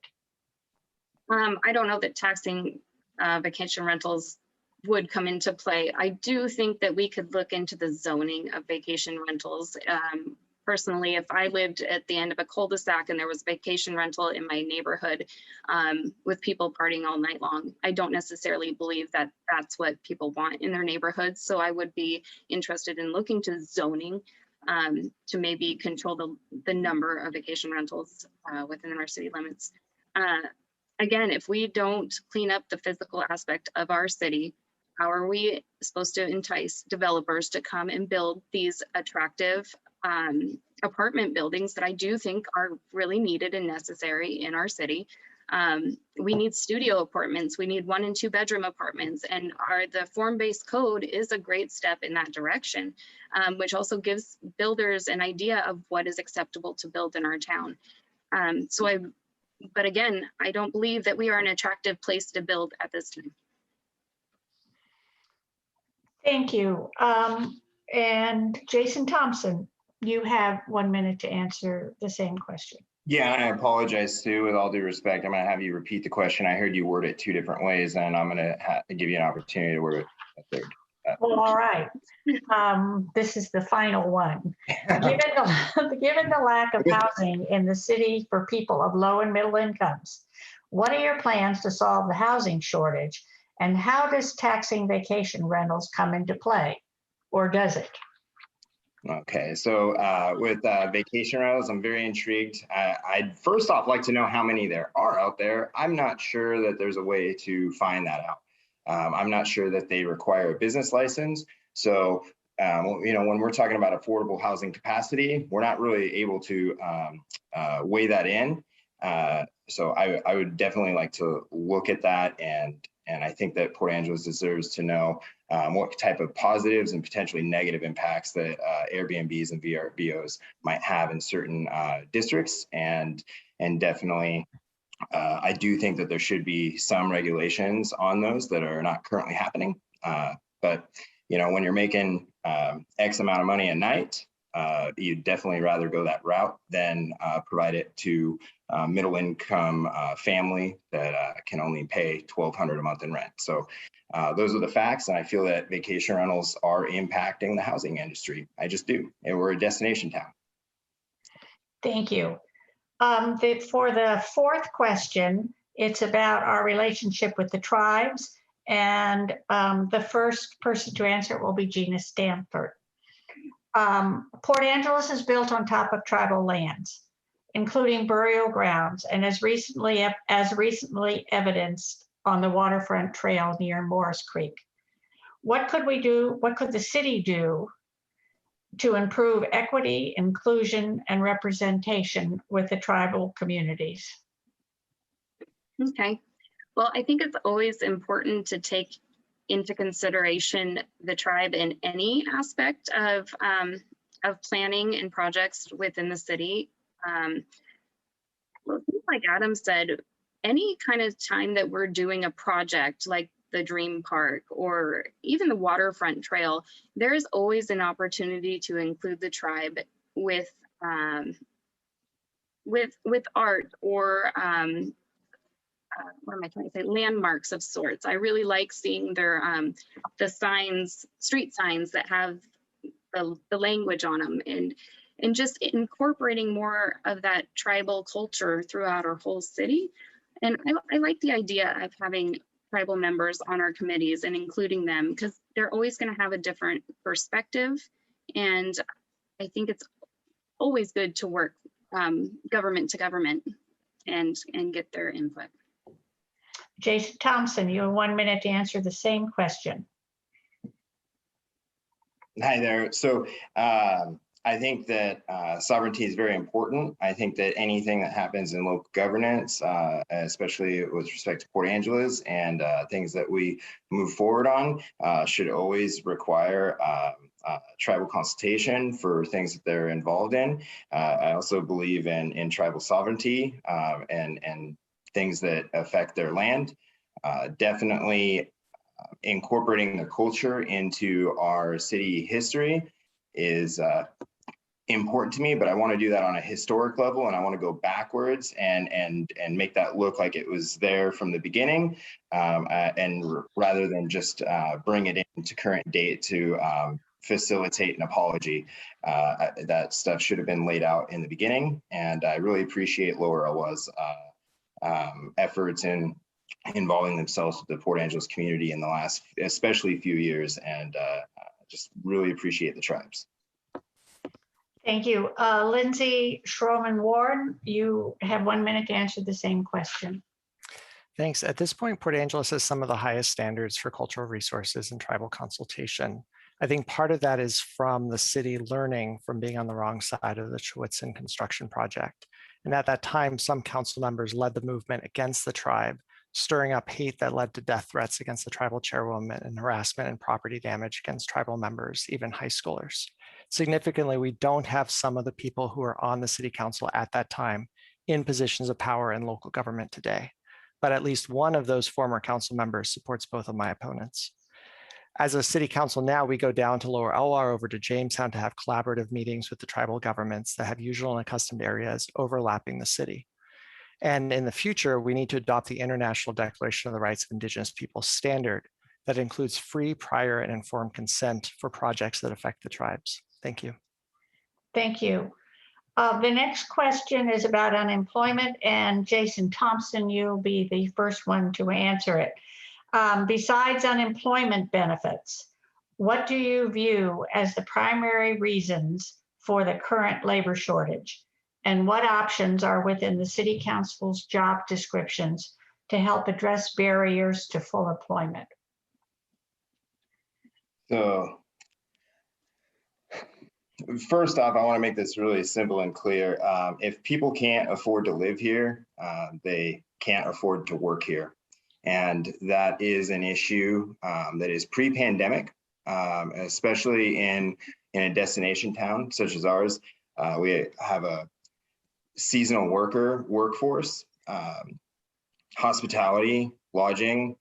I don't know that taxing vacation rentals would come into play. I do think that we could look into the zoning of vacation rentals. Personally, if I lived at the end of a cul-de-sac and there was vacation rental in my neighborhood with people partying all night long, I don't necessarily believe that that's what people want in their neighborhoods. So I would be interested in looking to zoning to maybe control the number of vacation rentals within our city limits. Again, if we don't clean up the physical aspect of our city, how are we supposed to entice developers to come and build these attractive apartment buildings that I do think are really needed and necessary in our city? We need studio apartments. We need 1 and 2 bedroom apartments, and the form-based code is a great step in that direction, which also gives builders an idea of what is acceptable to build in our town. But again, I don't believe that we are an attractive place to build at this time. Thank you. And Jason Thompson, you have 1 minute to answer the same question. Yeah, and I apologize, Sue, with all due respect. I'm going to have you repeat the question. I heard you word it 2 different ways, and I'm going to give you an opportunity to word it a third. Well, all right. This is the final one. Given the lack of housing in the city for people of low and middle incomes, what are your plans to solve the housing shortage? And how does taxing vacation rentals come into play, or does it? Okay, so with vacation rentals, I'm very intrigued. I'd first off like to know how many there are out there. I'm not sure that there's a way to find that out. I'm not sure that they require a business license. So, when we're talking about affordable housing capacity, we're not really able to weigh that in. So I would definitely like to look at that, and I think that Port Angeles deserves to know what type of positives and potentially negative impacts that Airbnbs and VRBOs might have in certain districts, and definitely I do think that there should be some regulations on those that are not currently happening. But when you're making X amount of money a night, you'd definitely rather go that route than provide it to middle income family that can only pay $1,200 a month in rent. So those are the facts, and I feel that vacation rentals are impacting the housing industry. I just do, and we're a destination town. Thank you. For the fourth question, it's about our relationship with the tribes, and the first person to answer it will be Jena Stamper. Port Angeles is built on top of tribal lands, including burial grounds, and as recently evidenced on the waterfront trail near Morris Creek. What could we do? What could the city do to improve equity, inclusion, and representation with the tribal communities? Okay. Well, I think it's always important to take into consideration the tribe in any aspect of planning and projects within the city. Well, like Adam said, any kind of time that we're doing a project like the Dream Park or even the waterfront trail, there is always an opportunity to include the tribe with art or what am I trying to say? Landmarks of sorts. I really like seeing their the signs, street signs that have the language on them, and just incorporating more of that tribal culture throughout our whole city. And I like the idea of having tribal members on our committees and including them, because they're always going to have a different perspective. And I think it's always good to work government to government and get their input. Jason Thompson, you have 1 minute to answer the same question. Hi there. So I think that sovereignty is very important. I think that anything that happens in local governance, especially with respect to Port Angeles and things that we move forward on, should always require tribal consultation for things that they're involved in. I also believe in tribal sovereignty and things that affect their land. Definitely incorporating the culture into our city history is important to me, but I want to do that on a historic level, and I want to go backwards and make that look like it was there from the beginning, and rather than just bring it into current date to facilitate an apology. That stuff should have been laid out in the beginning, and I really appreciate Lower Elwha's efforts in involving themselves with the Port Angeles community in the last, especially few years, and just really appreciate the tribes. Thank you. Lindsey Schromen-Wawrin, you have 1 minute to answer the same question. Thanks. At this point, Port Angeles has some of the highest standards for cultural resources and tribal consultation. I think part of that is from the city learning from being on the wrong side of the Chiwitson construction project. And at that time, some council members led the movement against the tribe, stirring up hate that led to death threats against the tribal chairwoman and harassment and property damage against tribal members, even high schoolers. Significantly, we don't have some of the people who were on the city council at that time in positions of power in local government today. But at least one of those former council members supports both of my opponents. As a city council now, we go down to Lower Elwha over to Jamestown to have collaborative meetings with the tribal governments that have usual and accustomed areas overlapping the city. And in the future, we need to adopt the International Declaration of the Rights of Indigenous Peoples standard that includes free, prior, and informed consent for projects that affect the tribes. Thank you. Thank you. The next question is about unemployment, and Jason Thompson, you'll be the first one to answer it. Besides unemployment benefits, what do you view as the primary reasons for the current labor shortage? And what options are within the City Council's job descriptions to help address barriers to full employment? So first off, I want to make this really simple and clear. If people can't afford to live here, they can't afford to work here. And that is an issue that is pre-pandemic, especially in a destination town such as ours. We have a seasonal workforce, hospitality, lodging.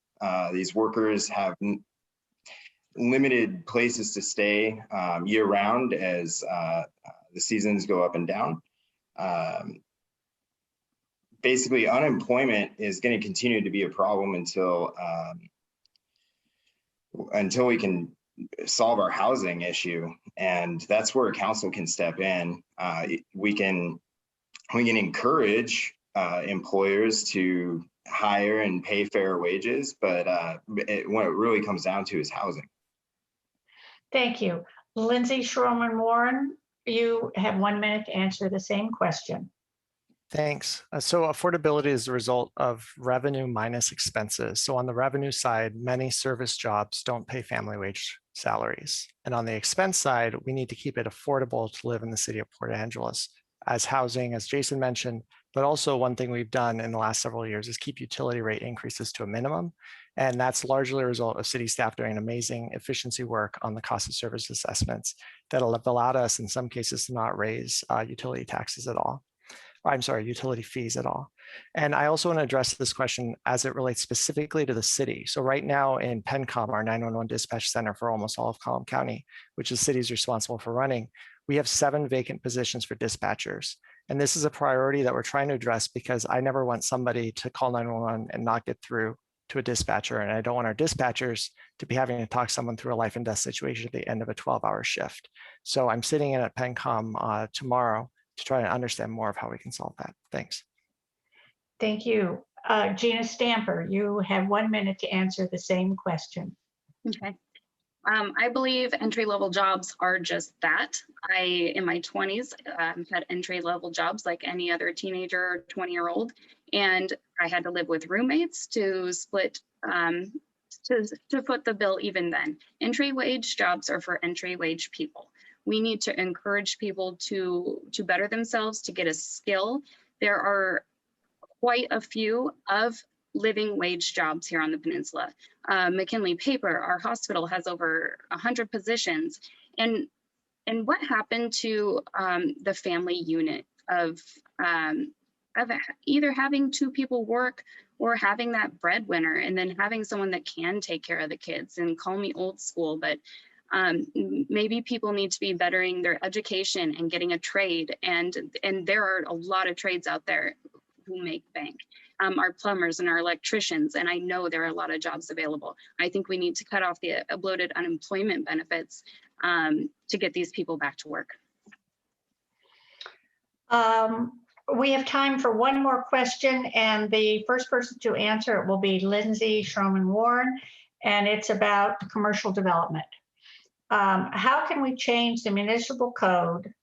These workers have limited places to stay year round as the seasons go up and down. Basically, unemployment is going to continue to be a problem until we can solve our housing issue, and that's where council can step in. We can encourage employers to hire and pay fair wages, but what it really comes down to is housing. Thank you. Lindsey Schromen-Wawrin, you have 1 minute to answer the same question. Thanks. So affordability is the result of revenue minus expenses. So on the revenue side, many service jobs don't pay family wage salaries. And on the expense side, we need to keep it affordable to live in the city of Port Angeles as housing, as Jason mentioned, but also one thing we've done in the last several years is keep utility rate increases to a minimum. And that's largely a result of city staff doing amazing efficiency work on the cost of service assessments that have allowed us in some cases to not raise utility taxes at all. I'm sorry, utility fees at all. And I also want to address this question as it relates specifically to the city. So right now in PennCom, our 911 dispatch center for almost all of Clallam County, which the city is responsible for running, we have 7 vacant positions for dispatchers. And this is a priority that we're trying to address because I never want somebody to call 911 and not get through to a dispatcher. And I don't want our dispatchers to be having to talk someone through a life and death situation at the end of a 12-hour shift. So I'm sitting in at PennCom tomorrow to try to understand more of how we can solve that. Thanks. Thank you. Gina Stamper, you have 1 minute to answer the same question. Okay. I believe entry-level jobs are just that. In my 20s, had entry-level jobs like any other teenager or 20-year-old, and I had to live with roommates to split to foot the bill even then. Entry wage jobs are for entry wage people. We need to encourage people to better themselves, to get a skill. There are quite a few of living wage jobs here on the peninsula. McKinley Paper, our hospital, has over 100 positions. And what happened to the family unit of either having two people work or having that breadwinner and then having someone that can take care of the kids? And call me old school, but maybe people need to be bettering their education and getting a trade. And there are a lot of trades out there who make bank. Our plumbers and our electricians, and I know there are a lot of jobs available. I think we need to cut off the bloated unemployment benefits to get these people back to work. We have time for one more question, and the first person to answer it will be Lindsey Schromen-Wawrin, and it's about commercial development. How can we change the municipal code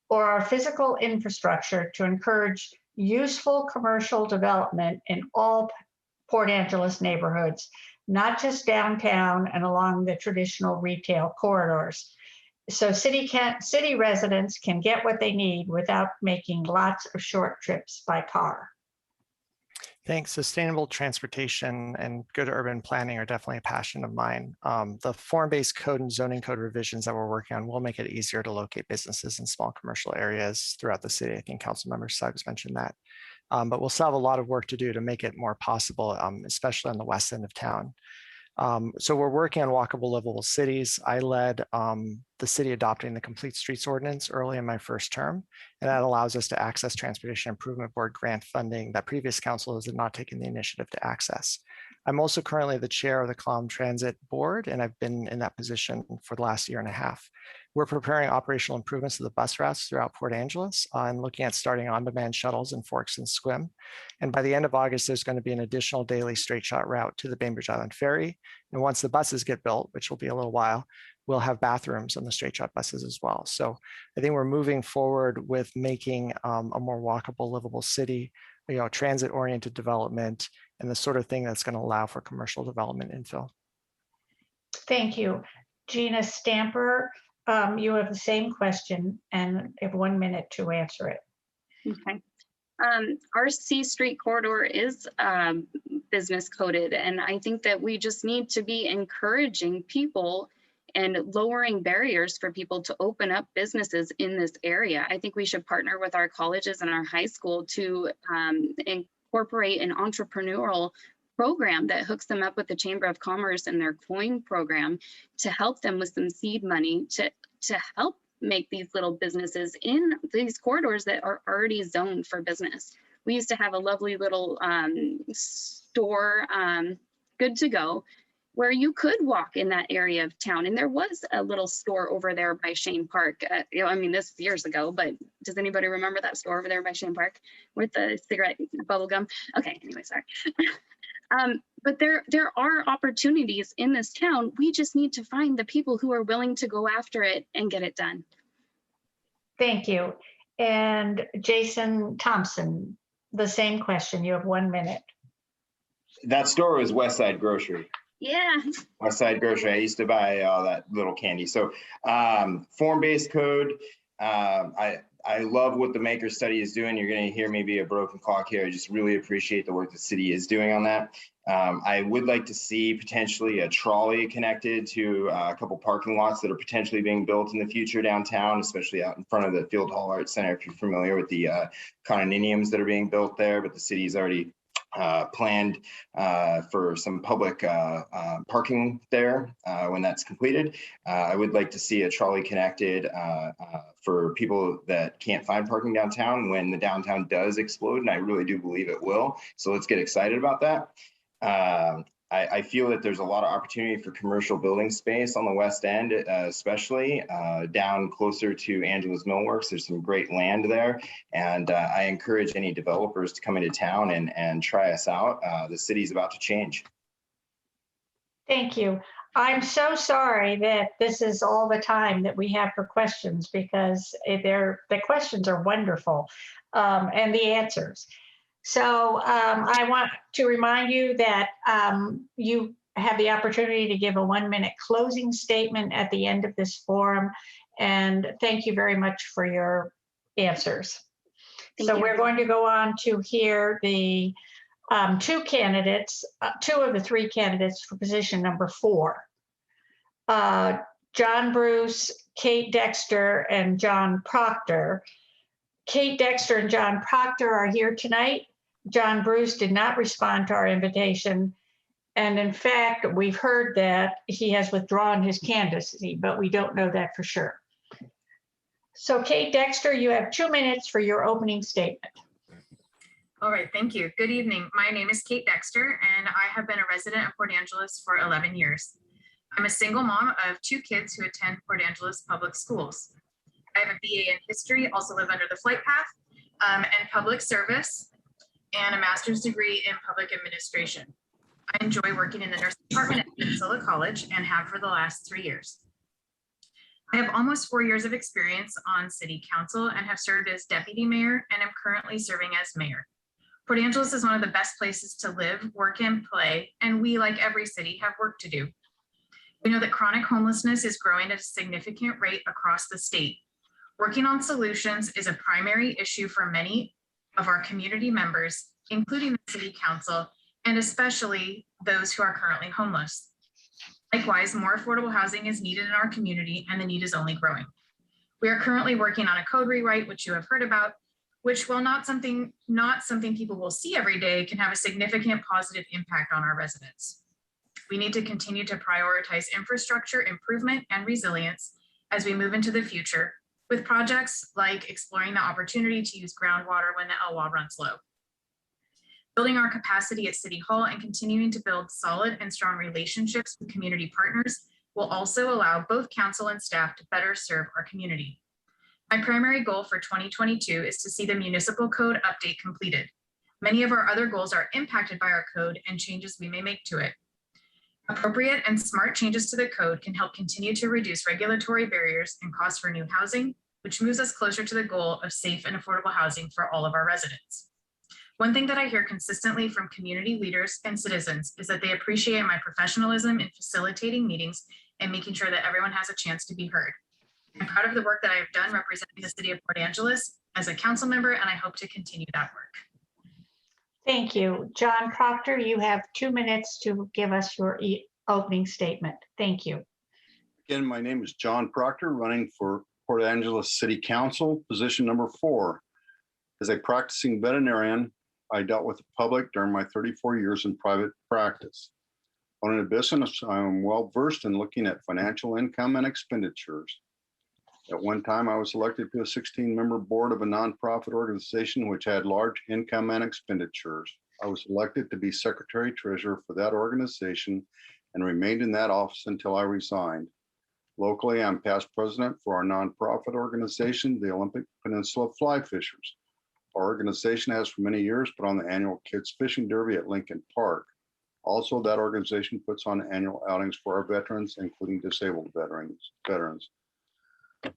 or our physical infrastructure to encourage useful commercial development in all Port Angeles neighborhoods, not just downtown and along the traditional retail corridors, so city residents can get what they need without making lots of short trips by car? Thanks. Sustainable transportation and good urban planning are definitely a passion of mine. The form-based code and zoning code revisions that we're working on will make it easier to locate businesses in small commercial areas throughout the city. I think Councilmember Suggs mentioned that. But we'll still have a lot of work to do to make it more possible, especially on the west end of town. So we're working on walkable, livable cities. I led the city adopting the Complete Streets Ordinance early in my first term, and that allows us to access Transportation Improvement Board grant funding that previous councils had not taken the initiative to access. I'm also currently the chair of the Clallam Transit Board, and I've been in that position for the last year and a half. We're preparing operational improvements to the bus routes throughout Port Angeles and looking at starting on-demand shuttles in Forks and Sequim. And by the end of August, there's going to be an additional daily straight shot route to the Bainbridge Island Ferry. And once the buses get built, which will be a little while, we'll have bathrooms on the straight shot buses as well. So I think we're moving forward with making a more walkable, livable city, transit-oriented development, and the sort of thing that's going to allow for commercial development infill. Thank you. Jena Stamper, you have the same question and have 1 minute to answer it. Okay. Our C Street corridor is business coded, and I think that we just need to be encouraging people and lowering barriers for people to open up businesses in this area. I think we should partner with our colleges and our high school to incorporate an entrepreneurial program that hooks them up with the Chamber of Commerce and their coin program to help them with some seed money to help make these little businesses in these corridors that are already zoned for business. We used to have a lovely little store, Good to Go, where you could walk in that area of town. And there was a little store over there by Shane Park. I mean, this is years ago, but does anybody remember that store over there by Shane Park with the cigarette bubble gum? Okay, anyway, sorry. But there are opportunities in this town. We just need to find the people who are willing to go after it and get it done. Thank you. And Jason Thompson, the same question. You have 1 minute. That store was Westside Grocery. Yeah. Westside Grocery. I used to buy all that little candy. So form-based code. I love what the maker study is doing. You're going to hear maybe a broken clock here. I just really appreciate the work the city is doing on that. I would like to see potentially a trolley connected to a couple parking lots that are potentially being built in the future downtown, especially out in front of the Field Hall Arts Center, if you're familiar with the condominiums that are being built there, but the city's already planned for some public parking there when that's completed. I would like to see a trolley connected for people that can't find parking downtown when the downtown does explode, and I really do believe it will. So let's get excited about that. I feel that there's a lot of opportunity for commercial building space on the west end, especially down closer to Angelo's Millworks. There's some great land there, and I encourage any developers to come into town and try us out. The city's about to change. Thank you. I'm so sorry that this is all the time that we have for questions, because the questions are wonderful and the answers. So I want to remind you that you have the opportunity to give a 1-minute closing statement at the end of this forum. And thank you very much for your answers. So we're going to go on to hear the two of the three candidates for position number 4. John Bruce, Kate Dexter, and John Procter. Kate Dexter and John Procter are here tonight. John Bruce did not respond to our invitation. And in fact, we've heard that he has withdrawn his candidacy, but we don't know that for sure. So Kate Dexter, you have 2 minutes for your opening statement. All right, thank you. Good evening. My name is Kate Dexter, and I have been a resident of Port Angeles for 11 years. I'm a single mom of 2 kids who attend Port Angeles public schools. I have a BA in history, also live under the flight path, and public service, and a master's degree in public administration. I enjoy working in the nursing department at Peninsula College and have for the last 3 years. I have almost 4 years of experience on city council and have served as deputy mayor and am currently serving as mayor. Port Angeles is one of the best places to live, work, and play, and we, like every city, have work to do. We know that chronic homelessness is growing at a significant rate across the state. Working on solutions is a primary issue for many of our community members, including the city council, and especially those who are currently homeless. Likewise, more affordable housing is needed in our community, and the need is only growing. We are currently working on a code rewrite, which you have heard about, which, while not something people will see every day, can have a significant positive impact on our residents. We need to continue to prioritize infrastructure improvement and resilience as we move into the future, with projects like exploring the opportunity to use groundwater when the LWA runs low. Building our capacity at City Hall and continuing to build solid and strong relationships with community partners will also allow both council and staff to better serve our community. My primary goal for 2022 is to see the municipal code update completed. Many of our other goals are impacted by our code and changes we may make to it. Appropriate and smart changes to the code can help continue to reduce regulatory barriers and costs for new housing, which moves us closer to the goal of safe and affordable housing for all of our residents. One thing that I hear consistently from community leaders and citizens is that they appreciate my professionalism in facilitating meetings and making sure that everyone has a chance to be heard. I'm proud of the work that I have done representing the city of Port Angeles as a council member, and I hope to continue that work. Thank you. John Procter, you have 2 minutes to give us your opening statement. Thank you. Again, my name is John Procter, running for Port Angeles City Council, position number 4. As a practicing veterinarian, I dealt with the public during my 34 years in private practice. Owning a business, I am well versed in looking at financial income and expenditures. At one time, I was elected to a 16-member board of a nonprofit organization which had large income and expenditures. I was elected to be secretary treasurer for that organization and remained in that office until I resigned. Locally, I'm past president for our nonprofit organization, the Olympic Peninsula Fly Fishers. Our organization has for many years put on the annual Kids Fishing Derby at Lincoln Park. Also, that organization puts on annual outings for our veterans, including disabled veterans.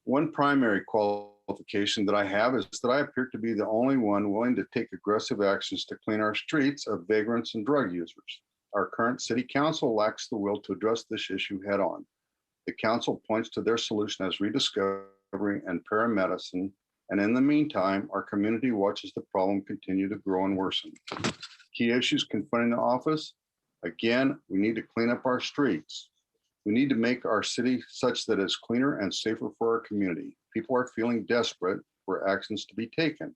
One primary qualification that I have is that I appear to be the only one willing to take aggressive actions to clean our streets of vagrants and drug users. Our current city council lacks the will to address this issue head on. The council points to their solution as rediscovery and paramedicine, and in the meantime, our community watches the problem continue to grow and worsen. Key issues confronting the office: again, we need to clean up our streets. We need to make our city such that it's cleaner and safer for our community. People are feeling desperate for actions to be taken.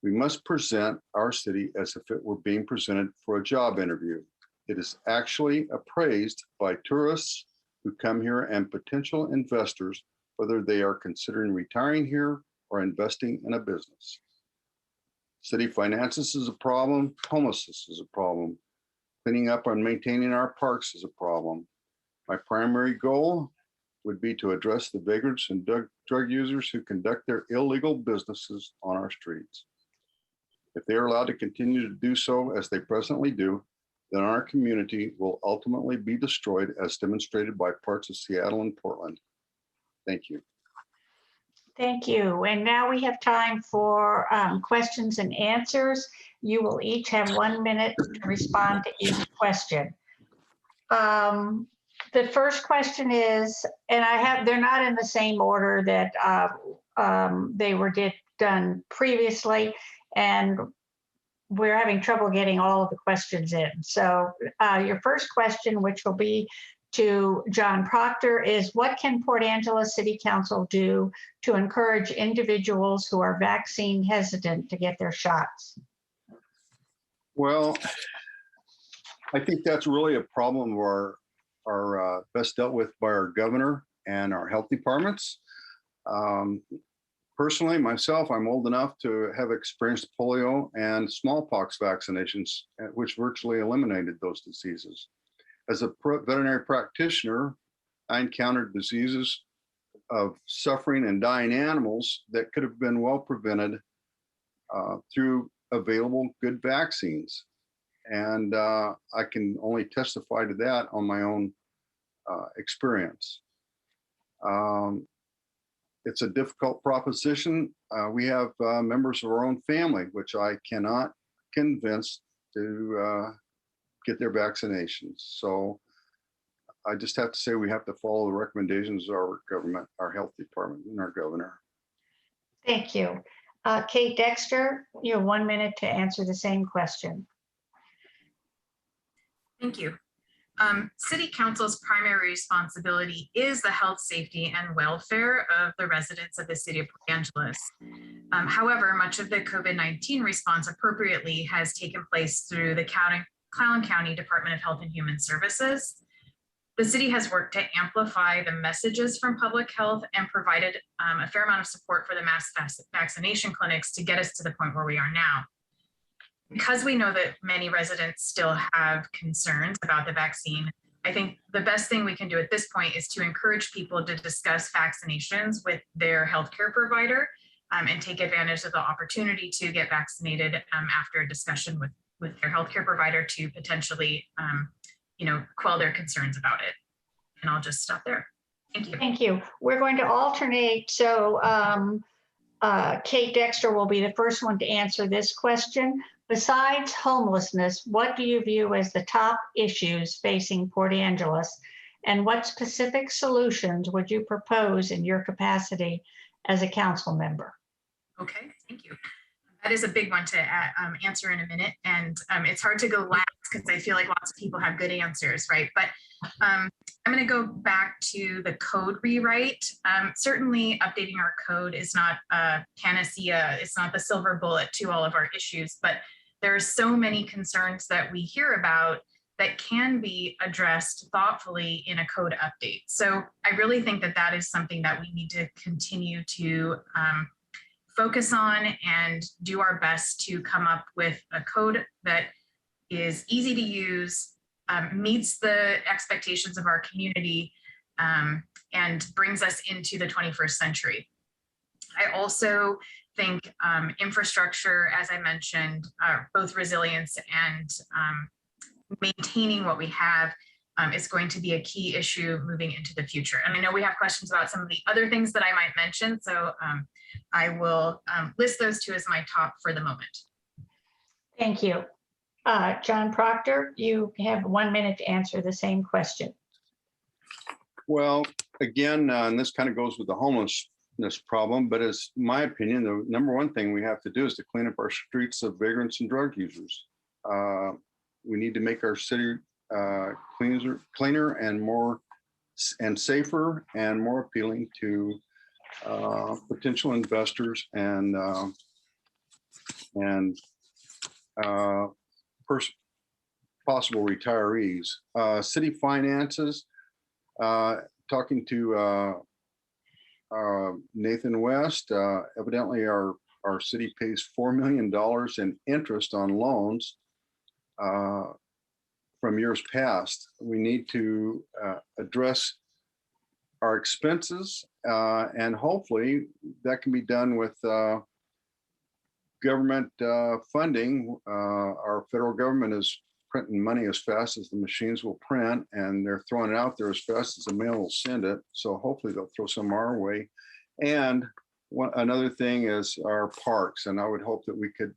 We must present our city as if it were being presented for a job interview. It is actually appraised by tourists who come here and potential investors, whether they are considering retiring here or investing in a business. City finances is a problem. Homelessness is a problem. Cleaning up and maintaining our parks is a problem. My primary goal would be to address the vagrants and drug users who conduct their illegal businesses on our streets. If they are allowed to continue to do so as they presently do, then our community will ultimately be destroyed, as demonstrated by parts of Seattle and Portland. Thank you. Thank you. And now we have time for questions and answers. You will each have 1 minute to respond to each question. the first question is, and they're not in the same order that they were done previously, and we're having trouble getting all of the questions in. So your first question, which will be to John Procter, is what can Port Angeles City Council do to encourage individuals who are vaccine hesitant to get their shots? Well, I think that's really a problem of our best dealt with by our governor and our health departments. Personally, myself, I'm old enough to have experienced polio and smallpox vaccinations, which virtually eliminated those diseases. As a veterinary practitioner, I encountered diseases of suffering and dying animals that could have been well prevented through available good vaccines. And I can only testify to that on my own experience. It's a difficult proposition. We have members of our own family, which I cannot convince to get their vaccinations. So I just have to say we have to follow the recommendations of our government, our health department, and our governor. Thank you. Kate Dexter, you have 1 minute to answer the same question. Thank you. City Council's primary responsibility is the health, safety, and welfare of the residents of the city of Port Angeles. However, much of the COVID-19 response appropriately has taken place through the Clallam County Department of Health and Human Services. The city has worked to amplify the messages from public health and provided a fair amount of support for the mass vaccination clinics to get us to the point where we are now. Because we know that many residents still have concerns about the vaccine, I think the best thing we can do at this point is to encourage people to discuss vaccinations with their healthcare provider and take advantage of the opportunity to get vaccinated after a discussion with their healthcare provider to potentially, quell their concerns about it. And I'll just stop there. Thank you. Thank you. We're going to alternate. So Kate Dexter will be the first one to answer this question. Besides homelessness, what do you view as the top issues facing Port Angeles? And what specific solutions would you propose in your capacity as a council member? Okay, thank you. That is a big one to answer in a minute. And it's hard to go last because I feel like lots of people have good answers, right? But I'm going to go back to the code rewrite. Certainly updating our code is not a panacea. It's not the silver bullet to all of our issues, but there are so many concerns that we hear about that can be addressed thoughtfully in a code update. So I really think that that is something that we need to continue to focus on and do our best to come up with a code that is easy to use, meets the expectations of our community, and brings us into the 21st century. I also think infrastructure, as I mentioned, both resilience and maintaining what we have is going to be a key issue moving into the future. And I know we have questions about some of the other things that I might mention, so I will list those two as my top for the moment. Thank you. John Procter, you have 1 minute to answer the same question. Well, again, and this kind of goes with the homelessness problem, but it's my opinion, the number one thing we have to do is to clean up our streets of vagrants and drug users. We need to make our city cleaner and more and safer and more appealing to potential investors and possible retirees. City finances, talking to Nathan West, evidently our city pays $4 million in interest on loans from years past. We need to address our expenses, and hopefully that can be done with government funding. Our federal government is printing money as fast as the machines will print, and they're throwing it out there as fast as the mail will send it. So hopefully they'll throw some our way. And another thing is our parks, and I would hope that we could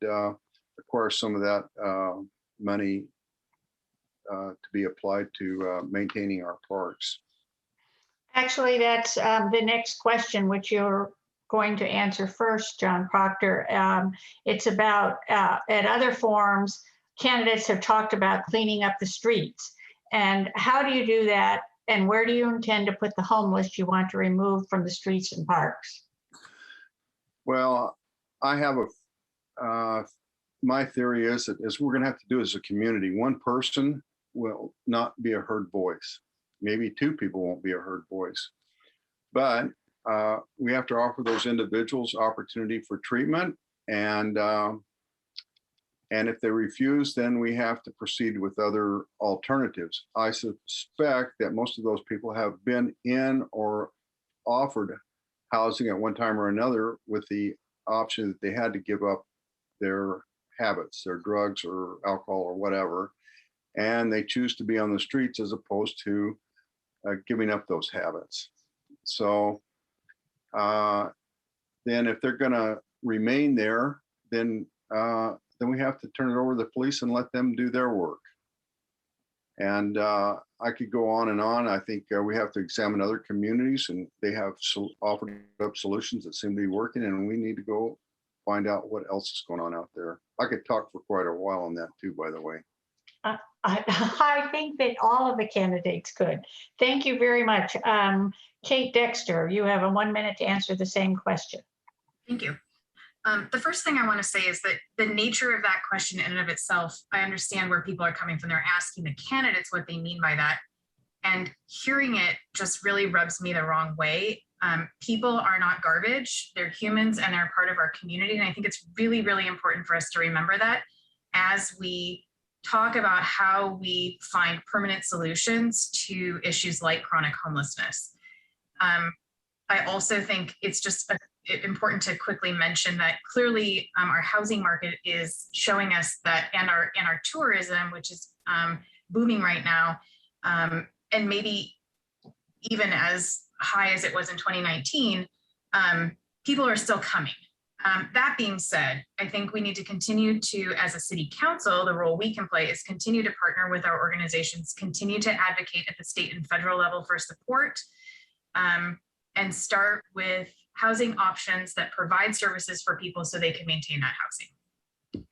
acquire some of that money to be applied to maintaining our parks. Actually, that's the next question, which you're going to answer first, John Procter. It's about, at other forums, candidates have talked about cleaning up the streets. And how do you do that? And where do you intend to put the homeless you want to remove from the streets and parks? Well, I have my theory is that as we're going to have to do as a community, one person will not be a heard voice. Maybe two people won't be a heard voice, but we have to offer those individuals opportunity for treatment, and if they refuse, then we have to proceed with other alternatives. I suspect that most of those people have been in or offered housing at one time or another with the option that they had to give up their habits, their drugs or alcohol or whatever, and they choose to be on the streets as opposed to giving up those habits. So then if they're going to remain there, then we have to turn it over to the police and let them do their work. And I could go on and on. I think we have to examine other communities, and they have offered up solutions that seem to be working, and we need to go find out what else is going on out there. I could talk for quite a while on that too, by the way. I think that all of the candidates could. Thank you very much. Kate Dexter, you have 1 minute to answer the same question. Thank you. The first thing I want to say is that the nature of that question in and of itself, I understand where people are coming from. They're asking the candidates what they mean by that. And hearing it just really rubs me the wrong way. People are not garbage. They're humans and they're part of our community. And I think it's really, really important for us to remember that as we talk about how we find permanent solutions to issues like chronic homelessness. I also think it's just important to quickly mention that clearly our housing market is showing us that, and our tourism, which is booming right now, and maybe even as high as it was in 2019, people are still coming. That being said, I think we need to continue to, as a city council, the role we can play is continue to partner with our organizations, continue to advocate at the state and federal level for support, and start with housing options that provide services for people so they can maintain that housing.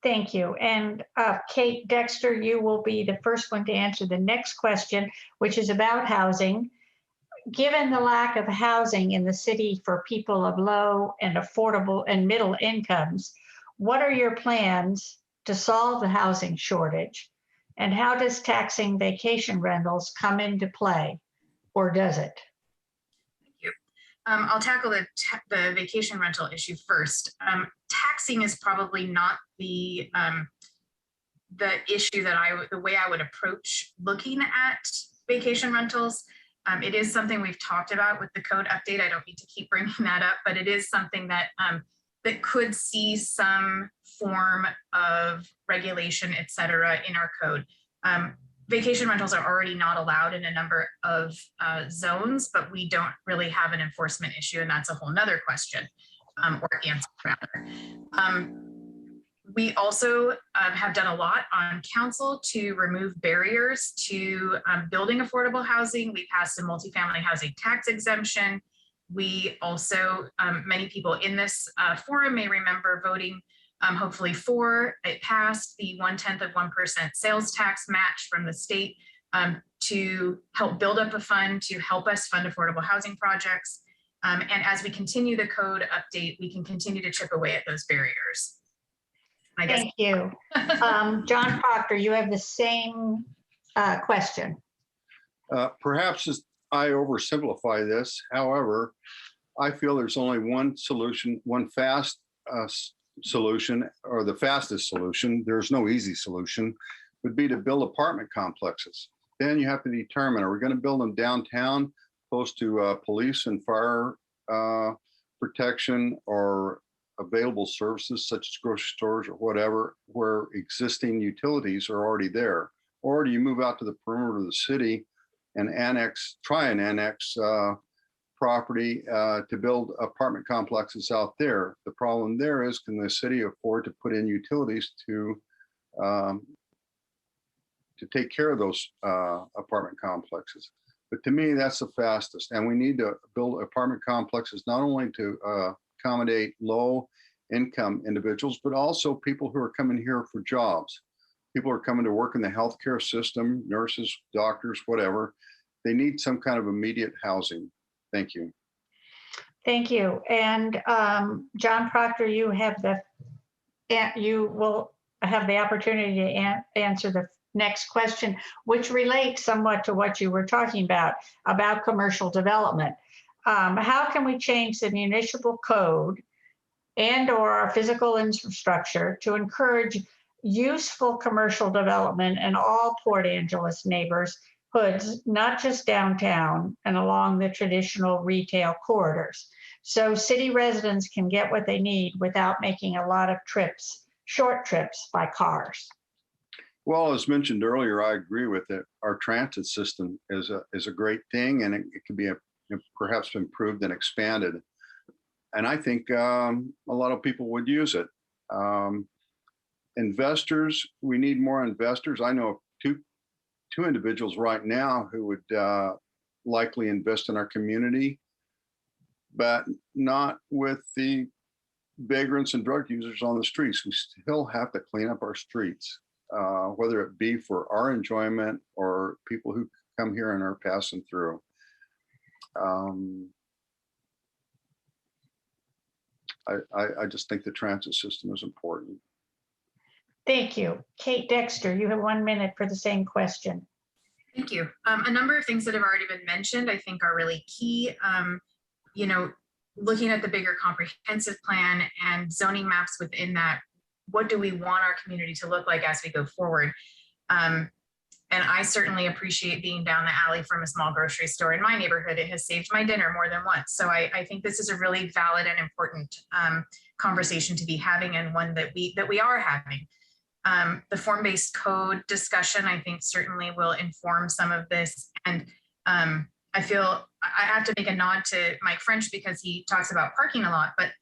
Thank you. And Kate Dexter, you will be the first one to answer the next question, which is about housing. Given the lack of housing in the city for people of low and affordable and middle incomes, what are your plans to solve the housing shortage? And how does taxing vacation rentals come into play, or does it? Thank you. I'll tackle the vacation rental issue first. Taxing is probably not the issue that the way I would approach looking at vacation rentals. It is something we've talked about with the code update. I don't need to keep bringing that up, but it is something that that could see some form of regulation, et cetera, in our code. Vacation rentals are already not allowed in a number of zones, but we don't really have an enforcement issue, and that's a whole nother question, or answer rather. We also have done a lot on council to remove barriers to building affordable housing. We passed a multifamily housing tax exemption. We also, many people in this forum may remember voting hopefully for, it passed the 0.1% sales tax match from the state to help build up a fund to help us fund affordable housing projects. And as we continue the code update, we can continue to chip away at those barriers. Thank you. John Procter, you have the same question. Perhaps I oversimplify this. However, I feel there's only one solution, one fast solution, or the fastest solution. There's no easy solution, would be to build apartment complexes. Then you have to determine, are we going to build them downtown, close to police and fire protection, or available services such as grocery stores or whatever, where existing utilities are already there? Or do you move out to the perimeter of the city and try and annex property to build apartment complexes out there? The problem there is, can the city afford to put in utilities to to take care of those apartment complexes. But to me, that's the fastest. And we need to build apartment complexes not only to accommodate low income individuals, but also people who are coming here for jobs. People are coming to work in the healthcare system, nurses, doctors, whatever. They need some kind of immediate housing. Thank you. Thank you. And John Procter, you will have the opportunity to answer the next question, which relates somewhat to what you were talking about commercial development. How can we change the municipal code and/or our physical infrastructure to encourage useful commercial development in all Port Angeles neighborhoods, not just downtown and along the traditional retail corridors, so city residents can get what they need without making a lot of trips, short trips by cars? Well, as mentioned earlier, I agree with it. Our transit system is a great thing, and it could be perhaps improved and expanded. And I think a lot of people would use it. Investors, we need more investors. I know two individuals right now who would likely invest in our community, but not with the vagrants and drug users on the streets. We still have to clean up our streets, whether it be for our enjoyment or people who come here and are passing through. I just think the transit system is important. Thank you. Kate Dexter, you have 1 minute for the same question. Thank you. A number of things that have already been mentioned, I think, are really key. You know, looking at the bigger comprehensive plan and zoning maps within that, what do we want our community to look like as we go forward? And I certainly appreciate being down the alley from a small grocery store in my neighborhood. It has saved my dinner more than once. So I think this is a really valid and important conversation to be having, and one that we are having. The form-based code discussion, I think, certainly will inform some of this. And I feel I have to make a nod to Mike French because he talks about parking a lot. But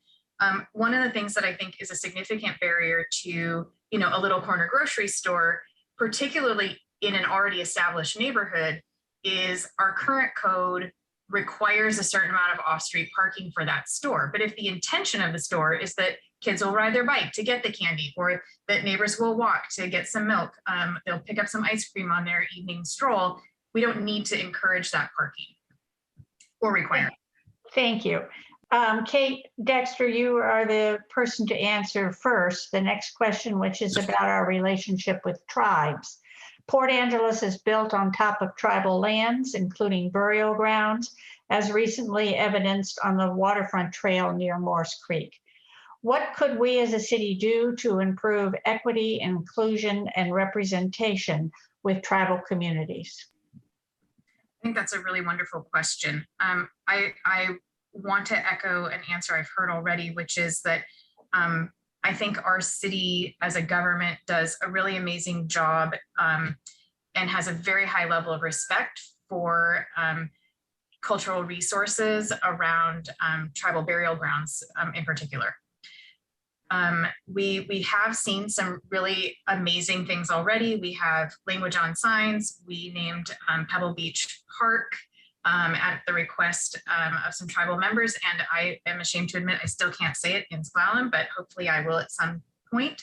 one of the things that I think is a significant barrier to, you know, a little corner grocery store, particularly in an already established neighborhood, is our current code requires a certain amount of off-street parking for that store. But if the intention of the store is that kids will ride their bike to get the candy, or that neighbors will walk to get some milk, they'll pick up some ice cream on their evening stroll, we don't need to encourage that parking or require it. Thank you. Kate Dexter, you are the person to answer first the next question, which is about our relationship with tribes. Port Angeles is built on top of tribal lands, including burial grounds, as recently evidenced on the waterfront trail near Morse Creek. What could we as a city do to improve equity, inclusion, and representation with tribal communities? I think that's a really wonderful question. I want to echo an answer I've heard already, which is that I think our city as a government does a really amazing job and has a very high level of respect for cultural resources around tribal burial grounds in particular. We have seen some really amazing things already. We have language on signs. We named Pebble Beach Park at the request of some tribal members. And I am ashamed to admit I still can't say it in Clallam, but hopefully I will at some point.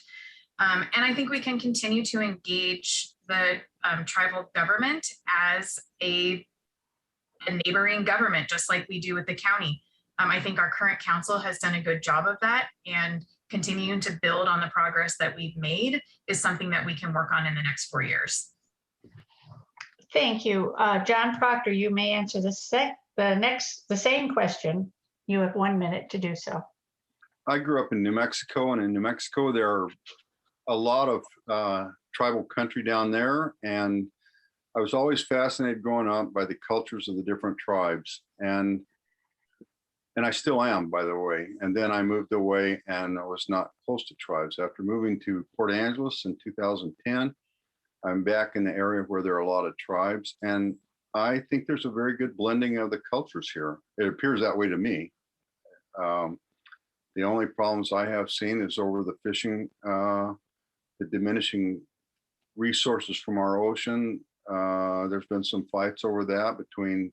And I think we can continue to engage the tribal government as a neighboring government, just like we do with the county. I think our current council has done a good job of that, and continuing to build on the progress that we've made is something that we can work on in the next 4 years. Thank you. John Procter, you may answer the same question. You have 1 minute to do so. I grew up in New Mexico, and in New Mexico, there are a lot of tribal country down there. And I was always fascinated growing up by the cultures of the different tribes. And I still am, by the way. And then I moved away and I was not close to tribes. After moving to Port Angeles in 2010, I'm back in the area where there are a lot of tribes. And I think there's a very good blending of the cultures here. It appears that way to me. The only problems I have seen is over the fishing, the diminishing resources from our ocean. There's been some fights over that between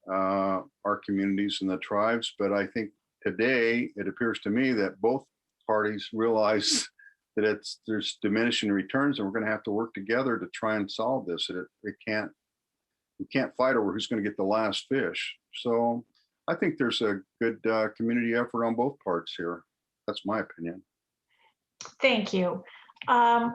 our communities and the tribes, but I think today it appears to me that both parties realize that there's diminishing returns, and we're going to have to work together to try and solve this. We can't fight over who's going to get the last fish. So I think there's a good community effort on both parts here. That's my opinion. Thank you.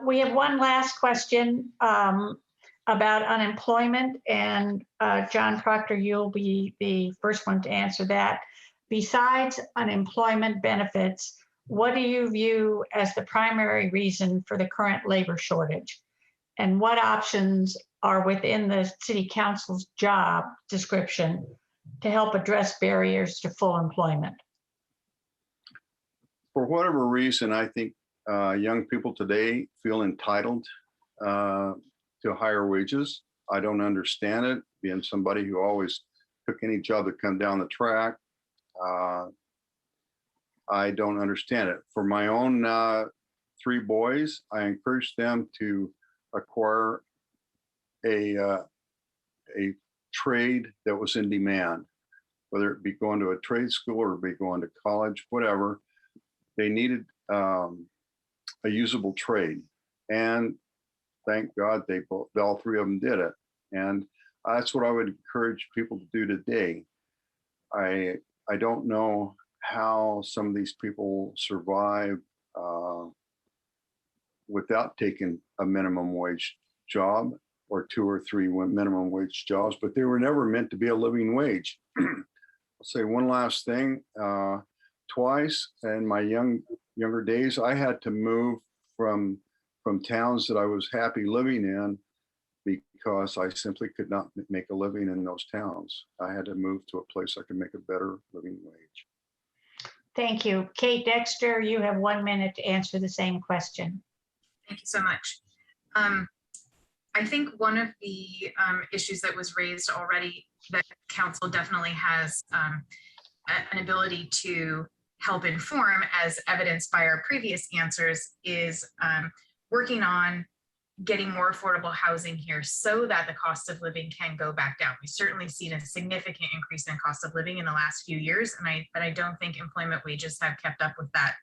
We have one last question about unemployment, and John Procter, you'll be the first one to answer that. Besides unemployment benefits, what do you view as the primary reason for the current labor shortage? And what options are within the City Council's job description to help address barriers to full employment? For whatever reason, I think young people today feel entitled to higher wages. I don't understand it, being somebody who always took any job that come down the track. I don't understand it. For my own 3 boys, I encourage them to acquire a trade that was in demand, whether it be going to a trade school or be going to college, whatever. They needed a usable trade, and thank God all 3 of them did it. And that's what I would encourage people to do today. I don't know how some of these people survive without taking a minimum wage job or 2 or 3 minimum wage jobs, but they were never meant to be a living wage. I'll say one last thing. Twice in my younger days, I had to move from towns that I was happy living in because I simply could not make a living in those towns. I had to move to a place I could make a better living wage. Thank you. Kate Dexter, you have 1 minute to answer the same question. Thank you so much. I think one of the issues that was raised already that council definitely has an ability to help inform, as evidenced by our previous answers, is working on getting more affordable housing here so that the cost of living can go back down. We've certainly seen a significant increase in cost of living in the last few years, but I don't think employment wages have kept up with that.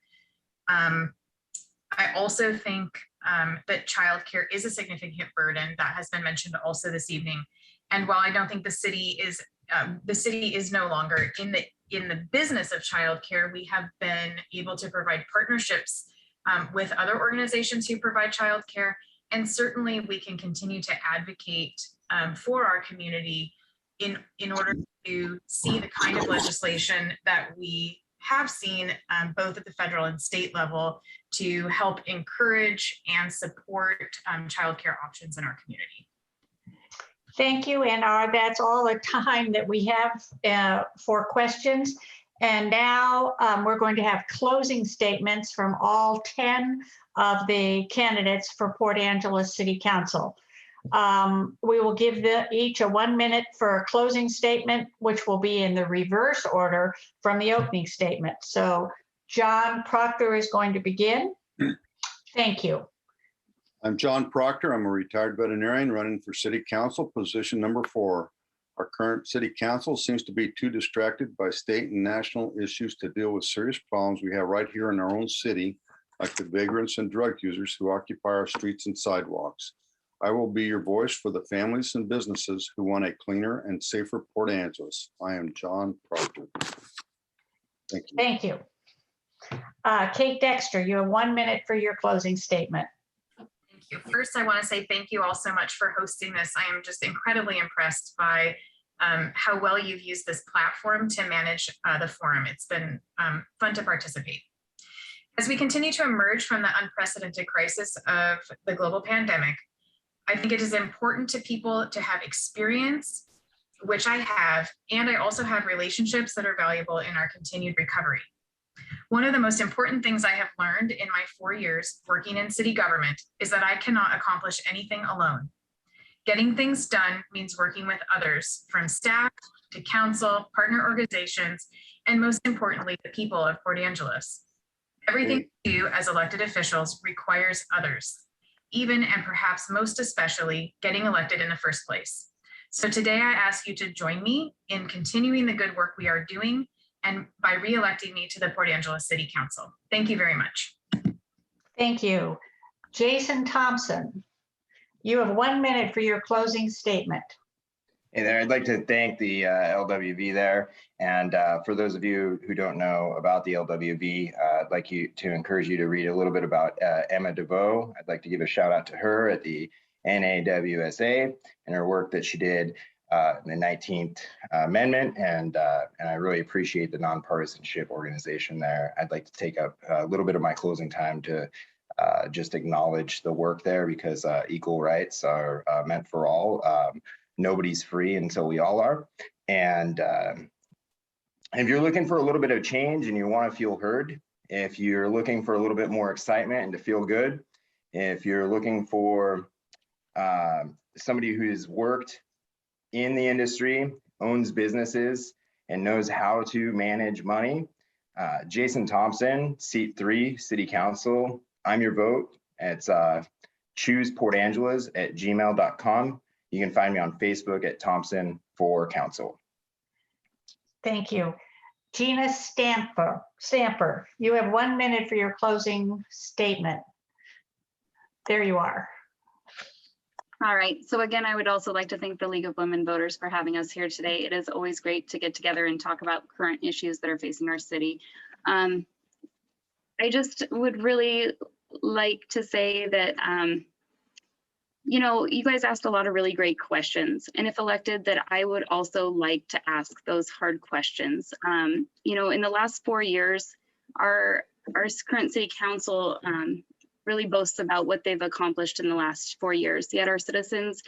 I also think that childcare is a significant burden that has been mentioned also this evening. And while I don't think the city is no longer in the business of childcare, we have been able to provide partnerships with other organizations who provide childcare. And certainly we can continue to advocate for our community in order to see the kind of legislation that we have seen both at the federal and state level to help encourage and support childcare options in our community. Thank you, and that's all the time that we have for questions. And now we're going to have closing statements from all 10 of the candidates for Port Angeles City Council. We will give each a 1 minute for a closing statement, which will be in the reverse order from the opening statement. So John Procter is going to begin. Thank you. I'm John Procter. I'm a retired veterinarian running for City Council, position number 4. Our current City Council seems to be too distracted by state and national issues to deal with serious problems we have right here in our own city, like the vagrants and drug users who occupy our streets and sidewalks. I will be your voice for the families and businesses who want a cleaner and safer Port Angeles. I am John Procter. Thank you. Thank you. Kate Dexter, you have 1 minute for your closing statement. Thank you. First, I want to say thank you all so much for hosting this. I am just incredibly impressed by how well you've used this platform to manage the forum. It's been fun to participate. As we continue to emerge from the unprecedented crisis of the global pandemic, I think it is important to people to have experience, which I have, and I also have relationships that are valuable in our continued recovery. One of the most important things I have learned in my 4 years working in city government is that I cannot accomplish anything alone. Getting things done means working with others, from staff to council, partner organizations, and most importantly, the people of Port Angeles. Everything we do as elected officials requires others. even and perhaps most especially getting elected in the first place. So today I ask you to join me in continuing the good work we are doing and by re-electing me to the Port Angeles City Council. Thank you very much. Thank you. Jason Thompson, you have 1 minute for your closing statement. Hey there, I'd like to thank the LWV there. And for those of you who don't know about the LWV, I'd like to encourage you to read a little bit about Emma DeBoer. I'd like to give a shout out to her at the NAWSA and her work that she did in the 19th Amendment. And I really appreciate the nonpartisanship organization there. I'd like to take up a little bit of my closing time to just acknowledge the work there, because equal rights are meant for all. Nobody's free until we all are. And if you're looking for a little bit of change and you want to feel heard, if you're looking for a little bit more excitement and to feel good, if you're looking for somebody who's worked in the industry, owns businesses, and knows how to manage money, Jason Thompson, seat 3, City Council. I'm your vote. It's chooseportangeles@gmail.com. You can find me on Facebook at Thompson for Council. Thank you. Gina Stamper, you have 1 minute for your closing statement. There you are. All right. So again, I would also like to thank the League of Women Voters for having us here today. It is always great to get together and talk about current issues that are facing our city. I just would really like to say that, you know, you guys asked a lot of really great questions, and if elected, that I would also like to ask those hard questions. You know, in the last 4 years, our current city council really boasts about what they've accomplished in the last 4 years. Yet our citizens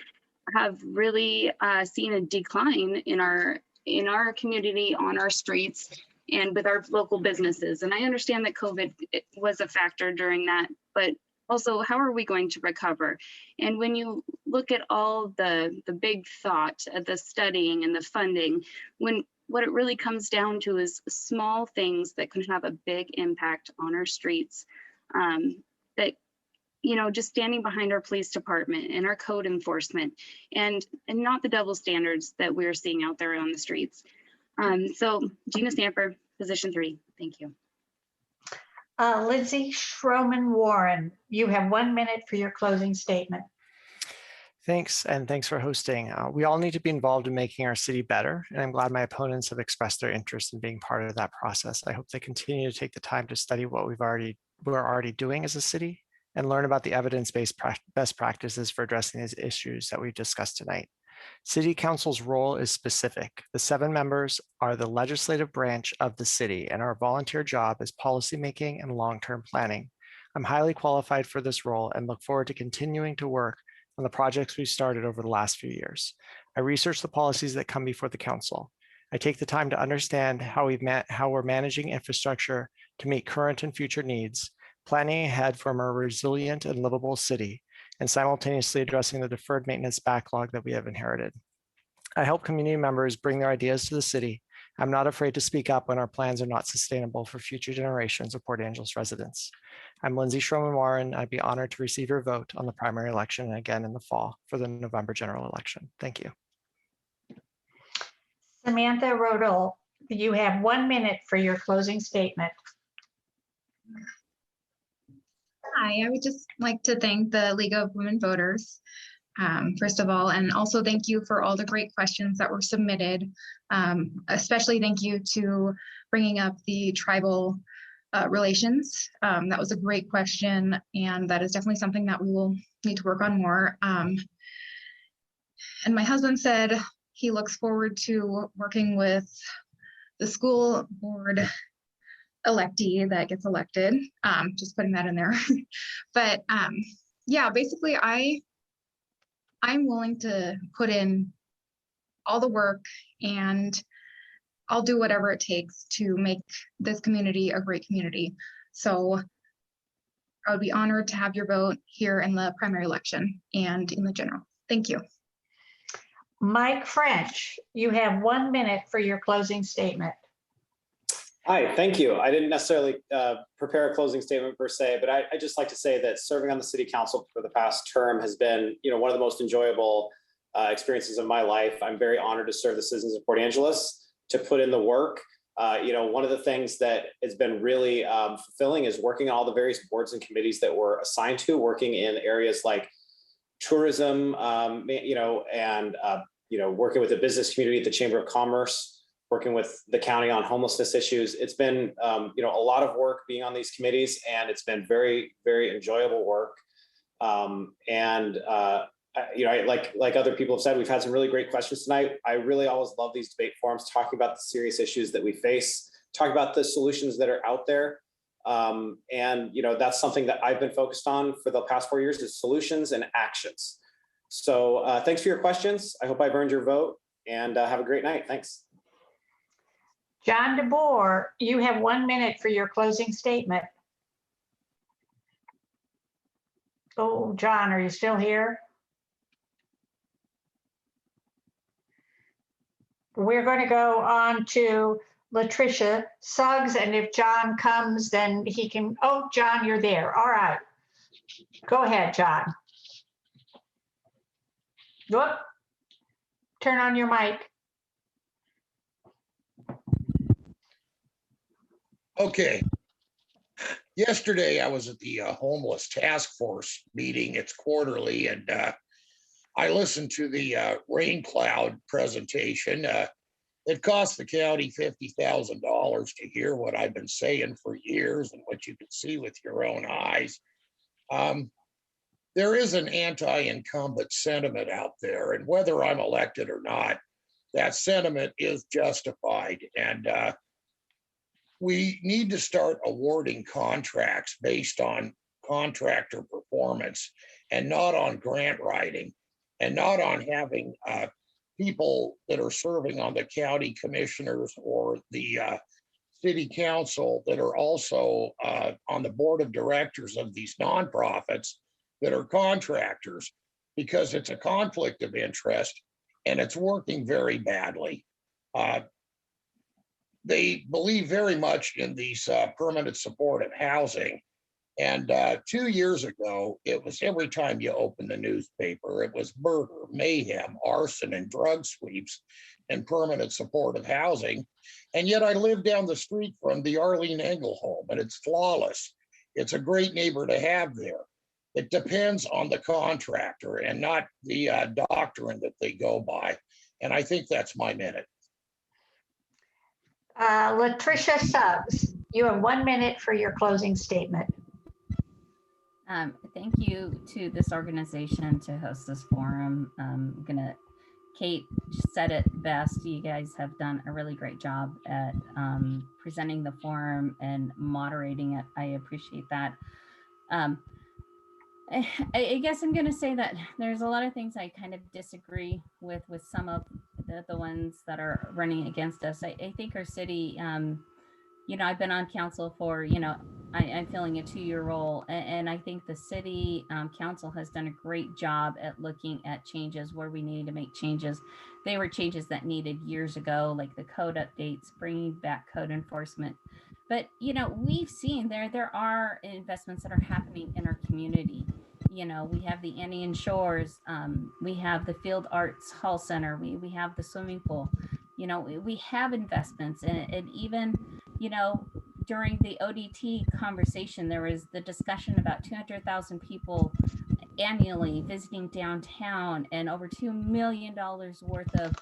have really seen a decline in our community, on our streets, and with our local businesses. And I understand that COVID was a factor during that, but also, how are we going to recover? And when you look at all the big thought, the studying and the funding, what it really comes down to is small things that can have a big impact on our streets. That, you know, just standing behind our police department and our code enforcement, and not the double standards that we're seeing out there on the streets. So Gina Stamper, position 3, thank you. Lindsey Schromen-Wawrin, you have 1 minute for your closing statement. Thanks, and thanks for hosting. We all need to be involved in making our city better, and I'm glad my opponents have expressed their interest in being part of that process. I hope they continue to take the time to study what we're already doing as a city and learn about the evidence-based best practices for addressing these issues that we've discussed tonight. City Council's role is specific. The 7 members are the legislative branch of the city, and our volunteer job is policymaking and long-term planning. I'm highly qualified for this role and look forward to continuing to work on the projects we've started over the last few years. I research the policies that come before the council. I take the time to understand how we're managing infrastructure to meet current and future needs, planning ahead for a more resilient and livable city, and simultaneously addressing the deferred maintenance backlog that we have inherited. I help community members bring their ideas to the city. I'm not afraid to speak up when our plans are not sustainable for future generations of Port Angeles residents. I'm Lindsey Schromen-Wawrin. I'd be honored to receive your vote on the primary election and again in the fall for the November general election. Thank you. Samantha Rodahl, you have 1 minute for your closing statement. Hi, I would just like to thank the League of Women Voters, first of all, and also thank you for all the great questions that were submitted. Especially thank you to bringing up the tribal relations. That was a great question, and that is definitely something that we will need to work on more. And my husband said he looks forward to working with the school board electee that gets elected, just putting that in there. But yeah, basically I'm willing to put in all the work, and I'll do whatever it takes to make this community a great community. So I would be honored to have your vote here in the primary election and in the general. Thank you. Mike French, you have 1 minute for your closing statement. Hi, thank you. I didn't necessarily prepare a closing statement per se, but I just like to say that serving on the city council for the past term has been, one of the most enjoyable experiences of my life. I'm very honored to serve the citizens of Port Angeles, to put in the work. One of the things that has been really fulfilling is working on all the various boards and committees that we're assigned to, working in areas like tourism, and working with the business community at the Chamber of Commerce, working with the county on homelessness issues. It's been, a lot of work being on these committees, and it's been very, very enjoyable work. Like other people have said, we've had some really great questions tonight. I really always love these debate forums, talking about the serious issues that we face, talk about the solutions that are out there. That's something that I've been focused on for the past 4 years, is solutions and actions. So thanks for your questions. I hope I've earned your vote, and have a great night. Thanks. John DeBoer, you have 1 minute for your closing statement. Oh, John, are you still here? We're going to go on to LaTrisha, Suggs, and if John comes, then he can, oh, John, you're there. All right. Go ahead, John. Whoop. Turn on your mic. Okay. Yesterday, I was at the homeless task force meeting. It's quarterly, and I listened to the rain cloud presentation. It cost the county $50,000 to hear what I've been saying for years and what you can see with your own eyes. There is an anti-incumbent sentiment out there, and whether I'm elected or not, that sentiment is justified. And we need to start awarding contracts based on contractor performance, and not on grant writing, and not on having people that are serving on the county commissioners or the city council that are also on the board of directors of these nonprofits that are contractors, because it's a conflict of interest and it's working very badly. They believe very much in these permanent supportive housing. And 2 years ago, it was every time you open the newspaper, it was murder, mayhem, arson, and drug sweeps and permanent supportive housing. And yet I live down the street from the Arlene Engel home, and it's flawless. It's a great neighbor to have there. It depends on the contractor and not the doctrine that they go by. And I think that's my minute. LaTrisha Suggs, you have 1 minute for your closing statement. Thank you to this organization to host this forum. Kate said it best. You guys have done a really great job at presenting the forum and moderating it. I appreciate that. I guess I'm going to say that there's a lot of things I kind of disagree with some of the ones that are running against us. I think our city, I've been on council for, I'm filling a 2-year role, and I think the city council has done a great job at looking at changes where we need to make changes. They were changes that needed years ago, like the code updates, bringing back code enforcement. But, we've seen there are investments that are happening in our community. We have the Annie Shores, we have the Field Arts Hall Center, we have the swimming pool. We have investments, and even, during the ODT conversation, there was the discussion about 200,000 people annually visiting downtown, and over $2 million worth of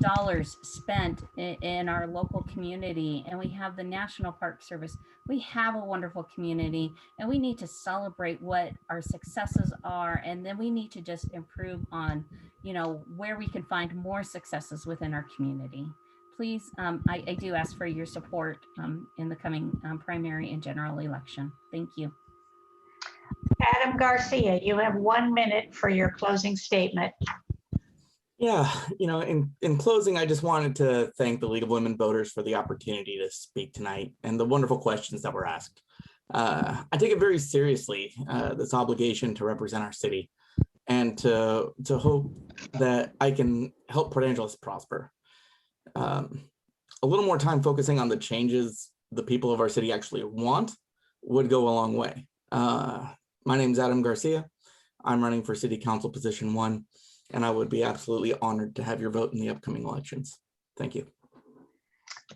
dollars spent in our local community. And we have the National Park Service. We have a wonderful community, and we need to celebrate what our successes are, and then we need to just improve on where we can find more successes within our community. Please, I do ask for your support in the coming primary and general election. Thank you. Adam Garcia, you have 1 minute for your closing statement. Yeah, in closing, I just wanted to thank the League of Women Voters for the opportunity to speak tonight and the wonderful questions that were asked. I take it very seriously, this obligation to represent our city and to hope that I can help Port Angeles prosper. a little more time focusing on the changes the people of our city actually want would go a long way. My name is Adam Garcia. I'm running for City Council Position 1, and I would be absolutely honored to have your vote in the upcoming elections. Thank you.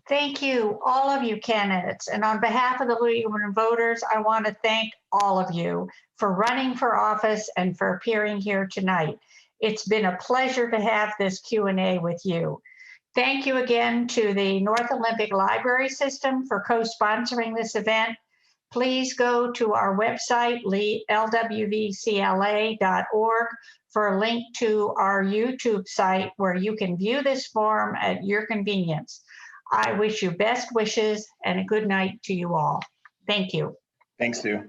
Thank you, all of you candidates. And on behalf of the League of Women Voters, I want to thank all of you for running for office and for appearing here tonight. It's been a pleasure to have this Q&A with you. Thank you again to the North Olympic Library System for co-sponsoring this event. Please go to our website, lwvcla.org, for a link to our YouTube site where you can view this forum at your convenience. I wish you best wishes and a good night to you all. Thank you. Thanks, Sue.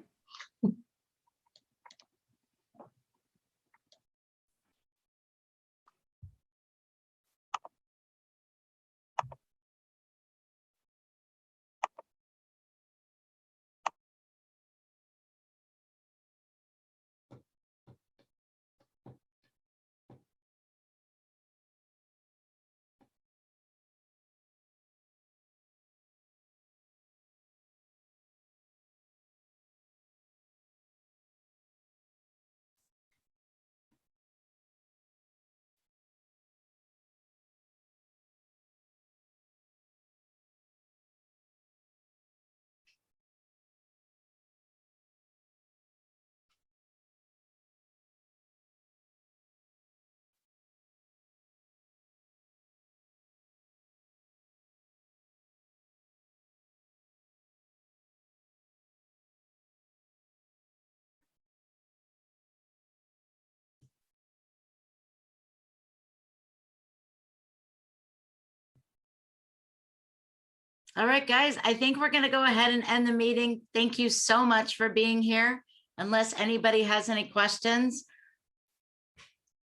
All right, guys, I think we're going to go ahead and end the meeting. Thank you so much for being here. Unless anybody has any questions,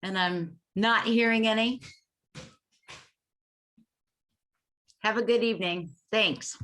and I'm not hearing any. Have a good evening. Thanks.